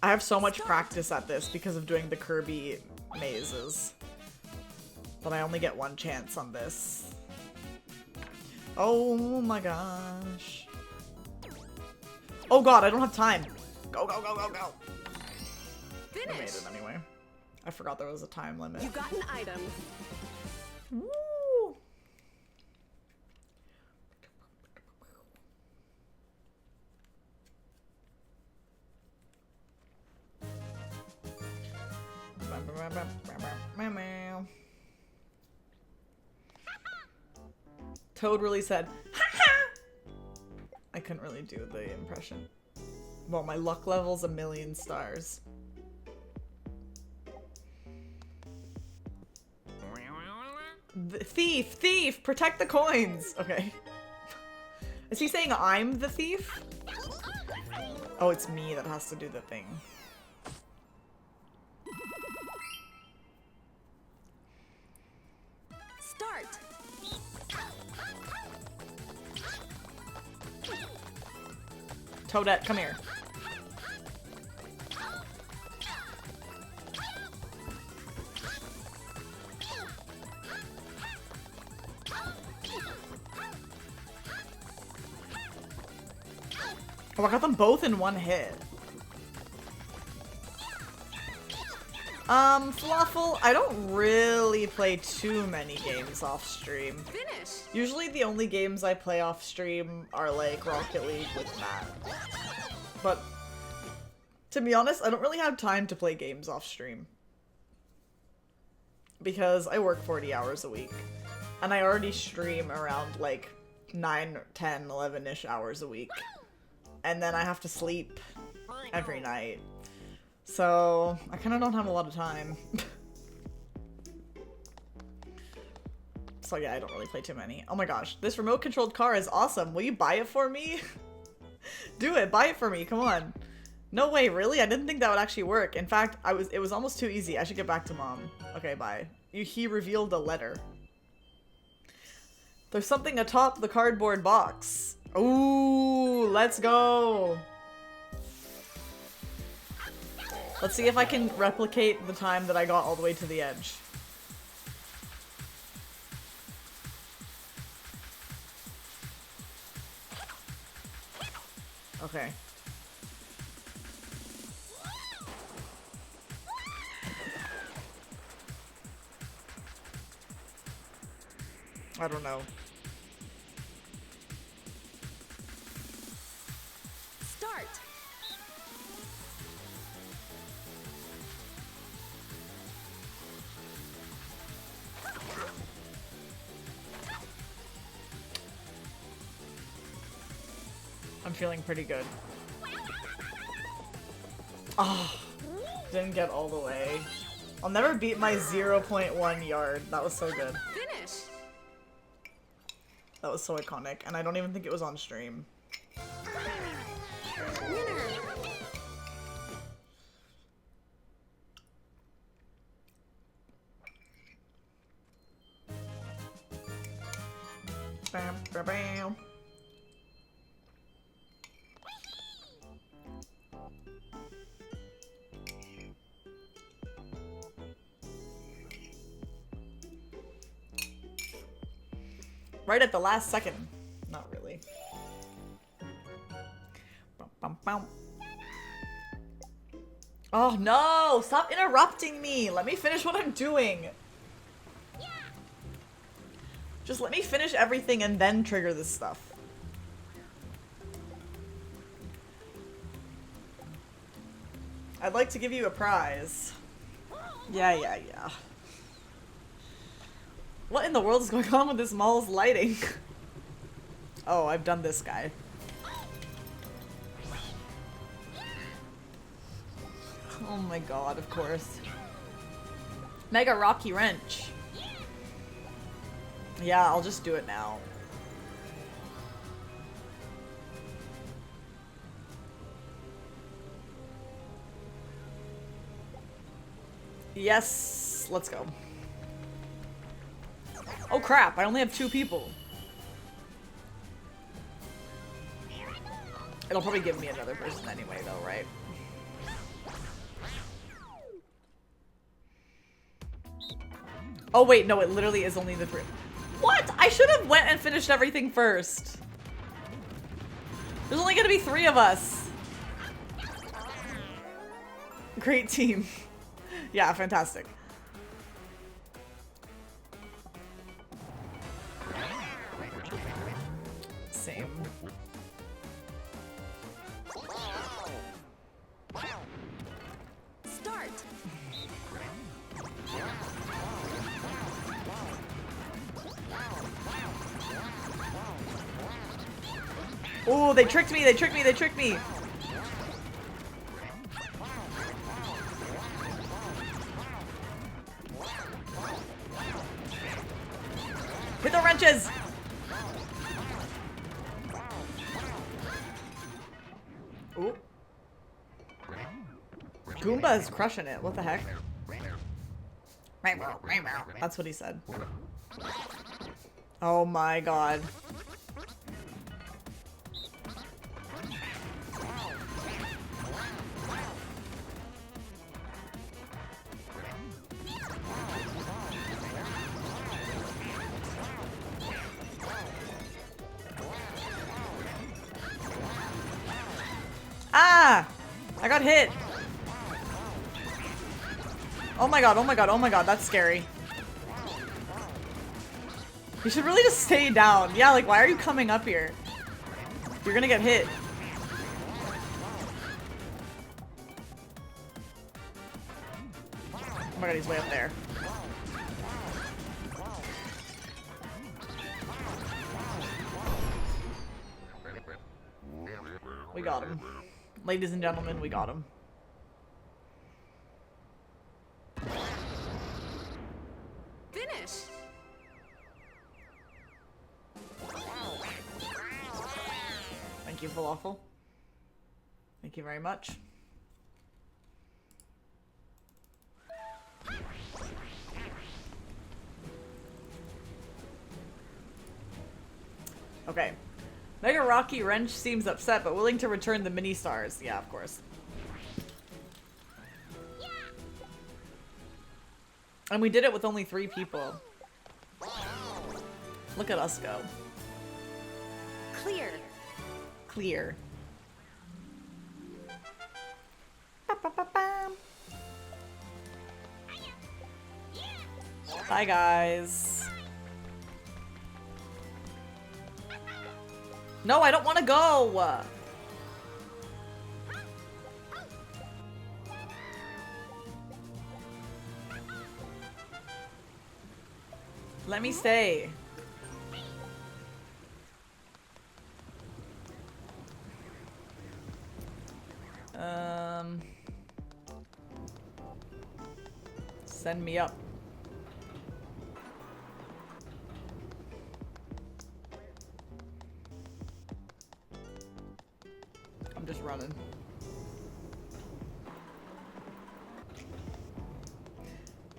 I have so much practice at this because of doing the Kirby mazes. But I only get one chance on this. Oh my gosh. Oh god, I don't have time. Go, go, go, go, go. I made it anyway. I forgot there was a time limit. You got an item. Woo! Toad really said, "Ha-ha!" I couldn't really do the impression. Well, my luck level's 1,000,000 stars. Thief! Thief! Protect the coins! Okay. Is he saying I'm the thief? Oh, it's me that has to do the thing. Start. Start. Toadette, come here. Oh, I got them both in one hit. Fluffle, I don't really play too many games off stream. Finish. Usually the only games I play off stream are like Rocket League with Matt. But to be honest, I don't really have time to play games off stream. Because I work 40 hours a week. And I already stream around like 9, 10, 11-ish hours a week. And then I have to sleep every night. So I kind of don't have a lot of time. So yeah, I don't really play too many. Oh my gosh, this remote controlled car is awesome. Will you buy it for me? Do it, buy it for me, come on. No way, really? I didn't think that would actually work. In fact, it was almost too easy. I should get back to mom. Okay, bye. He revealed a letter. There's something atop the cardboard box. Ooh, let's go. Let's see if I can replicate the time that I got all the way to the edge. Okay. I don't know. Start. I'm feeling pretty good. Oh, didn't get all the way. I'll never beat my 0.1 yard. That was so good. Finish. That was so iconic, and I don't even think it was on stream. Winner. Bam, bam, bam. Right at the last second. Not really. Bum, bum, bum. Oh no! Stop interrupting me! Let me finish what I'm doing! Just let me finish everything and then trigger this stuff. I'd like to give you a prize. Yeah. What in the world is going on with this mall's lighting? Oh, I've done this guy. Oh my god, of course. Mega Rocky Wrench. Yeah, I'll just do it now. Yes, let's go. Oh crap, I only have 2 people. It'll probably give me another person anyway though, right? Oh wait, no, it literally is only the 3. What? I should have went and finished everything first. There's only gonna be 3 of us. Great team. Yeah, fantastic. Same. Start. Oh, they tricked me, they tricked me, they tricked me. Hit the wrenches! Ooh. Goomba is crushing it. What the heck? That's what he said. Oh my god. Ah! I got hit. Oh my god, oh my god, oh my god, that's scary. You should really just stay down. Yeah, like, why are you coming up here? You're gonna get hit. Oh my god, he's way up there. We got him. Ladies and gentlemen, we got him. Finish. Thank you, Falafel. Thank you very much. Okay. Mega Rocky Wrench seems upset, but willing to return the mini stars. Yeah, of course. And we did it with only 3 people. Look at us go. Clear. Clear. Ba-ba-ba-bam. Bye, guys. No, I don't want to go. Let me stay. Send me up. I'm just running.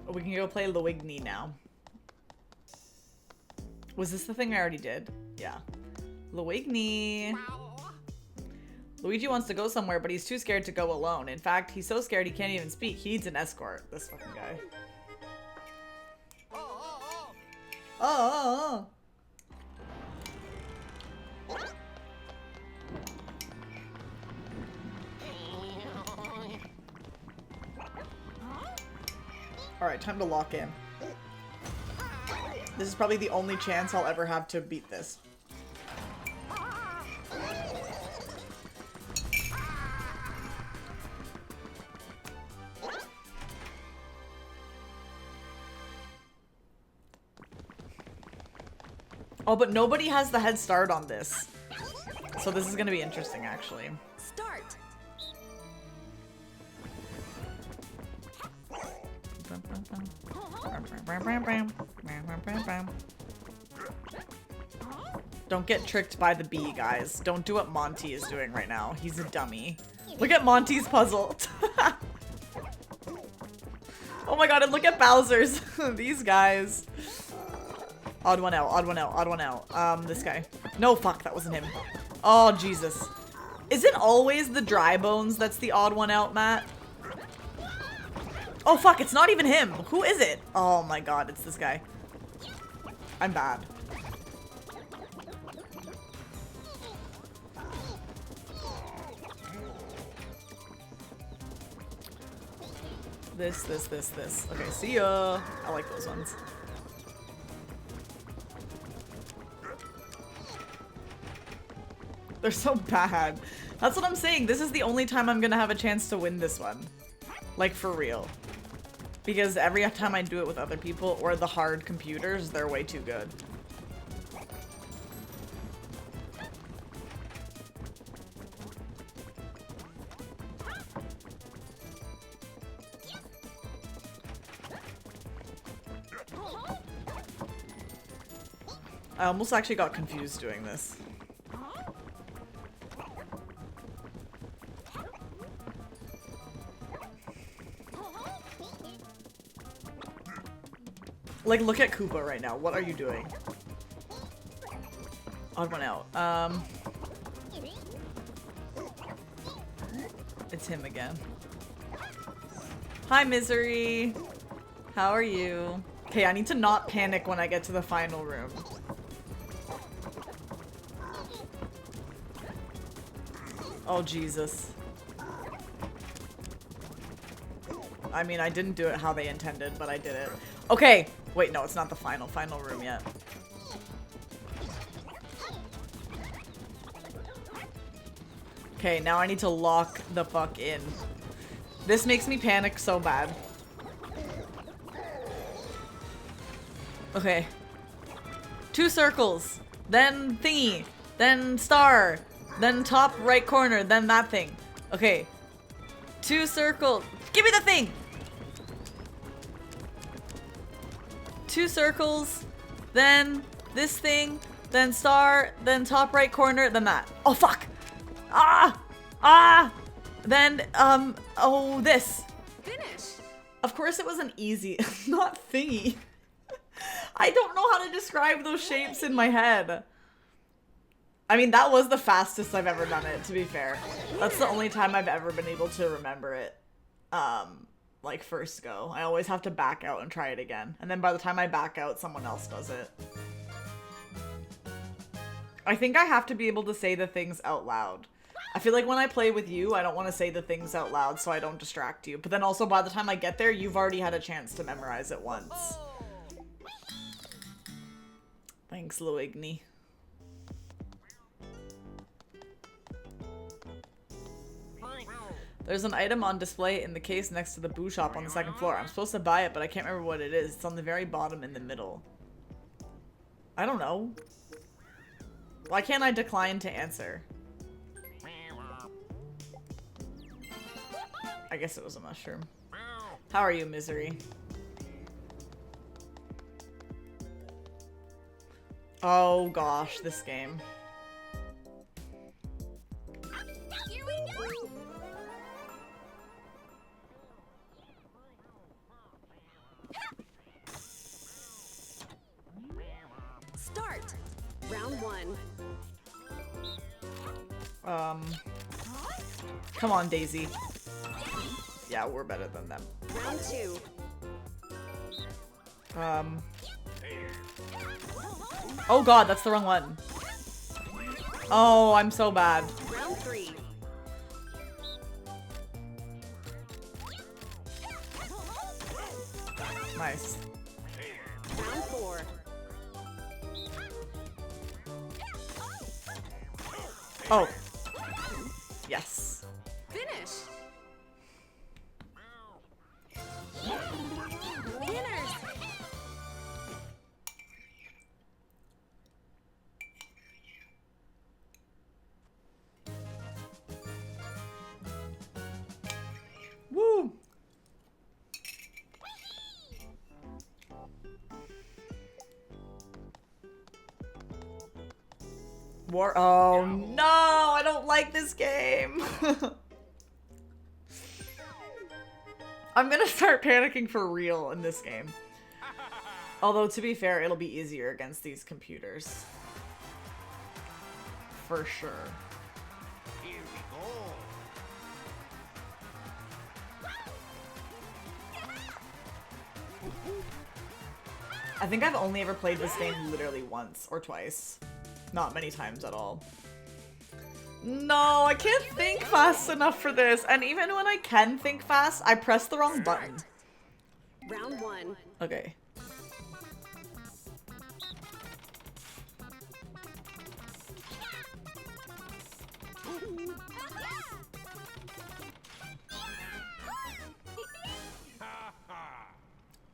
Oh, we can go play Luigny now. Was this the thing I already did? Yeah. Luigny. Luigi wants to go somewhere, but he's too scared to go alone. In fact, he's so scared he can't even speak. He needs an escort. This fucking guy. Oh. Alright, time to lock in. This is probably the only chance I'll ever have to beat this. Oh, but nobody has the head start on this. So this is gonna be interesting, actually. Start. Don't get tricked by the bee, guys. Don't do what Monty is doing right now. He's a dummy. Look at Monty's puzzle. Oh my god, and look at Bowser's. These guys. Odd one out, odd one out, odd one out. This guy. No, fuck, that wasn't him. Oh, Jesus. Is it always the dry bones that's the odd one out, Matt? Oh, fuck, it's not even him. Who is it? Oh my god, it's this guy. I'm bad. This. Okay, see ya. I like those ones. They're so bad. That's what I'm saying. This is the only time I'm gonna have a chance to win this one. Like, for real. Because every time I do it with other people or the hard computers, they're way too good. I almost actually got confused doing this. Like, look at Koopa right now. What are you doing? Odd one out. It's him again. Hi, Misery. How are you? Okay, I need to not panic when I get to the final room. Oh, Jesus. I mean, I didn't do it how they intended, but I did it. Okay. Wait, no, it's not the final room yet. Okay, now I need to lock the fuck in. This makes me panic so bad. Okay. 2 circles, then thingy, then star, then top right corner, then that thing. Okay. 2 circles. Give me the thing! 2 circles, then this thing, then star, then top right corner, then that. Oh, fuck! Ah! Ah! Then, oh, this. Finish. Of course it wasn't easy. Not thingy. I don't know how to describe those shapes in my head. I mean, that was the fastest I've ever done it, to be fair. That's the only time I've ever been able to remember it. Like, first go. I always have to back out and try it again. And then by the time I back out, someone else does it. I think I have to be able to say the things out loud. I feel like when I play with you, I don't want to say the things out loud so I don't distract you. But then also, by the time I get there, you've already had a chance to memorize it once. Thanks, Loigny. There's an item on display in the case next to the boo shop on the 2nd floor. I'm supposed to buy it, but I can't remember what it is. It's on the very bottom in the middle. I don't know. Why can't I decline to answer? I guess it was a mushroom. How are you, Misery? Oh gosh, this game. Here we go. Start. Round 1. Come on, Daisy. Yeah, we're better than them. Round 2. Oh god, that's the wrong one. Oh, I'm so bad. Round 3. Nice. Round 4. Oh. Yes. Finish. Winners. Woo! Oh no, I don't like this game. I'm gonna start panicking for real in this game. Although, to be fair, it'll be easier against these computers. For sure. Here we go. I think I've only ever played this game literally once or twice. Not many times at all. No, I can't think fast enough for this. And even when I can think fast, I press the wrong button. Round 1. Okay.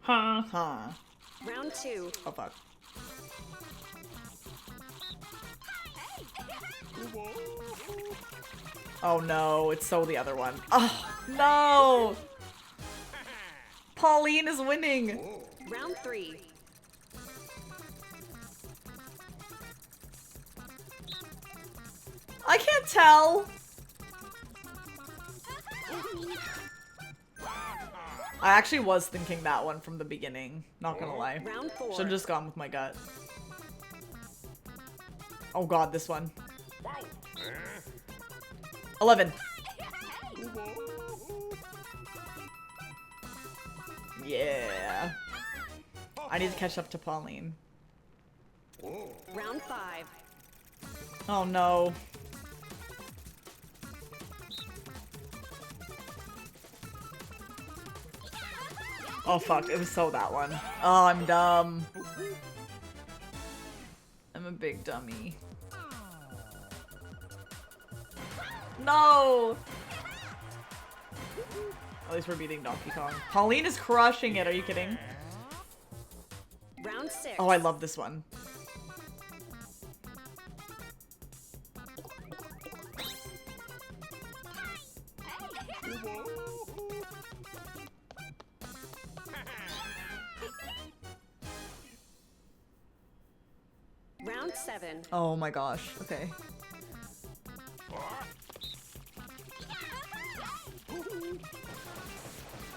Huh, huh. Round 2. Oh, fuck. Oh no, it's so the other one. Oh, no! Pauline is winning! Round 3. I can't tell! I actually was thinking that one from the beginning, not gonna lie. Round 4. Should've just gone with my gut. Oh god, this one. 11. Yeah. I need to catch up to Pauline. Round 5. Oh no. Oh fuck, it was so that one. Oh, I'm dumb. I'm a big dummy. No! At least we're beating Donkey Kong. Pauline is crushing it, are you kidding? Round 6. Oh, I love this one. Round 7. Oh my gosh, okay.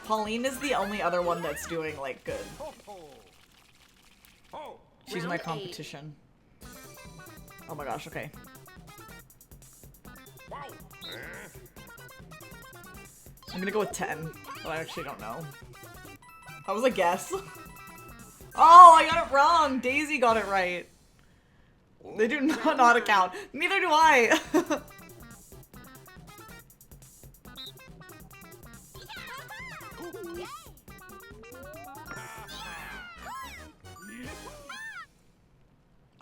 Pauline is the only other one that's doing, like, good. She's my Round 8. competition. Oh my gosh, okay. I'm gonna go with 10, but I actually don't know. That was a guess. Oh, I got it wrong! Daisy got it right. They do not know how to count. Neither do I!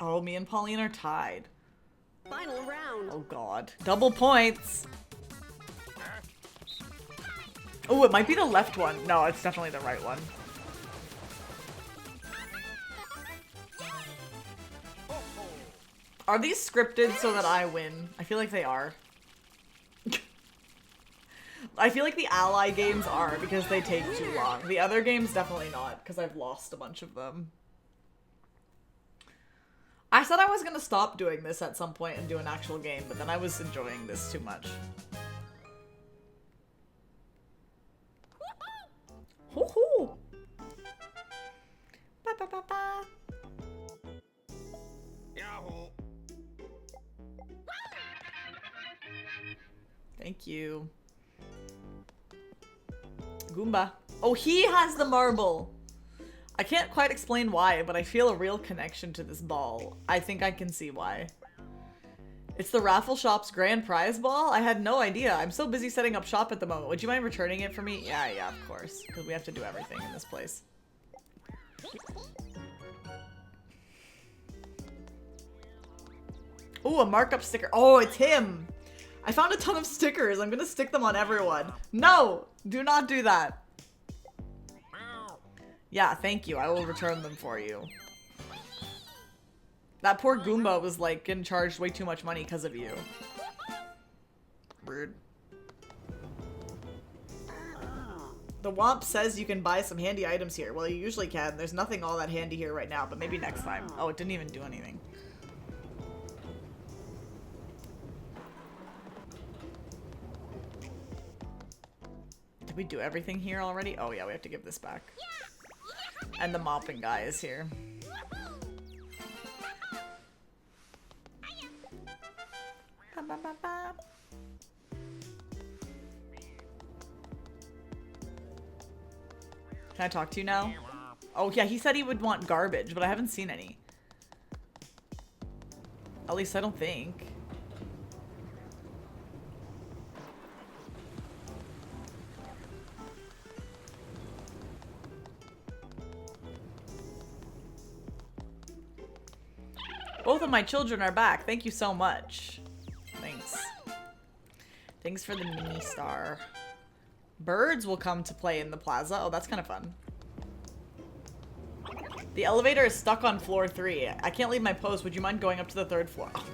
Oh, me and Pauline are tied. Final round. Oh god. Double points! Oh, it might be the left one. No, it's definitely the right one. Are these scripted so that I win? I feel like they are. I feel like the ally games are because they take too long. The other games definitely not because I've lost a bunch of them. I said I was gonna stop doing this at some point and do an actual game, but then I was enjoying this too much. Hoo hoo! Ba ba ba ba. Thank you. Goomba. Oh, he has the marble! I can't quite explain why, but I feel a real connection to this ball. I think I can see why. It's the raffle shop's grand prize ball? I had no idea. I'm so busy setting up shop at the moment. Would you mind returning it for me? Yeah, of course. Because we have to do everything in this place. Ooh, a markup sticker. Oh, it's him! I found a ton of stickers. I'm gonna stick them on everyone. No! Do not do that. Yeah, thank you. I will return them for you. That poor Goomba was like getting charged way too much money because of you. Rude. The Womp says you can buy some handy items here. Well, you usually can. There's nothing all that handy here right now, but maybe next time. Oh, it didn't even do anything. Did we do everything here already? Oh yeah, we have to give this back. And the mopping guy is here. Ba, ba, ba, ba. Can I talk to you now? Oh yeah, he said he would want garbage, but I haven't seen any. At least I don't think. Both of my children are back. Thank you so much. Thanks. Thanks for the mini star. Birds will come to play in the plaza. Oh, that's kind of fun. The elevator is stuck on floor 3. I can't leave my post. Would you mind going up to the 3rd floor? Oh,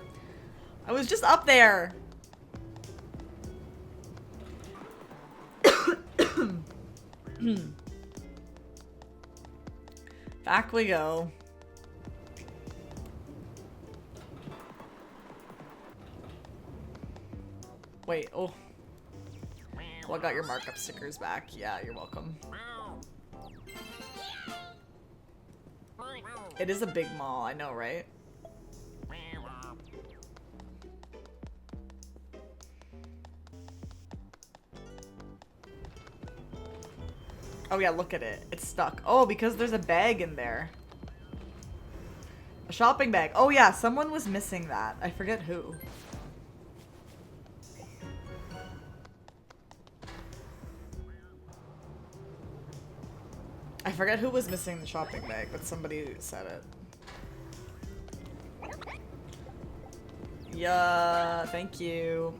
I was just up there. Back we go. Wait, oh. Well, I got your markup stickers back. Yeah, you're welcome. It is a big mall, I know, right? Oh yeah, look at it. It's stuck. Oh, because there's a bag in there. A shopping bag. Oh yeah, someone was missing that. I forget who. I forget who was missing the shopping bag, but somebody said it. Yeah, thank you.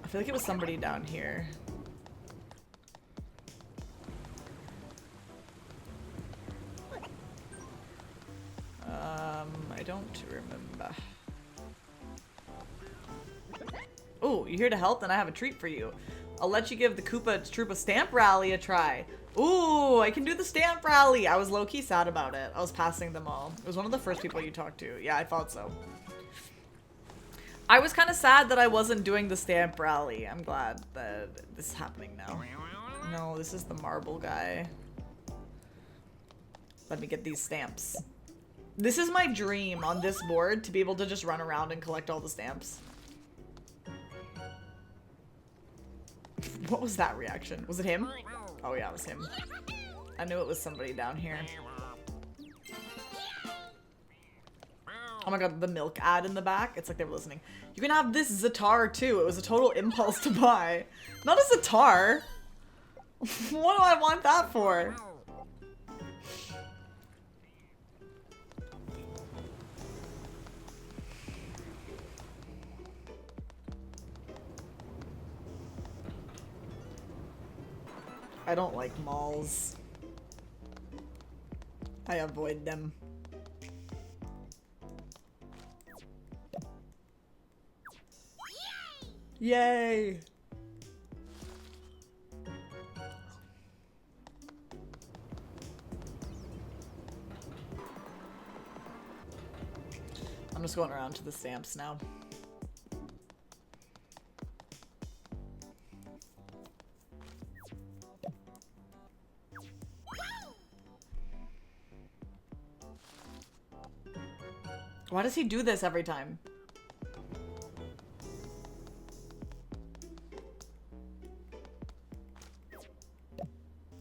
I feel like it was somebody down here. I don't remember. Oh, you here to help? Then I have a treat for you. I'll let you give the Koopa Troopa stamp rally a try. Ooh, I can do the stamp rally. I was low-key sad about it. I was passing them all. It was one of the first people you talked to. Yeah, I thought so. I was kind of sad that I wasn't doing the stamp rally. I'm glad that this is happening now. No, this is the marble guy. Let me get these stamps. This is my dream on this board, to be able to just run around and collect all the stamps. What was that reaction? Was it him? Oh yeah, it was him. I knew it was somebody down here. Oh my god, the milk ad in the back. It's like they were listening. You can have this Zatar too. It was a total impulse to buy. Not a Zatar. What do I want that for? I don't like malls. I avoid them. Yay! I'm just going around to the stamps now. Why does he do this every time?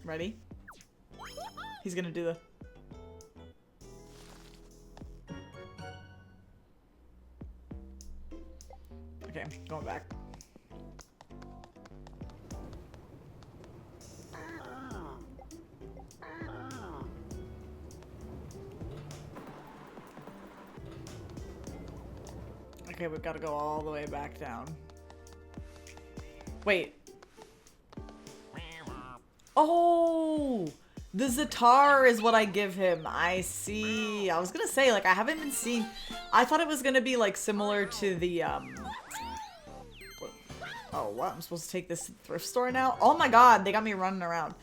Ready? He's gonna do the... Okay, going back. Okay, we've got to go all the way back down. Wait. Oh! The Zatar is what I give him. I see. I was gonna say, like, I haven't been seeing... I thought it was gonna be, like, similar to the, Oh, what? I'm supposed to take this to the thrift store now? Oh my god, they got me running around.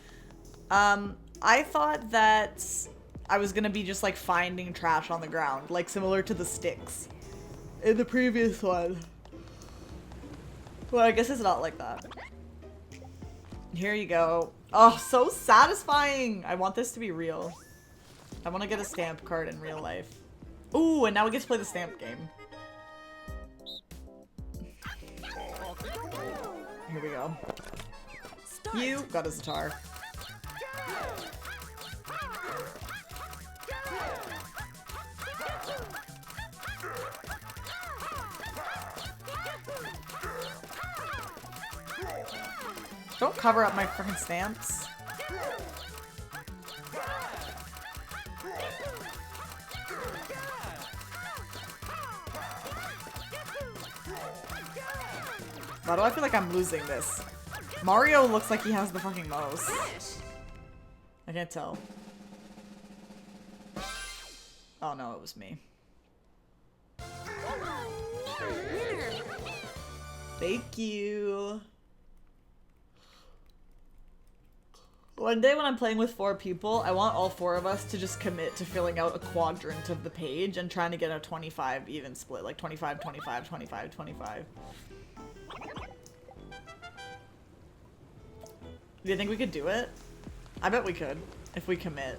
I thought that I was gonna be just, like, finding trash on the ground. Like, similar to the sticks in the previous one. Well, I guess it's not like that. Here you go. Oh, so satisfying! I want this to be real. I want to get a stamp card in real life. Ooh, and now we get to play the stamp game. Here we go. You got a Zatar. Don't cover up my freaking stamps. Why do I feel like I'm losing this? Mario looks like he has the fucking most. I can't tell. Oh no, it was me. Thank you. One day when I'm playing with 4 people, I want all 4 of us to just commit to filling out a quadrant of the page and trying to get a 25 even split, like 25, 25, 25, 25. Do you think we could do it? I bet we could, if we commit.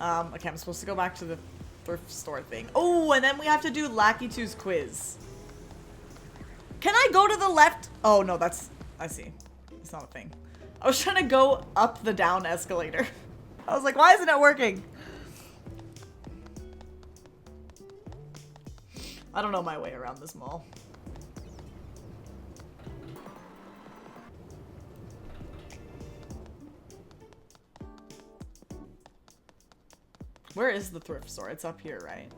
Okay, I'm supposed to go back to the thrift store thing. Oh, and then we have to do Lackey 2's quiz. Can I go to the left? Oh, no, that's... I see. It's not a thing. I was trying to go up the down escalator. I was like, why isn't it working? I don't know my way around this mall. Where is the thrift store? It's up here, right?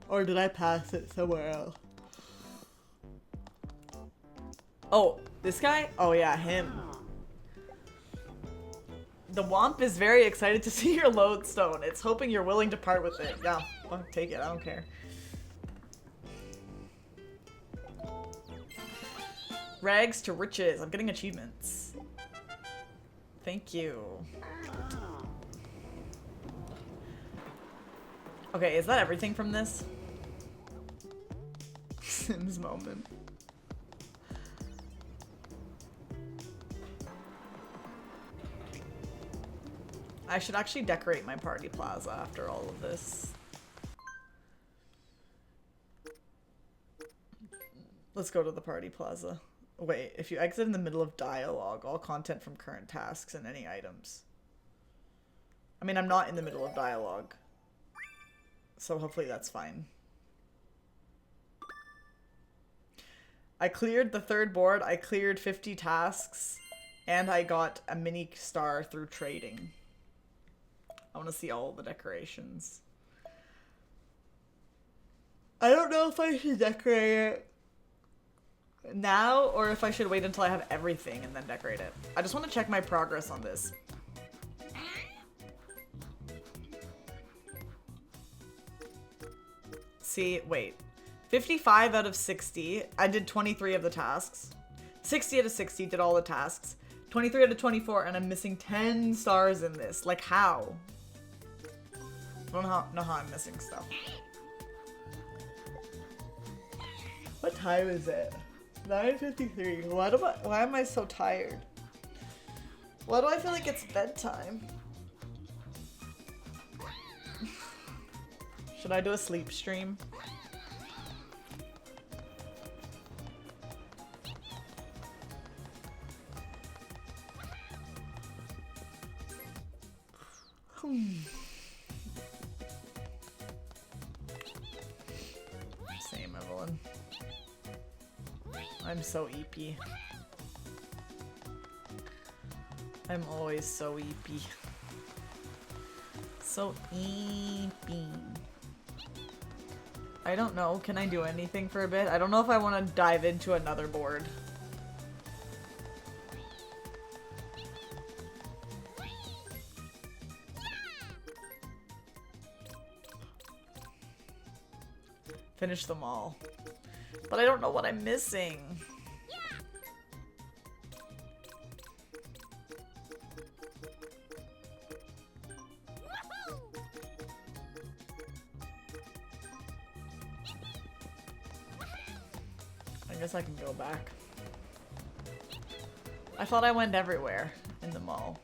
Or did I pass it somewhere else? Oh, this guy? Oh yeah, him. The Womp is very excited to see your lodestone. It's hoping you're willing to part with it. Yeah, well, take it. I don't care. Rags to riches. I'm getting achievements. Thank you. Okay, is that everything from this? Sims moment. I should actually decorate my party plaza after all of this. Let's go to the party plaza. Wait, if you exit in the middle of dialogue, all content from current tasks and any items. I mean, I'm not in the middle of dialogue. So hopefully that's fine. I cleared the third board, I cleared 50 tasks, and I got a mini star through trading. I want to see all the decorations. I don't know if I should decorate it now or if I should wait until I have everything and then decorate it. I just want to check my progress on this. See, wait. 55 out of 60. I did 23 of the tasks. 60 out of 60 did all the tasks. 23 out of 24, and I'm missing 10 stars in this. Like, how? I don't know how I'm missing stuff. What time is it? 9:53. Why am I so tired? Why do I feel like it's bedtime? Should I do a sleep stream? Same, Evelyn. I'm so EP. I'm always so EP. So EP. I don't know. Can I do anything for a bit? I don't know if I want to dive into another board. Finish them all. But I don't know what I'm missing. I guess I can go back. I thought I went everywhere in the mall.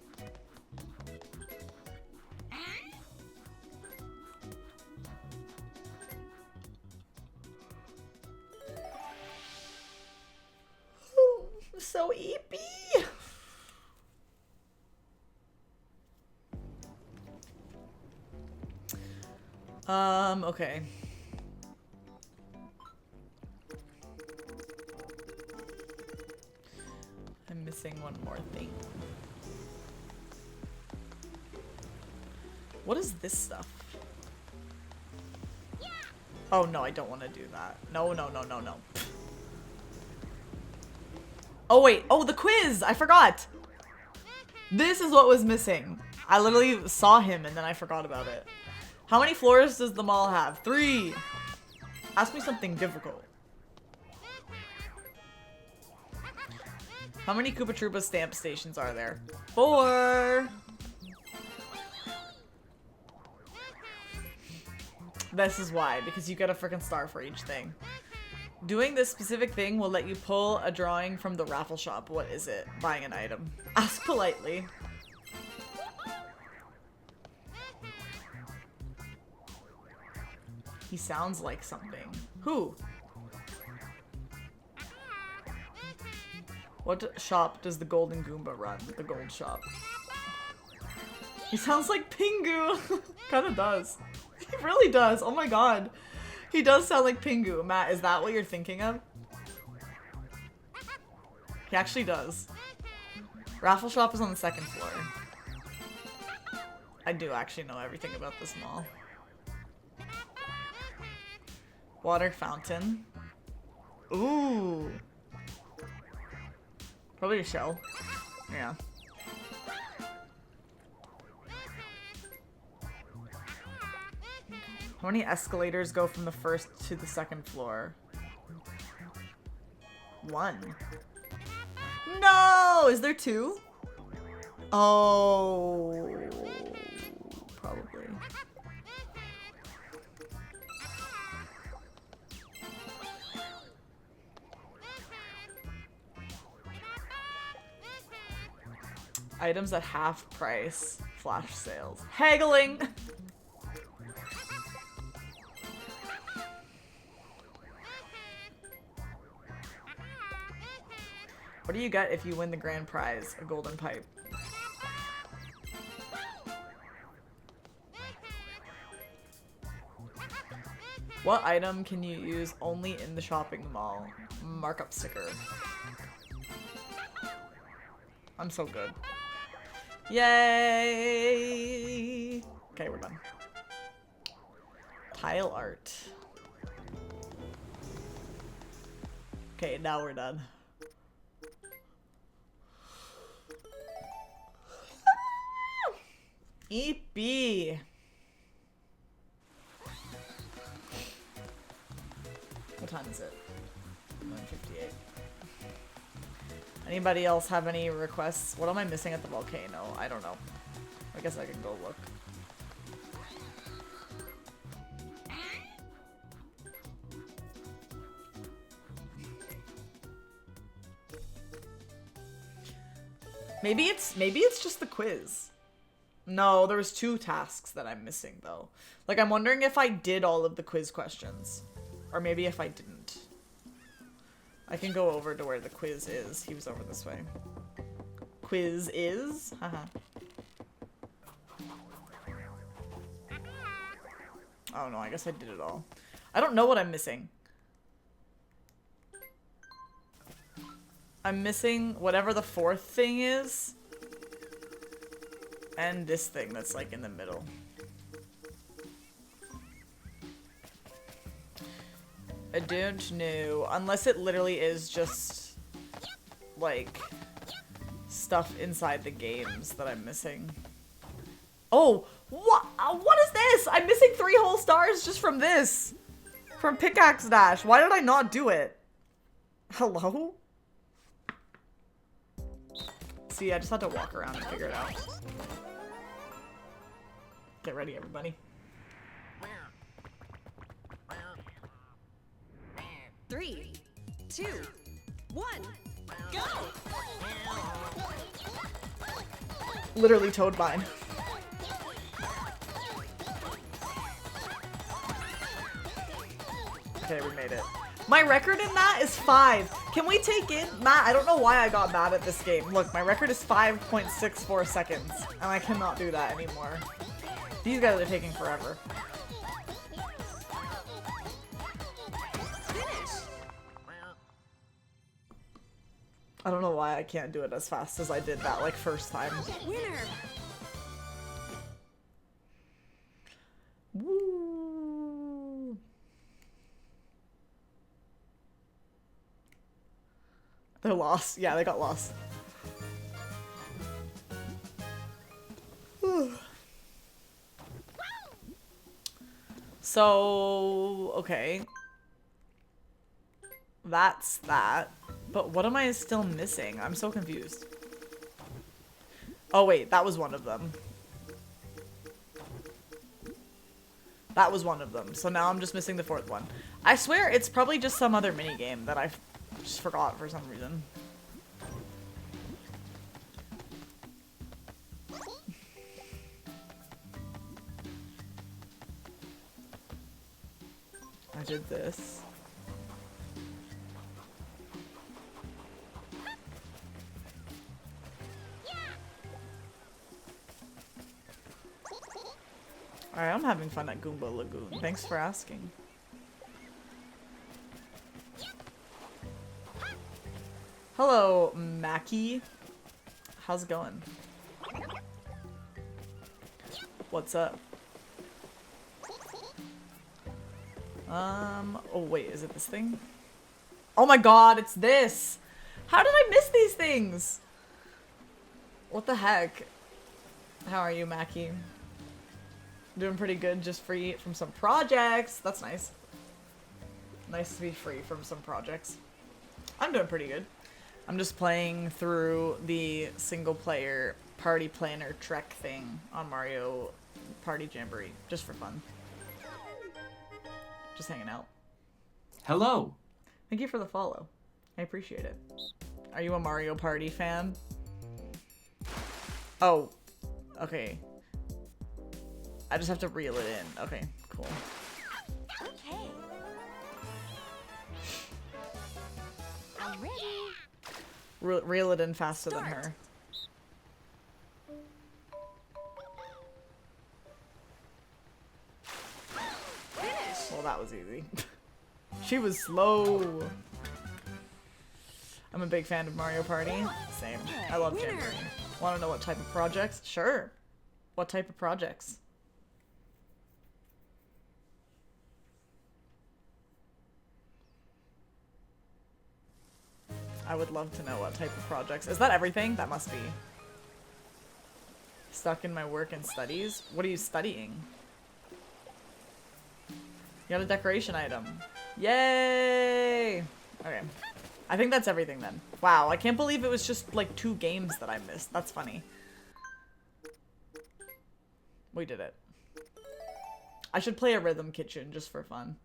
So EP. Okay. I'm missing one more thing. What is this stuff? Oh no, I don't want to do that. No, no, no, no, no. Oh wait, oh the quiz! I forgot! This is what was missing. I literally saw him and then I forgot about it. How many floors does the mall have? 3! Ask me something difficult. How many Koopa Troopa stamp stations are there? 4! This is why, because you get a freaking star for each thing. Doing this specific thing will let you pull a drawing from the raffle shop. What is it? Buying an item. Ask politely. He sounds like something. Who? What shop does the Golden Goomba run? The gold shop. He sounds like Pingu. Kinda does. He really does. Oh my god. He does sound like Pingu. Matt, is that what you're thinking of? He actually does. Raffle shop is on the 2nd floor. I do actually know everything about this mall. Water fountain. Ooh. Probably a shell. Yeah. How many escalators go from the 1st to the 2nd floor? 1. No! Is there 2? Oh. Probably. Items at half price. Flash sales. Haggling! What do you get if you win the grand prize? A golden pipe. What item can you use only in the shopping mall? Markup sticker. I'm so good. Yay! Okay, we're done. Tile art. Okay, now we're done. EP. What time is it? 9:58. Anybody else have any requests? What am I missing at the volcano? I don't know. I guess I can go look. Maybe it's just the quiz. No, there was 2 tasks that I'm missing though. Like I'm wondering if I did all of the quiz questions. Or maybe if I didn't. I can go over to where the quiz is. He was over this way. Quiz is? Haha. Oh no, I guess I did it all. I don't know what I'm missing. I'm missing whatever the 4th thing is. And this thing that's like in the middle. I don't know. Unless it literally is just like stuff inside the games that I'm missing. Oh, what is this? I'm missing 3 whole stars just from this. From Pickaxe Dash. Why did I not do it? Hello? See, I just had to walk around and figure it out. Get ready, everybody. 3, 2, 1, go! Literally Toad Mine. Okay, we made it. My record in that is 5. Can we take in Matt? I don't know why I got mad at this game. Look, my record is 5.64 seconds, and I cannot do that anymore. These guys are taking forever. I don't know why I can't do it as fast as I did that like first time. Winner! Woo! They're lost. Yeah, they got lost. So, okay. That's that. But what am I still missing? I'm so confused. Oh wait, that was one of them. That was one of them. So now I'm just missing the 4th one. I swear it's probably just some other minigame that I just forgot for some reason. I did this. Alright, I'm having fun at Goomba Lagoon. Thanks for asking. Hello, Mackie. How's it going? What's up? Oh wait, is it this thing? Oh my god, it's this! How did I miss these things? What the heck? How are you, Mackie? Doing pretty good, just free from some projects. That's nice. Nice to be free from some projects. I'm doing pretty good. I'm just playing through the single player party planner trek thing on Mario Party Jamboree, just for fun. Just hanging out. Hello. Thank you for the follow. I appreciate it. Are you a Mario Party fan? Oh, okay. I just have to reel it in. Okay, cool. Okay. I'm ready. Reel it in faster than Start. her. Finish. Well, that was easy. She was slow. I'm a big fan of Mario Party. Same. I love Winner. Jamboree. Want to know what type of projects? Sure. What type of projects? I would love to know what type of projects. Is that everything? That must be. Stuck in my work and studies? What are you studying? You got a decoration item. Yay! Okay. I think that's everything then. Wow, I can't believe it was just like 2 games that I missed. That's funny. We did it. I should play a Rhythm Kitchen just for fun.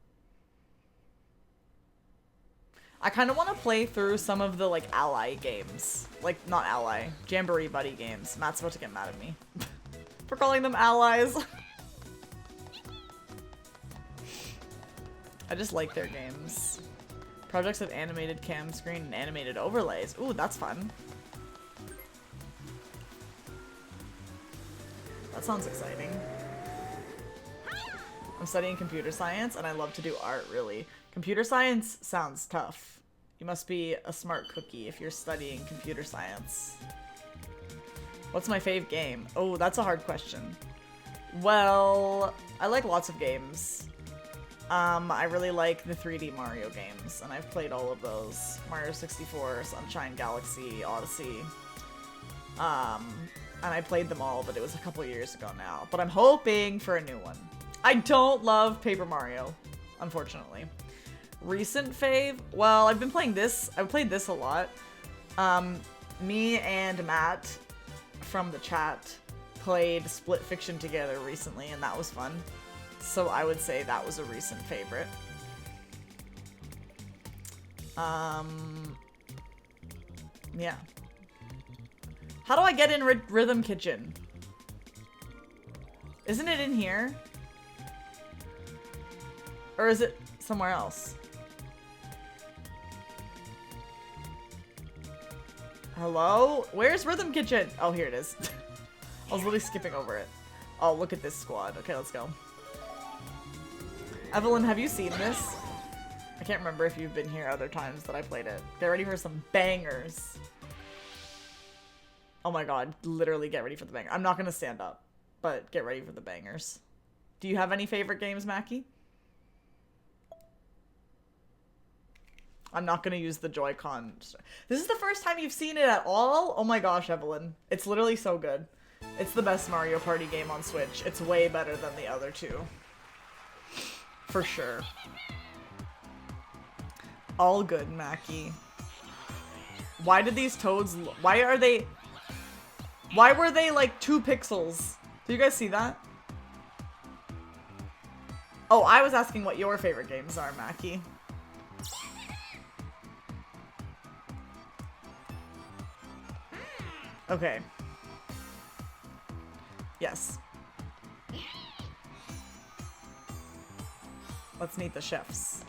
I kind of want to play through some of the like Ally games. Like, not Ally, Jamboree Buddy games. Matt's about to get mad at me for calling them allies. I just like their games. Projects with animated cam screen and animated overlays. Ooh, that's fun. That sounds exciting. I'm studying computer science and I love to do art, really. Computer science sounds tough. You must be a smart cookie if you're studying computer science. What's my fave game? Oh, that's a hard question. Well, I like lots of games. I really like the 3D Mario games, and I've played all of those. Mario 64, Sunshine, Galaxy, Odyssey. And I played them all, but it was a couple years ago now. But I'm hoping for a new one. I don't love Paper Mario, unfortunately. Recent fave? Well, I've been playing this. I've played this a lot. Me and Matt from the chat played Split Fiction together recently, and that was fun. So I would say that was a recent favorite. Yeah. How do I get in Rhythm Kitchen? Isn't it in here? Or is it somewhere else? Hello? Where's Rhythm Kitchen? Oh, here it is. I was literally skipping over it. Oh, look at this squad. Okay, let's go. Evelyn, have you seen this? I can't remember if you've been here other times that I played it. Get ready for some bangers. Oh my god, literally get ready for the banger. I'm not gonna stand up, but get ready for the bangers. Do you have any favorite games, Mackie? I'm not gonna use the Joy-Con. This is the first time you've seen it at all? Oh my gosh, Evelyn. It's literally so good. It's the best Mario Party game on Switch. It's way better than the other two. For sure. All good, Mackie. Why did these toads... Why were they like 2 pixels? Do you guys see that? Oh, I was asking what your favorite games are, Mackie. Okay. Yes. Let's meet the chefs.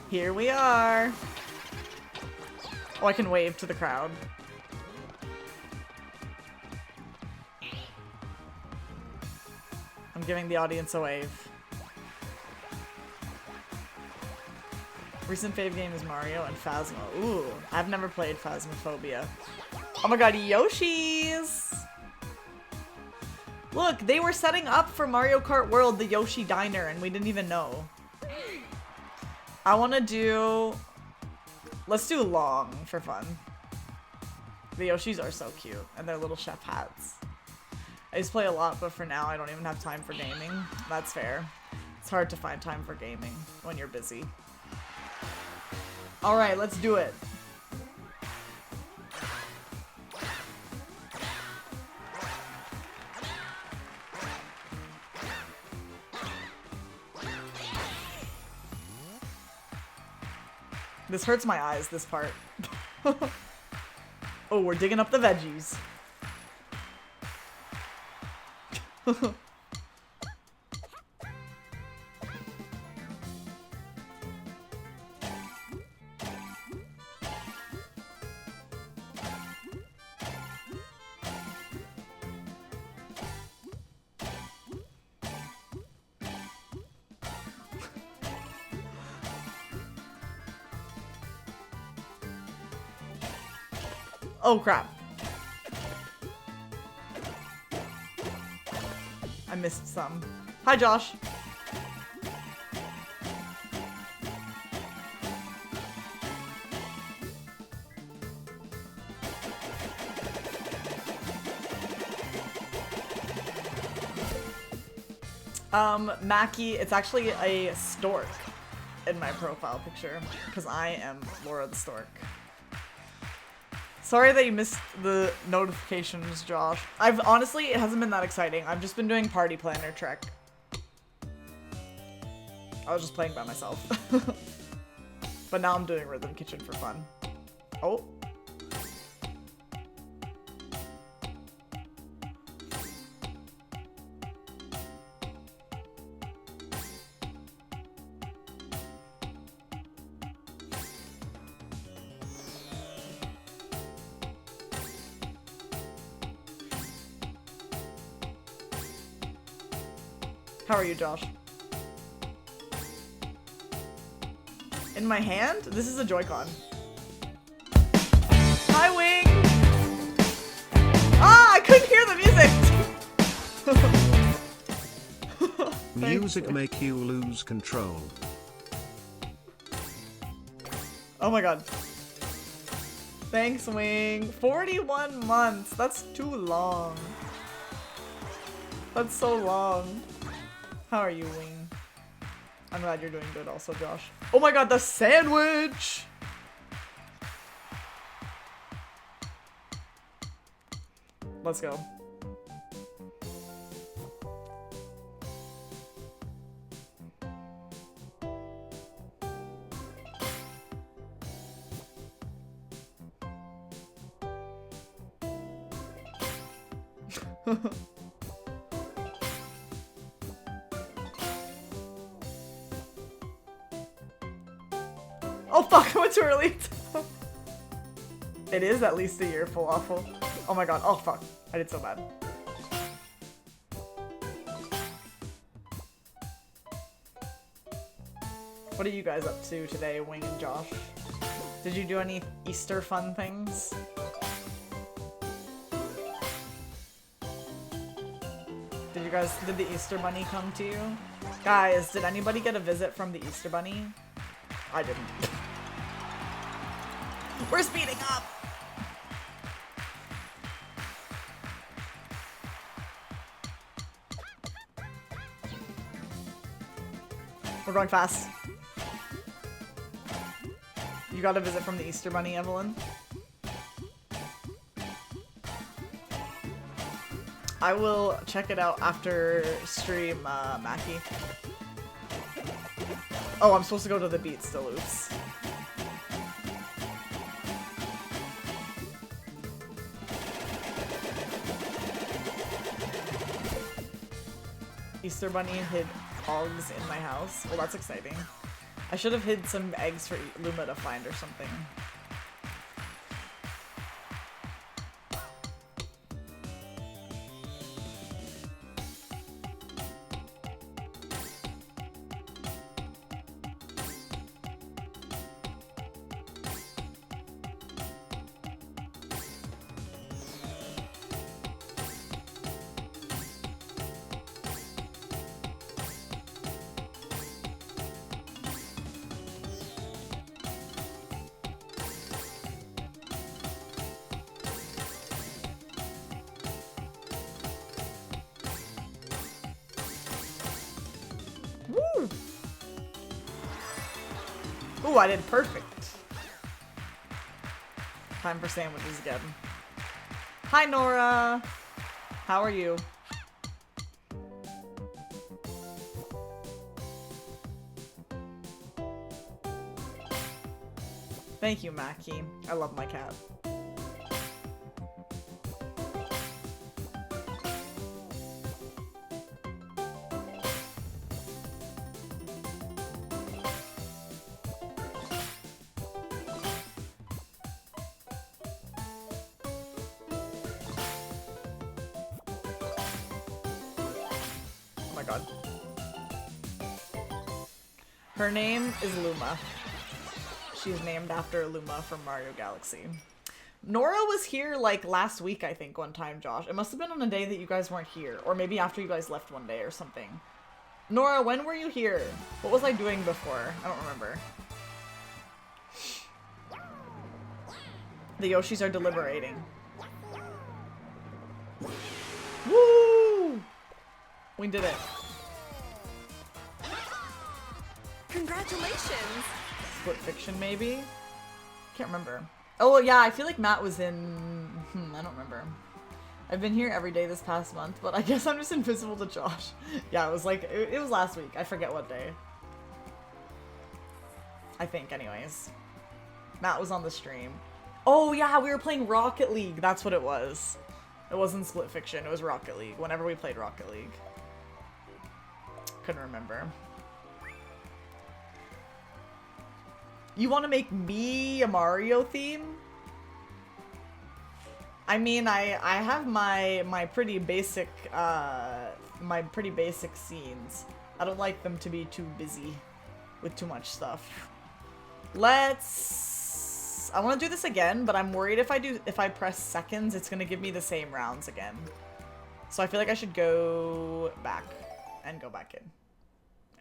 Here we are. Oh, I can wave to the crowd. I'm I'm giving the audience a wave. Recent fave game is Mario and Phasmo. Ooh, I've never played Phasmophobia. Oh my god, Yoshis! Look, they were setting up for Mario Kart World the Yoshi Diner and we didn't even know. I want to do... Let's do long for fun. The Yoshis are so cute and their little chef hats. I used to play a lot, but for now I don't even have time for gaming. That's fair. It's hard to find time for gaming when you're busy. Alright, let's do it. This hurts my eyes, this part. Oh, we're digging up the veggies. Oh crap. I missed some. Hi Josh. Mackie, it's actually a stork in my profile picture because I am Laura the Stork. Sorry that you missed the notifications, Josh. Honestly, it hasn't been that exciting. I've just been doing Party Planner Trek. I was just playing by myself. But now I'm doing Rhythm Kitchen for fun. Oh. How are you, Josh? In my hand? This is a Joy-Con. Hi, Wing! Ah, I couldn't hear the music! Music make you lose control. Oh my god. Thanks, Wing. 41 months. That's too long. That's so long. How are you, Wing? I'm glad you're doing good also, Josh. Oh my god, the sandwich! Let's go. Oh fuck, I went too early. It is at least a year, Falafel. Oh my god, oh fuck. I did so bad. What are you guys up to today, Wing and Josh? Did you do any Easter fun things? Did the Easter Bunny come to you? Guys, did anybody get a visit from the Easter Bunny? I didn't. We're speeding up! We're going fast. You got a visit from the Easter Bunny, Evelyn? I will check it out after stream, Mackie. Oh, I'm supposed to go to the beat still, oops. Easter Bunny hid cogs in my house. Well, that's exciting. I should have hid some eggs for Luma to find or something. Ooh, I did perfect. Time for sandwiches again. Hi, Nora. How are you? Thank you, Mackie. I love my cat. Oh my god. Her name is Luma. She's named after Luma from Mario Galaxy. Nora was here like last week, I think, one time, Josh. It must have been on a day that you guys weren't here. Or maybe after you guys left one day or something. Nora, when were you here? What was I doing before? I don't remember. The Yoshis are deliberating. Woo! We did it. Congratulations! Split Fiction, maybe? Can't remember. Oh, well, yeah, I feel like Matt was in... I don't remember. I've been here every day this past month, but I guess I'm just invisible to Josh. Yeah, it was like... It was last week. I forget what day. I think, anyways. Matt was on the stream. Oh, yeah, we were playing Rocket League. That's what it was. It wasn't Split Fiction. It was Rocket League. Whenever we played Rocket League. Couldn't remember. You want to make me a Mario theme? I mean, I have my pretty basic scenes. I don't like them to be too busy with too much stuff. I want to do this again, but I'm worried if I press seconds, it's gonna give me the same rounds again. So I feel like I should go back and go back in.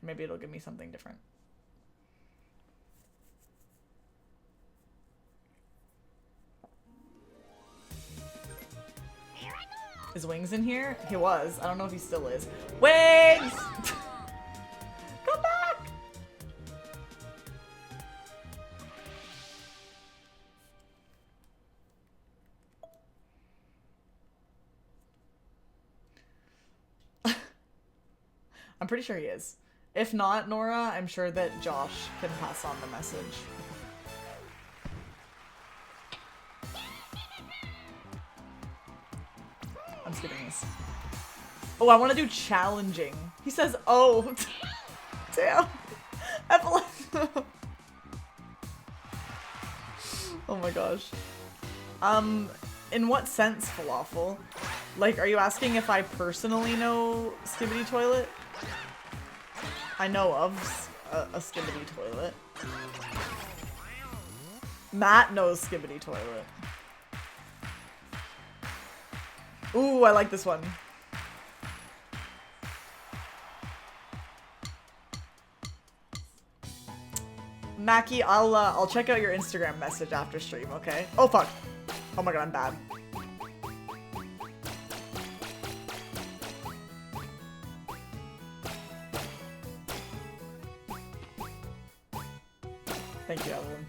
Maybe it'll give me something different. Is Wings in here? He was. I don't know if he still is. Wings! Come back! I'm pretty sure he is. If not, Nora, I'm sure that Josh can pass on the message. I'm skipping this. Oh, I want to do challenging. He says, oh. Damn. Oh my gosh. In what sense, Falafel? Like, are you asking if I personally know Skibidi Toilet? I know of a Skibidi Toilet. Matt knows Skibidi Toilet. Ooh, I like this one. Mackie, I'll check out your Instagram message after stream, okay? Oh fuck. Oh my god, I'm bad. Thank you, Evelyn.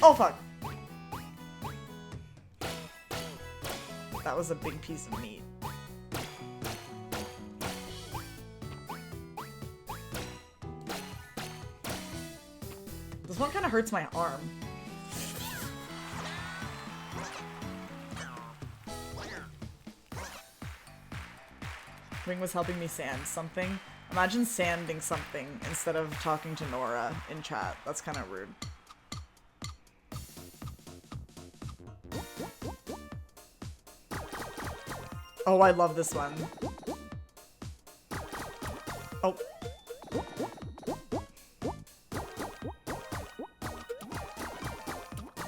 Oh fuck! That was a big piece of meat. This one kind of hurts my arm. Ring was helping me sand something. Imagine sanding something instead of talking to Nora in chat. That's kind of rude. Oh, I love this one. Oh.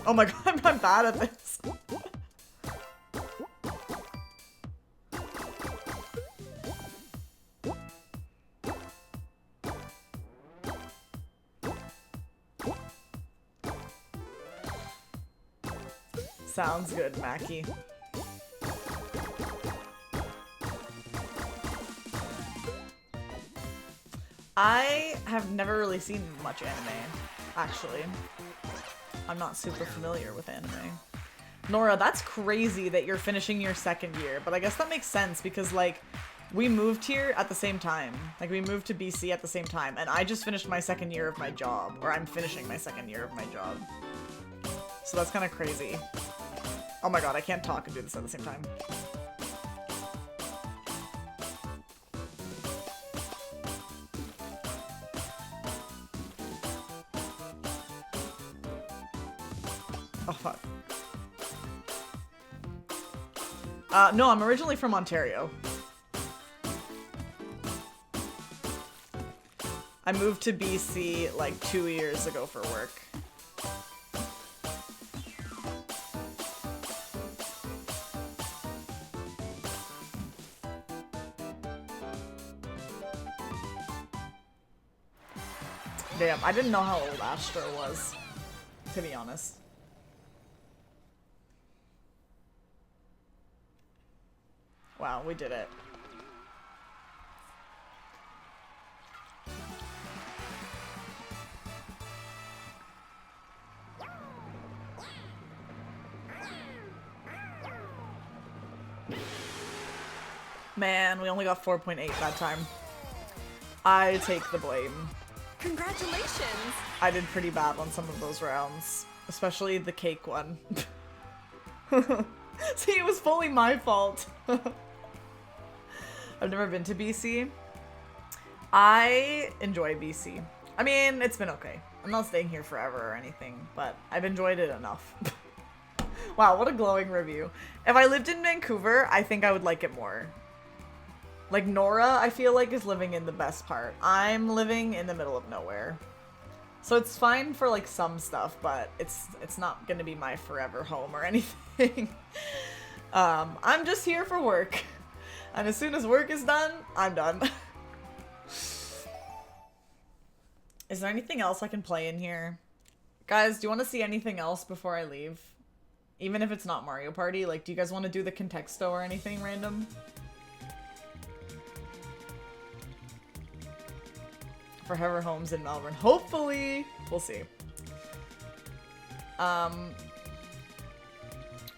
Oh my god, I'm bad at this. Sounds good, Mackie. I have never really seen much anime, actually. I'm not super familiar with anime. Nora, that's crazy that you're finishing your second year, but I guess that makes sense because, like, we moved here at the same time. Like, we moved to BC at the same time, and I just finished my second year of my job, or I'm finishing my second year of my job. So that's kind of crazy. Oh my god, I can't talk and do this at the same time. Oh, fuck. No, I'm originally from Ontario. I moved to BC like 2 years ago for work. Damn, I didn't know how old Astra was, to be honest. Wow, we did it. Man, we only got 4.8 that time. I take the blame. Congratulations! I did pretty bad on some of those rounds, especially the cake one. See, it was fully my fault. I've never been to BC. I enjoy BC. I mean, it's been okay. I'm not staying here forever or anything, but I've enjoyed it enough. Wow, what a glowing review. If I lived in Vancouver, I think I would like it more. Like, Nora, I feel like, is living in the best part. I'm living in the middle of nowhere. So it's fine for, like, some stuff, but it's not gonna be my forever home or anything. I'm just here for work. And as soon as work is done, I'm done. Is there anything else I can play in here? Guys, do you want to see anything else before I leave? Even if it's not Mario Party, like, do you guys want to do the Contexto or anything random? Forever homes in Melbourne. Hopefully! We'll see.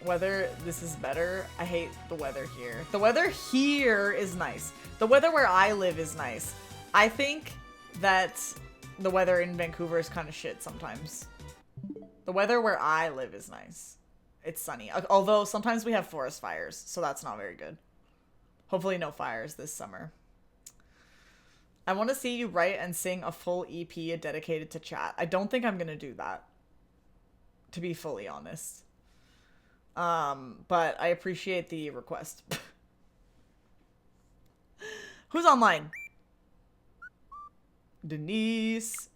Whether this is better, I hate the weather here. The weather here is nice. The weather where I live is nice. I think that the weather in Vancouver is kind of shit sometimes. The weather where I live is nice. It's sunny. Although sometimes we have forest fires, so that's not very good. Hopefully no fires this summer. I want to see you write and sing a full EP dedicated to chat. I don't think I'm going to do that, to be fully honest. But I appreciate the request. Who's online? Denise.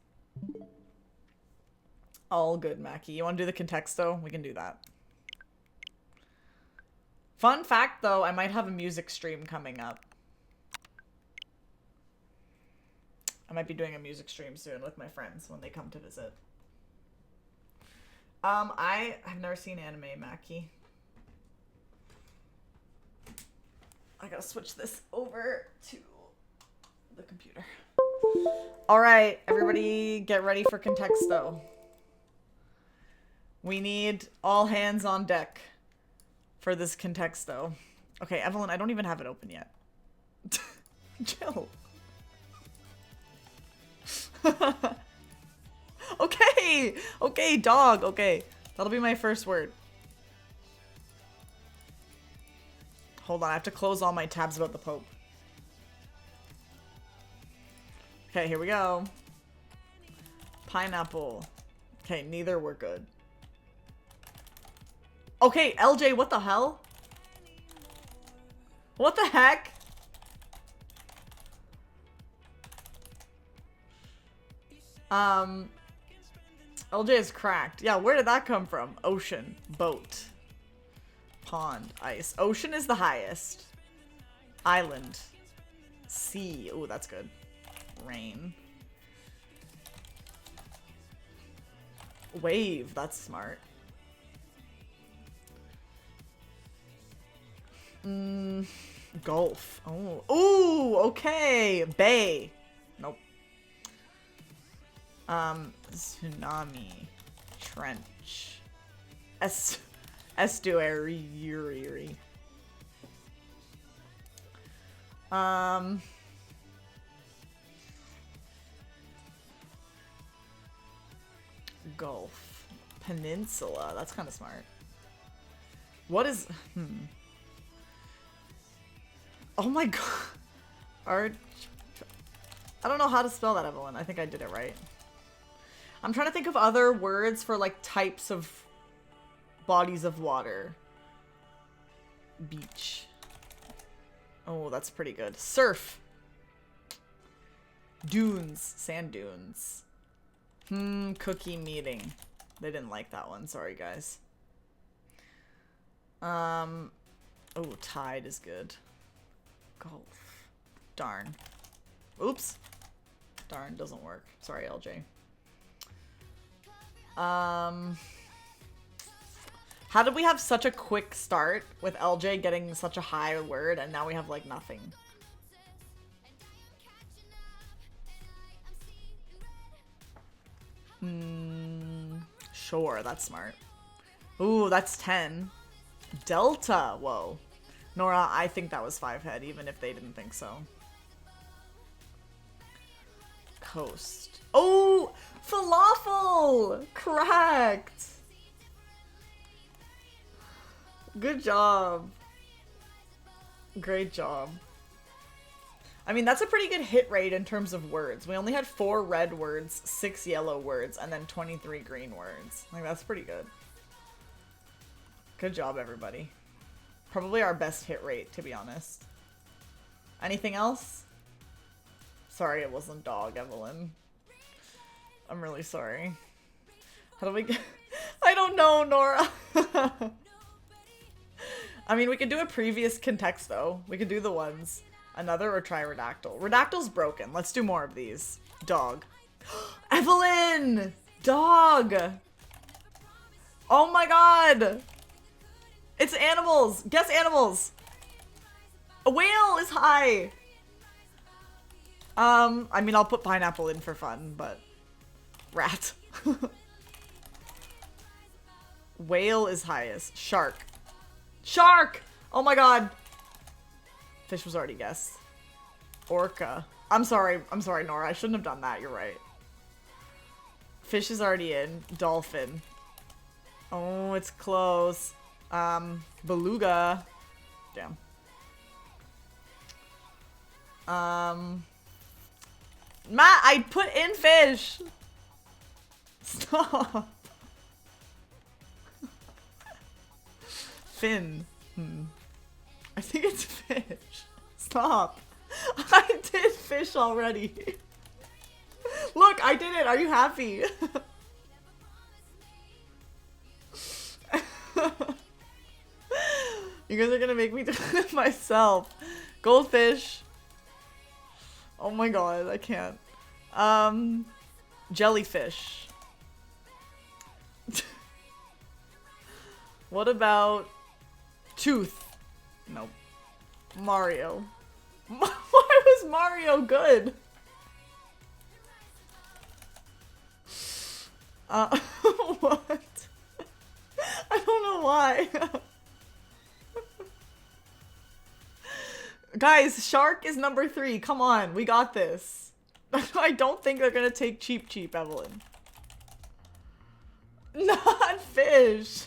All good, Mackie. You want to do the Contexto? We can do that. Fun fact, though, I might have a music stream coming up. I might be doing a music stream soon with my friends when they come to visit. I have never seen anime, Mackie. I gotta switch this over to the computer. Alright, everybody get ready for Contexto. We need all hands on deck for this Contexto. Okay, Evelyn, I don't even have it open yet. Chill. Okay! Okay, dog, okay. That'll be my first word. Hold on, I have to close all my tabs about the Pope. Okay, here we go. Pineapple. Okay, neither were good. Okay, LJ, what the hell? What the heck? LJ is cracked. Yeah, where did that come from? Ocean, boat, pond, ice. Ocean is the highest. Island, sea. Ooh, that's good. Rain. Wave, that's smart. Gulf. Oh. Ooh, okay. Bay. Nope. Tsunami. Trench. Estuary. Gulf. Peninsula. That's kind of smart. What is... Oh my god. I don't know how to spell that, Evelyn. I think I did it right. I'm trying to think of other words for, like, types of bodies of water. Beach. Oh, that's pretty good. Surf. Dunes. Sand dunes. Cookie meeting. They didn't like that one. Sorry, guys. Oh, tide is good. Golf. Darn. Oops. Darn, doesn't work. Sorry, LJ. How did we have such a quick start with LJ getting such a high word and now we have like nothing? Sure, that's smart. Ooh, that's 10. Delta, whoa. Nora, I think that was 5 head, even if they didn't think so. Coast. Oh, falafel! Correct! Good job. Great job. I mean, that's a pretty good hit rate in terms of words. We only had 4 red words, 6 yellow words, and then 23 green words. Like, that's pretty good. Good job, everybody. Probably our best hit rate, to be honest. Anything else? Sorry it wasn't dog, Evelyn. I'm really sorry. How do we get... I don't know, Nora. I mean, we could do a previous context, though. We could do the ones. Another or try Redactyl. Redactyl's broken. Let's do more of these. Dog. Evelyn! Dog! Oh my god! It's animals! Guess animals! A whale is high! I mean, I'll put pineapple in for fun, but... Rat. Whale is highest. Shark. Shark! Oh my god! Fish was already guessed. Orca. I'm sorry, Nora. I shouldn't have done that. You're right. Fish is already in. Dolphin. Oh, it's close. Beluga. Damn. Matt, I put in fish! Stop! Fin. I think it's fish. Stop. I did fish already. Look, I did it. Are you happy? You guys are gonna make me do it myself. Goldfish. Oh my god, I can't. Jellyfish. What about tooth? Nope. Mario. Why was Mario good? What? I don't know why. Guys, shark is number 3. Come on, we got this. I don't think they're gonna take cheap, Evelyn. Not fish.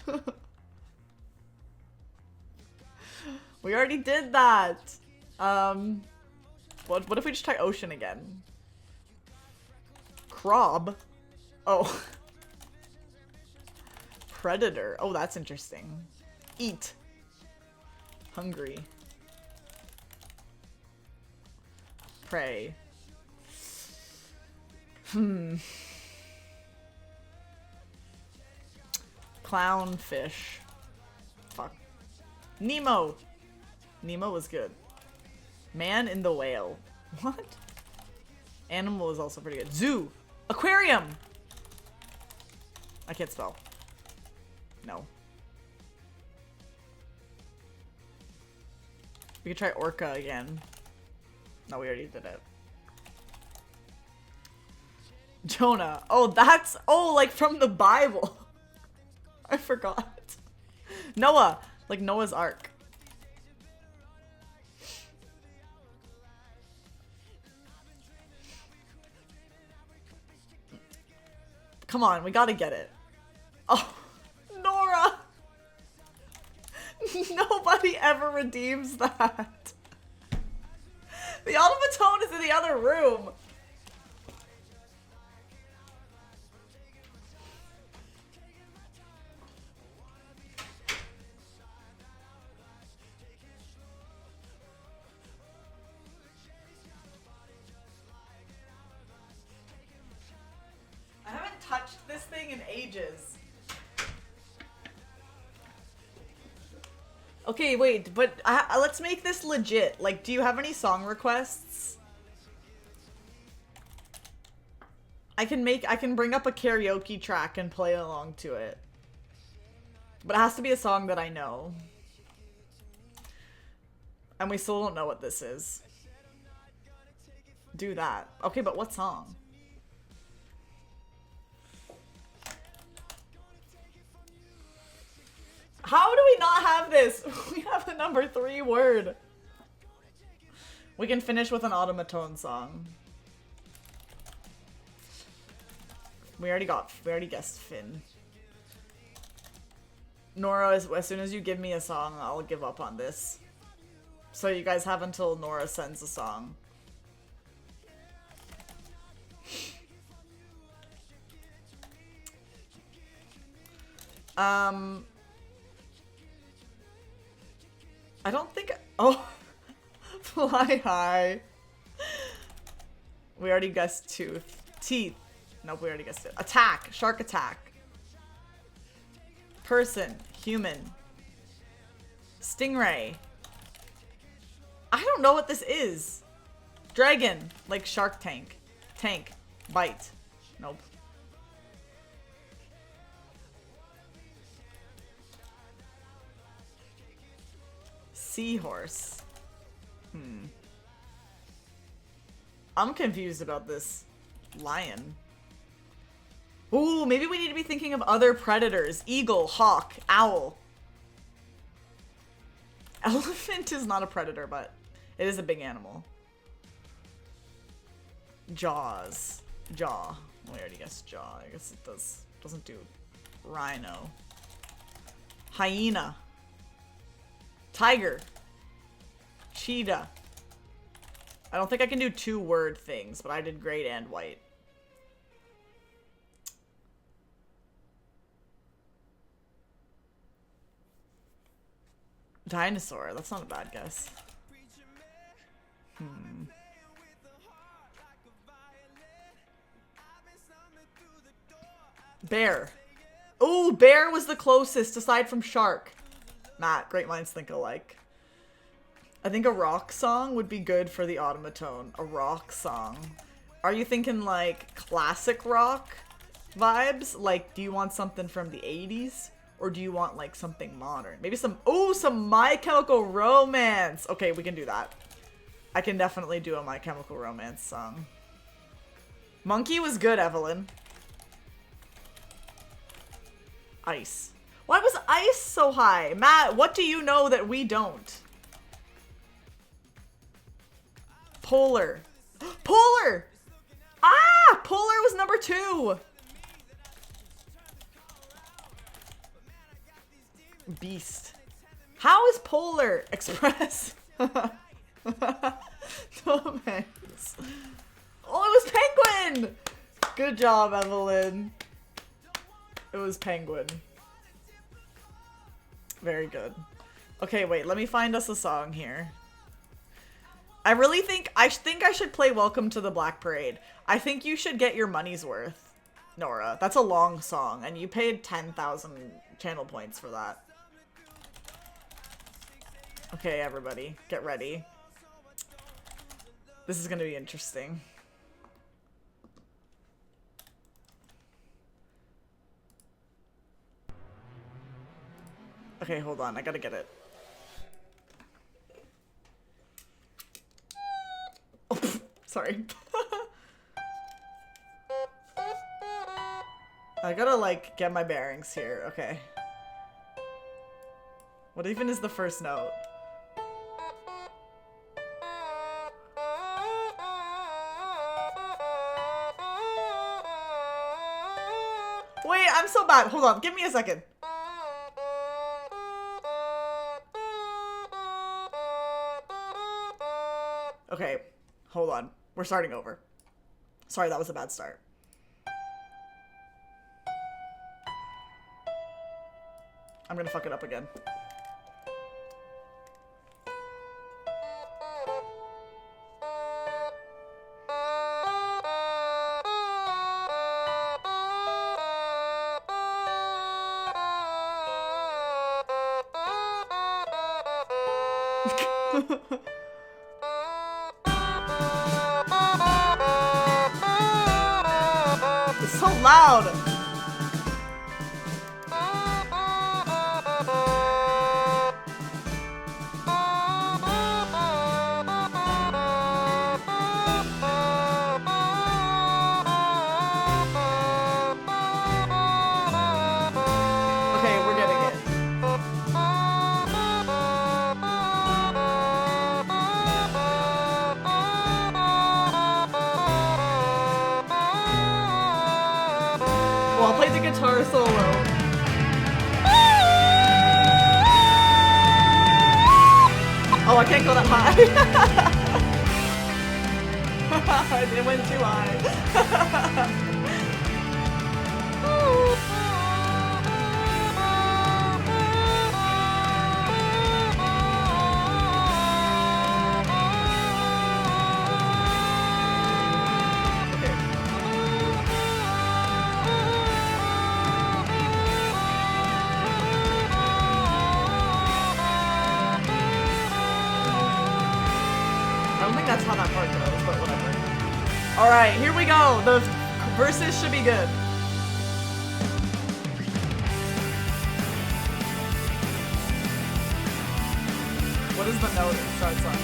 We already did that. What if we just try ocean again? Crab? Oh. Predator. Oh, that's interesting. Eat. Hungry. Prey. Clownfish. Fuck. Nemo. Nemo was good. Man in the whale. What? Animal is also pretty good. Zoo. Aquarium. I can't spell. No. We could try orca again. No, we already did it. Jonah. Oh, that's... Oh, like from the Bible. I forgot. Noah. Like Noah's Ark. Come on, we gotta get it. Oh, Nora! Nobody ever redeems that. The automaton is in the other room. I haven't touched this thing in ages. Okay, wait, but let's make this legit. Like, do you have any song requests? I can bring up a karaoke track and play along to it. But it has to be a song that I know. And we still don't know what this is. Do that. Okay, but what song? How do we not have this? We have the number 3 word. We can finish with an automaton song. We already guessed Finn. Nora, as soon as you give me a song, I'll give up on this. So you guys have until Nora sends a song. I don't think... Oh. Fly high. We already guessed tooth. Teeth. Nope, we already guessed it. Attack. Shark attack. Person. Human. Stingray. I don't know what this is. Dragon. Like Shark Tank. Tank. Bite. Nope. Seahorse. I'm confused about this. Lion. Ooh, maybe we need to be thinking of other predators. Eagle, hawk, owl. Elephant is not a predator, but it is a big animal. Jaws. Jaw. We already guessed jaw. I guess it doesn't do rhino. Hyena. Tiger. Cheetah. I don't think I can do 2-word things, but I did great and white. Dinosaur. That's not a bad guess. Bear. Ooh, bear was the closest aside from shark. Matt, great minds think alike. I think a rock song would be good for the automaton. A rock song. Are you thinking like classic rock vibes? Like, do you want something from the 80s? Or do you want like something modern? Maybe some My Chemical Romance. Okay, we can do that. I can definitely do a My Chemical Romance song. Monkey was good, Evelyn. Ice. Why was ice so high? Matt, what do you know that we don't? Polar. Polar! Ah! Polar was number 2! Beast. How is Polar Express? Thomas. Oh, it was Penguin! Good job, Evelyn. It was Penguin. Very good. Okay, wait, let me find us a song here. I really think I should play Welcome to the Black Parade. I think you should get your money's worth, Nora. That's a long song, and you paid 10,000 channel points for that. Okay, everybody, get ready. This is gonna be interesting. Okay, hold on, I gotta get it. Oh, sorry. I gotta, like, get my bearings here. Okay. What even is the first note? Wait, I'm so bad. Hold on. Give me a second. Okay. Hold on. We're starting over. Sorry, that was a bad start. I'm gonna fuck it up again. It's so loud! Okay, we're getting it. Well, I'll play the guitar solo. Oh, I can't go that high. It went too high. I don't think that's how that part goes, but whatever. Alright, here we go. The verses should be good. What is the note it starts on?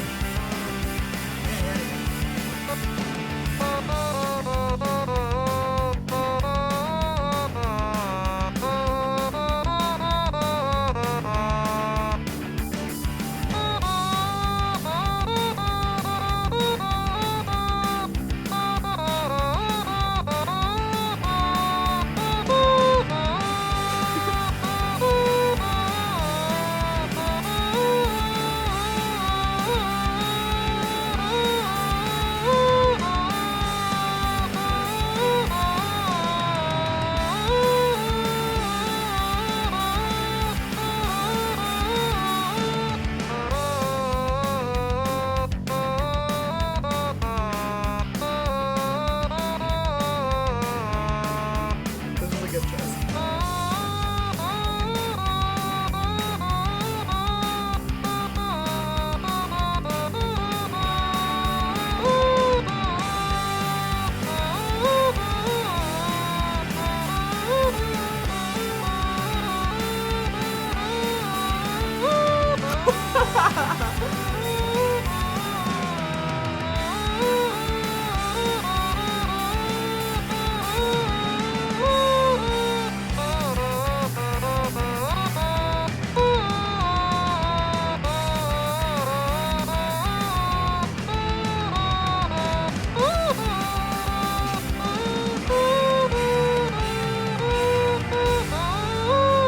This is a good choice.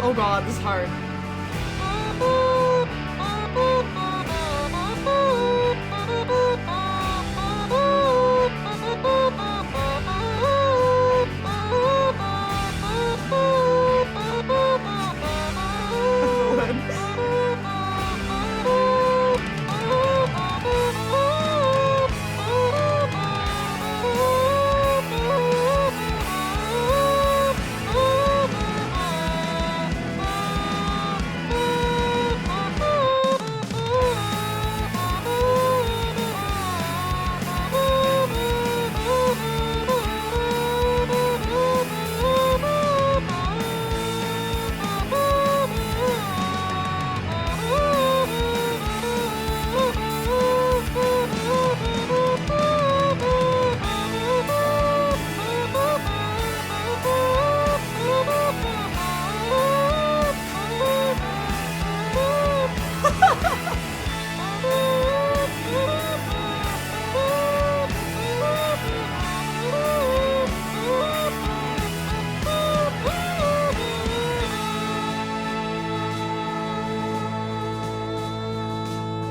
Oh god, this is hard.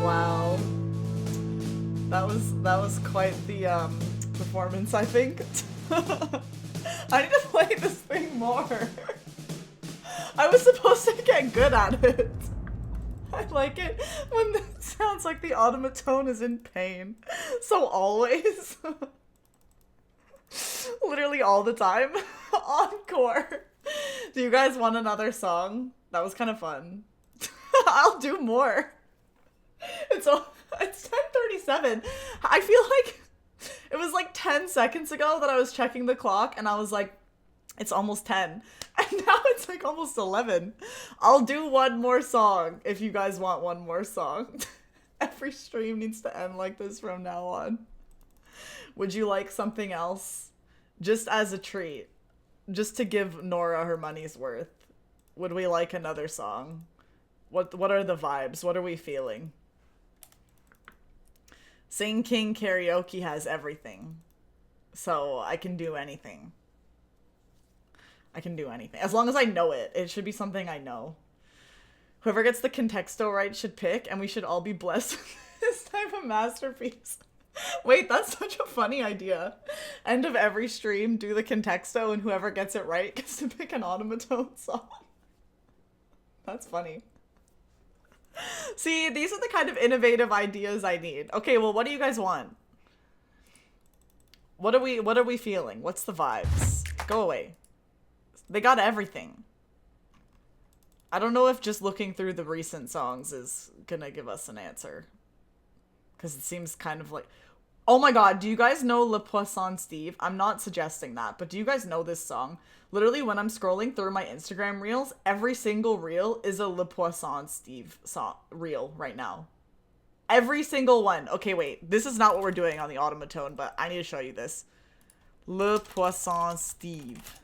Wow. That was quite the performance, I think. I need to play this thing more. I was supposed to get good at it. I like it when it sounds like the automaton is in pain. So always. Literally all the time. Encore. Do you guys want another song? That was kind of fun. I'll do more. It's 10:37. I feel like it was like 10 seconds ago that I was checking the clock and I was like, it's almost 10. And now it's like almost 11. I'll do one more song if you guys want one more song. Every stream needs to end like this from now on. Would you like something else? Just as a treat. Just to give Nora her money's worth. Would we like another song? What are the vibes? What are we feeling? Sing King Karaoke has everything. So I can do anything. I can do anything. As long as I know it. It should be something I know. Whoever gets the contexto right should pick, and we should all be blessed with this type of masterpiece. Wait, that's such a funny idea. End of every stream, do the contexto, and whoever gets it right gets to pick an automaton song. That's funny. See, these are the kind of innovative ideas I need. Okay, well, what do you guys want? What are we feeling? What's the vibes? Go away. They got everything. I don't know if just looking through the recent songs is gonna give us an answer. Because it seems kind of like... Oh my god, do you guys know Le Poisson Steve? I'm not suggesting that, but do you guys know this song? Literally, when I'm scrolling through my Instagram reels, every single reel is a Le Poisson Steve song reel right now. Every single one. Okay, wait. This is not what we're doing on the automaton, but I need to show you this. Le Poisson Steve.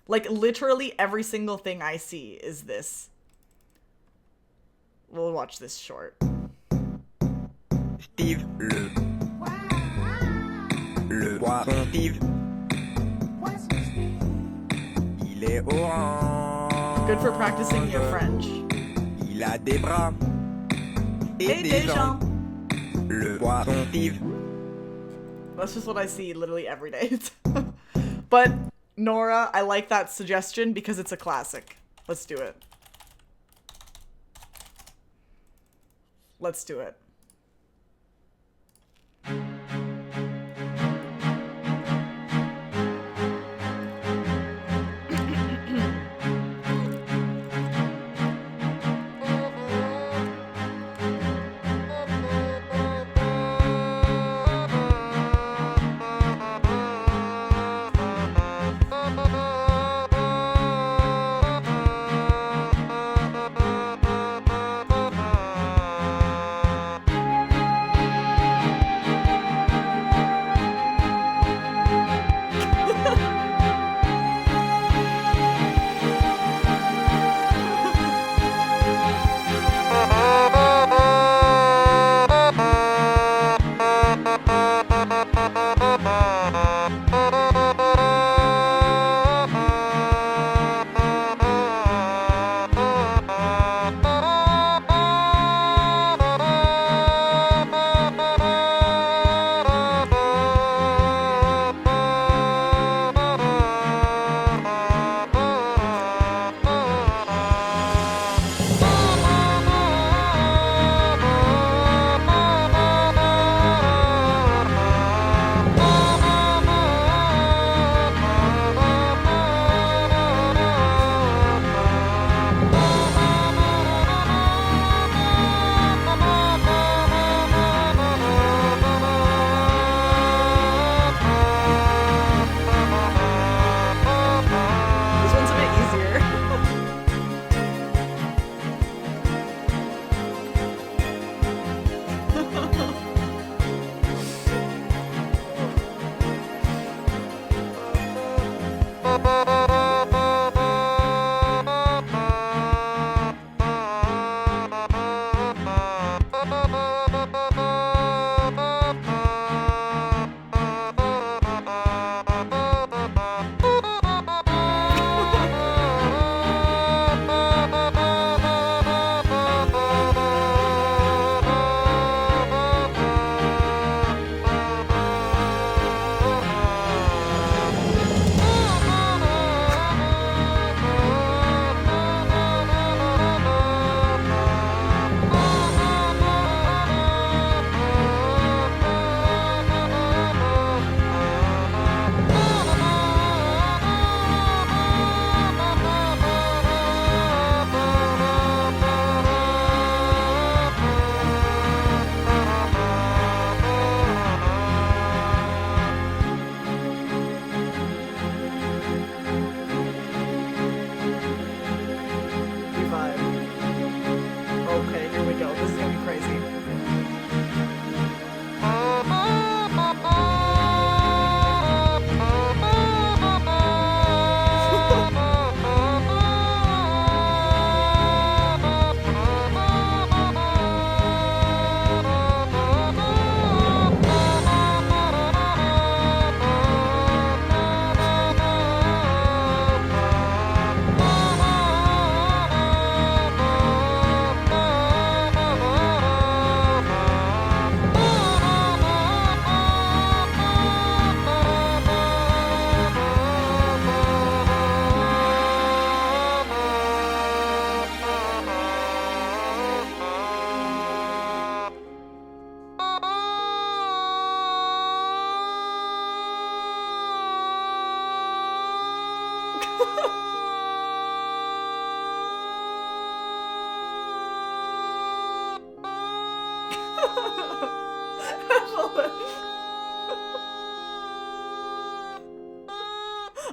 Like, literally every single thing I see is this. We'll watch this short. Steve, le poisson Steve, il est orange. Good for practicing your French. Il a des bras et des jambes. Le poisson Steve. That's just what I see literally every day. But, Nora, I like that suggestion because it's a classic. Let's do it. Let's do it.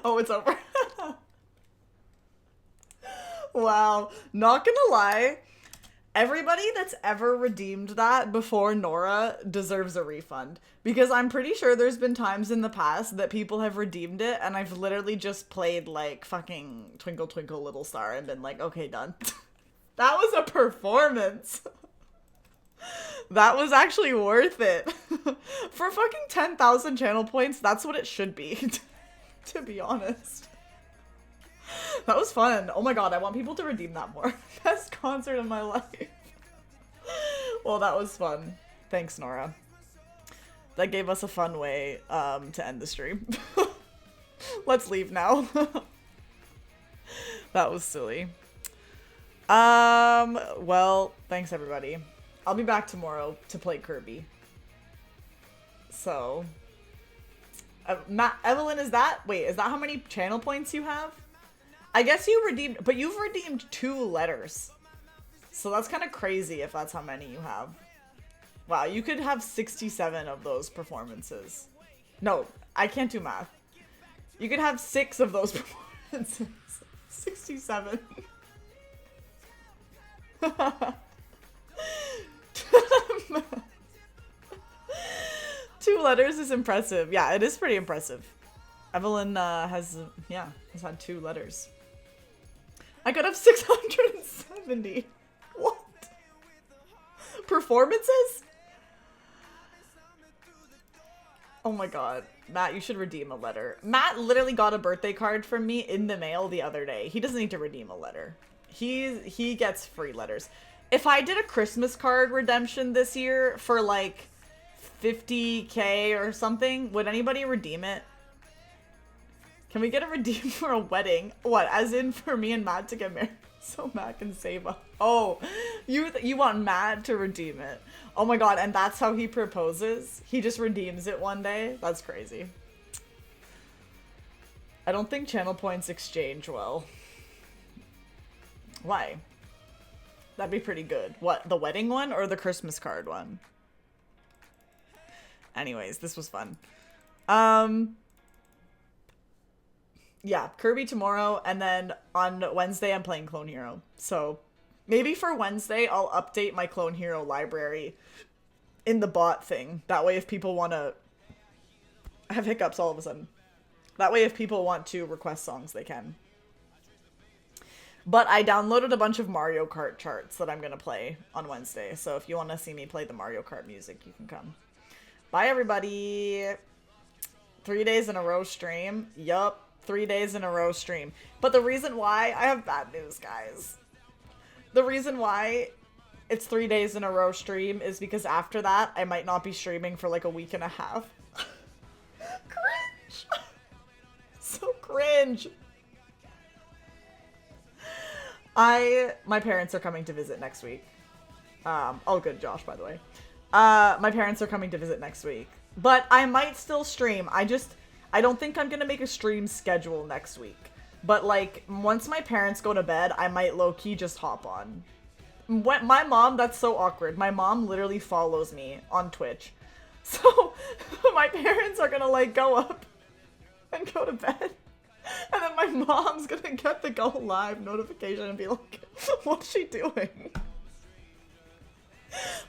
Oh, it's over. Wow. Not gonna lie. Everybody that's ever redeemed that before Nora deserves a refund. Because I'm pretty sure there's been times in the past that people have redeemed it and I've literally just played like fucking Twinkle Twinkle Little Star and been like, okay, done. That was a performance. That was actually worth it. For fucking 10,000 channel points, that's what it should be. To be honest. That was fun. Oh my god, I want people to redeem that more. Best concert of my life. Well, that was fun. Thanks, Nora. That gave us a fun way to end the stream. Let's leave now. That was silly. Well, thanks everybody. I'll be back tomorrow to play Kirby. So, Evelyn, is that how many channel points you have? I guess you redeemed, but you've redeemed 2 letters. So that's kind of crazy if that's how many you have. Wow, you could have 67 of those performances. No, I can't do math. You could have 6 of those performances. 67. 2 letters is impressive. Yeah, it is pretty impressive. Evelyn has had 2 letters. I could have 670. What? Performances? Oh my god. Matt, you should redeem a letter. Matt literally got a birthday card from me in the mail the other day. He doesn't need to redeem a letter. He gets free letters. If I did a Christmas card redemption this year for like 50k or something, would anybody redeem it? Can we get a redeem for a wedding? What, as in for me and Matt to get married? So Matt can save up. Oh, you want Matt to redeem it. Oh my god, and that's how he proposes? He just redeems it one day? That's crazy. I don't think channel points exchange well. Why? That'd be pretty good. What, the wedding one or the Christmas card one? Anyways, this was fun. Yeah, Kirby tomorrow, and then on Wednesday I'm playing Clone Hero. So maybe for Wednesday I'll update my Clone Hero library in the bot thing. That way if people want to... I have hiccups all of a sudden. That way if people want to request songs, they can. But I downloaded a bunch of Mario Kart charts that I'm going to play on Wednesday. So if you want to see me play the Mario Kart music, you can come. Bye, everybody. 3 days in a row stream. Yup. 3 days in a row stream. But the reason why... I have bad news, guys. The reason why it's 3 days in a row stream is because after that, I might not be streaming for like a week and a half. Cringe! So cringe. My parents are coming to visit next week. All good, Josh, by the way. My parents are coming to visit next week. But I might still stream. I don't think I'm gonna make a stream schedule next week. But like, once my parents go to bed, I might low-key just hop on. My mom, that's so awkward. My mom literally follows me on Twitch. So, my parents are gonna like go up and go to bed. And then my mom's gonna get the go live notification and be like, what's she doing?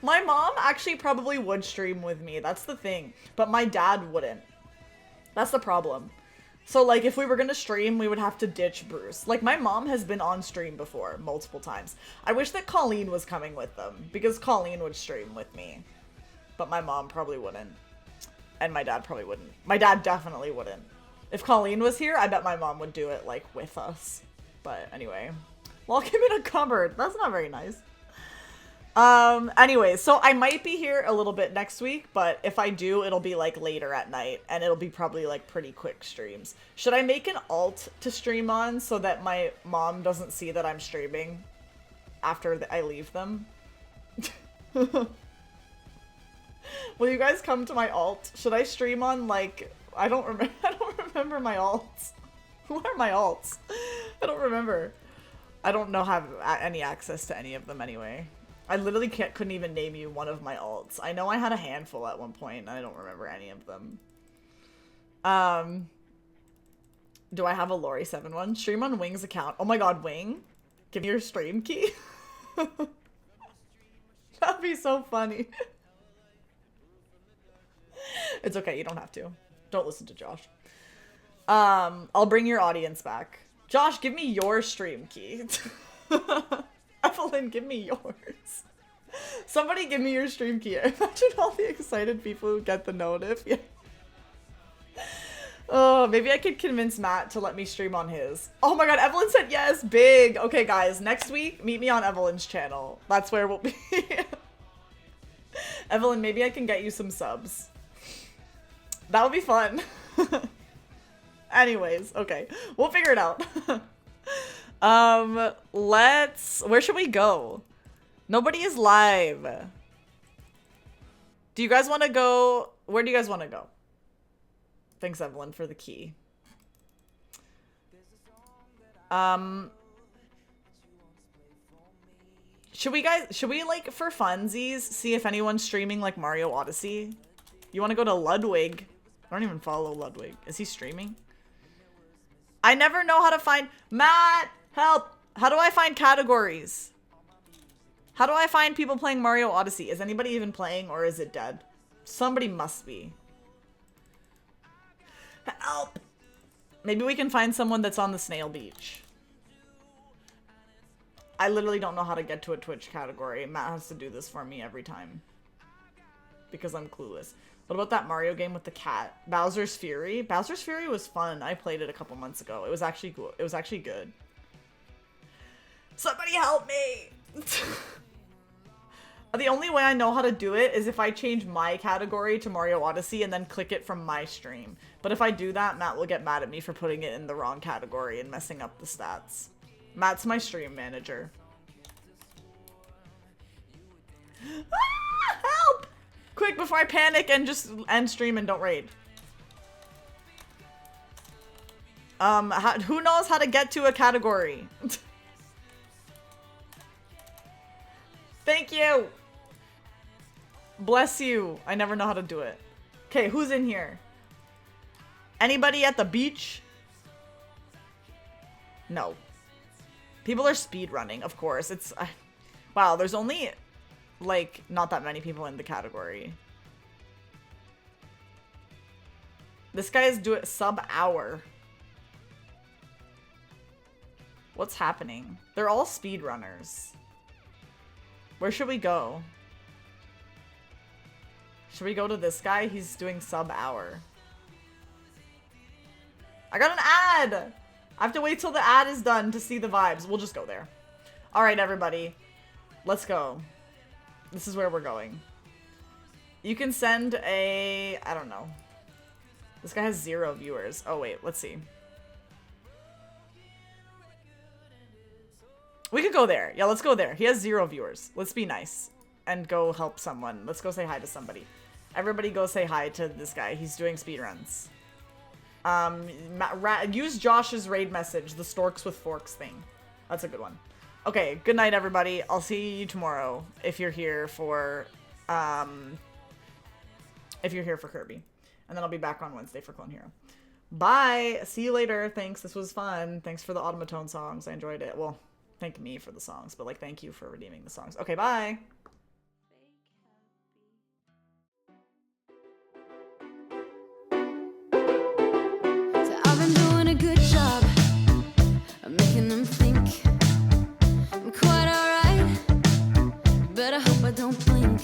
My mom actually probably would stream with me. That's the thing. But my dad wouldn't. That's the problem. So, like, if we were gonna stream, we would have to ditch Bruce. Like, my mom has been on stream before, multiple times. I wish that Colleen was coming with them, because Colleen would stream with me. But my mom probably wouldn't. And my dad probably wouldn't. My dad definitely wouldn't. If Colleen was here, I bet my mom would do it, like, with us. But, anyway. Lock him in a cupboard. That's not very nice. Anyways, so I might be here a little bit next week, but if I do, it'll be like later at night, and it'll be probably like pretty quick streams. Should I make an alt to stream on so that my mom doesn't see that I'm streaming after I leave them? Will you guys come to my alt? Should I stream on like, I don't remember my alts. What are my alts? I don't remember. I don't know have any access to any of them anyway. I literally couldn't even name you one of my alts. I know I had a handful at one point, and I don't remember any of them. Do I have a Lori71? Stream on Wing's account. Oh my god, Wing? Give me your stream key. That'd be so funny. It's okay, you don't have to. Don't listen to Josh. I'll bring your audience back. Josh, give me your stream key. Evelyn, give me yours. Somebody give me your stream key. Imagine all the excited people who get the notif. Yeah. Oh, maybe I could convince Matt to let me stream on his. Oh my god, Evelyn said yes, big. Okay, guys, next week, meet me on Evelyn's channel. That's where we'll be. Evelyn, maybe I can get you some subs. That would be fun. Anyways, okay. We'll figure it out. Where should we go? Nobody is live. Do you guys want to go? Where do you guys want to go? Thanks, Evelyn, for the key. Should we like for funsies see if anyone's streaming like Mario Odyssey? You want to go to Ludwig? I don't even follow Ludwig. Is he streaming? I never know how to find... Matt, help! How do I find categories? How do I find people playing Mario Odyssey? Is anybody even playing or is it dead? Somebody must be. Help! Maybe we can find someone that's on the Snail Beach. I literally don't know how to get to a Twitch category. Matt has to do this for me every time. Because I'm clueless. What about that Mario game with the cat? Bowser's Fury? Bowser's Fury was fun. I played it a couple months ago. It was actually cool. It was actually good. Somebody help me! The only way I know how to do it is if I change my category to Mario Odyssey and then click it from my stream. But if I do that, Matt will get mad at me for putting it in the wrong category and messing up the stats. Matt's my stream manager. Ah, help! Quick, before I panic and just end stream and don't raid. Who knows how to get to a category? Thank you! Bless you. I never know how to do it. Okay, who's in here? Anybody at the beach? No. People are speedrunning, of course. It's... wow, there's only... like, not that many people in the category. This guy is doing sub-hour. What's happening? They're all speedrunners. Where should we go? Should we go to this guy? He's doing sub-hour. I got an ad! I have to wait till the ad is done to see the vibes. We'll just go there. Alright, everybody. Let's go. This is where we're going. You can send a... I don't know. This guy has 0 viewers. Oh, wait. Let's see. We could go there. Yeah, let's go there. He has 0 viewers. Let's be nice. And go help someone. Let's go say hi to somebody. Everybody go say hi to this guy. He's doing speedruns. Use Josh's raid message. The Storks with Forks thing. That's a good one. Okay, good night, everybody. I'll see you tomorrow if you're here for Kirby. And then I'll be back on Wednesday for Clone Hero. Bye! See you later. Thanks, this was fun. Thanks for the Automatone songs. I enjoyed it. Well, thank me for the songs, but like thank you for redeeming the songs. Okay, bye! So I've been doing a good job of making them think I'm quite alright, but I hope I don't blink.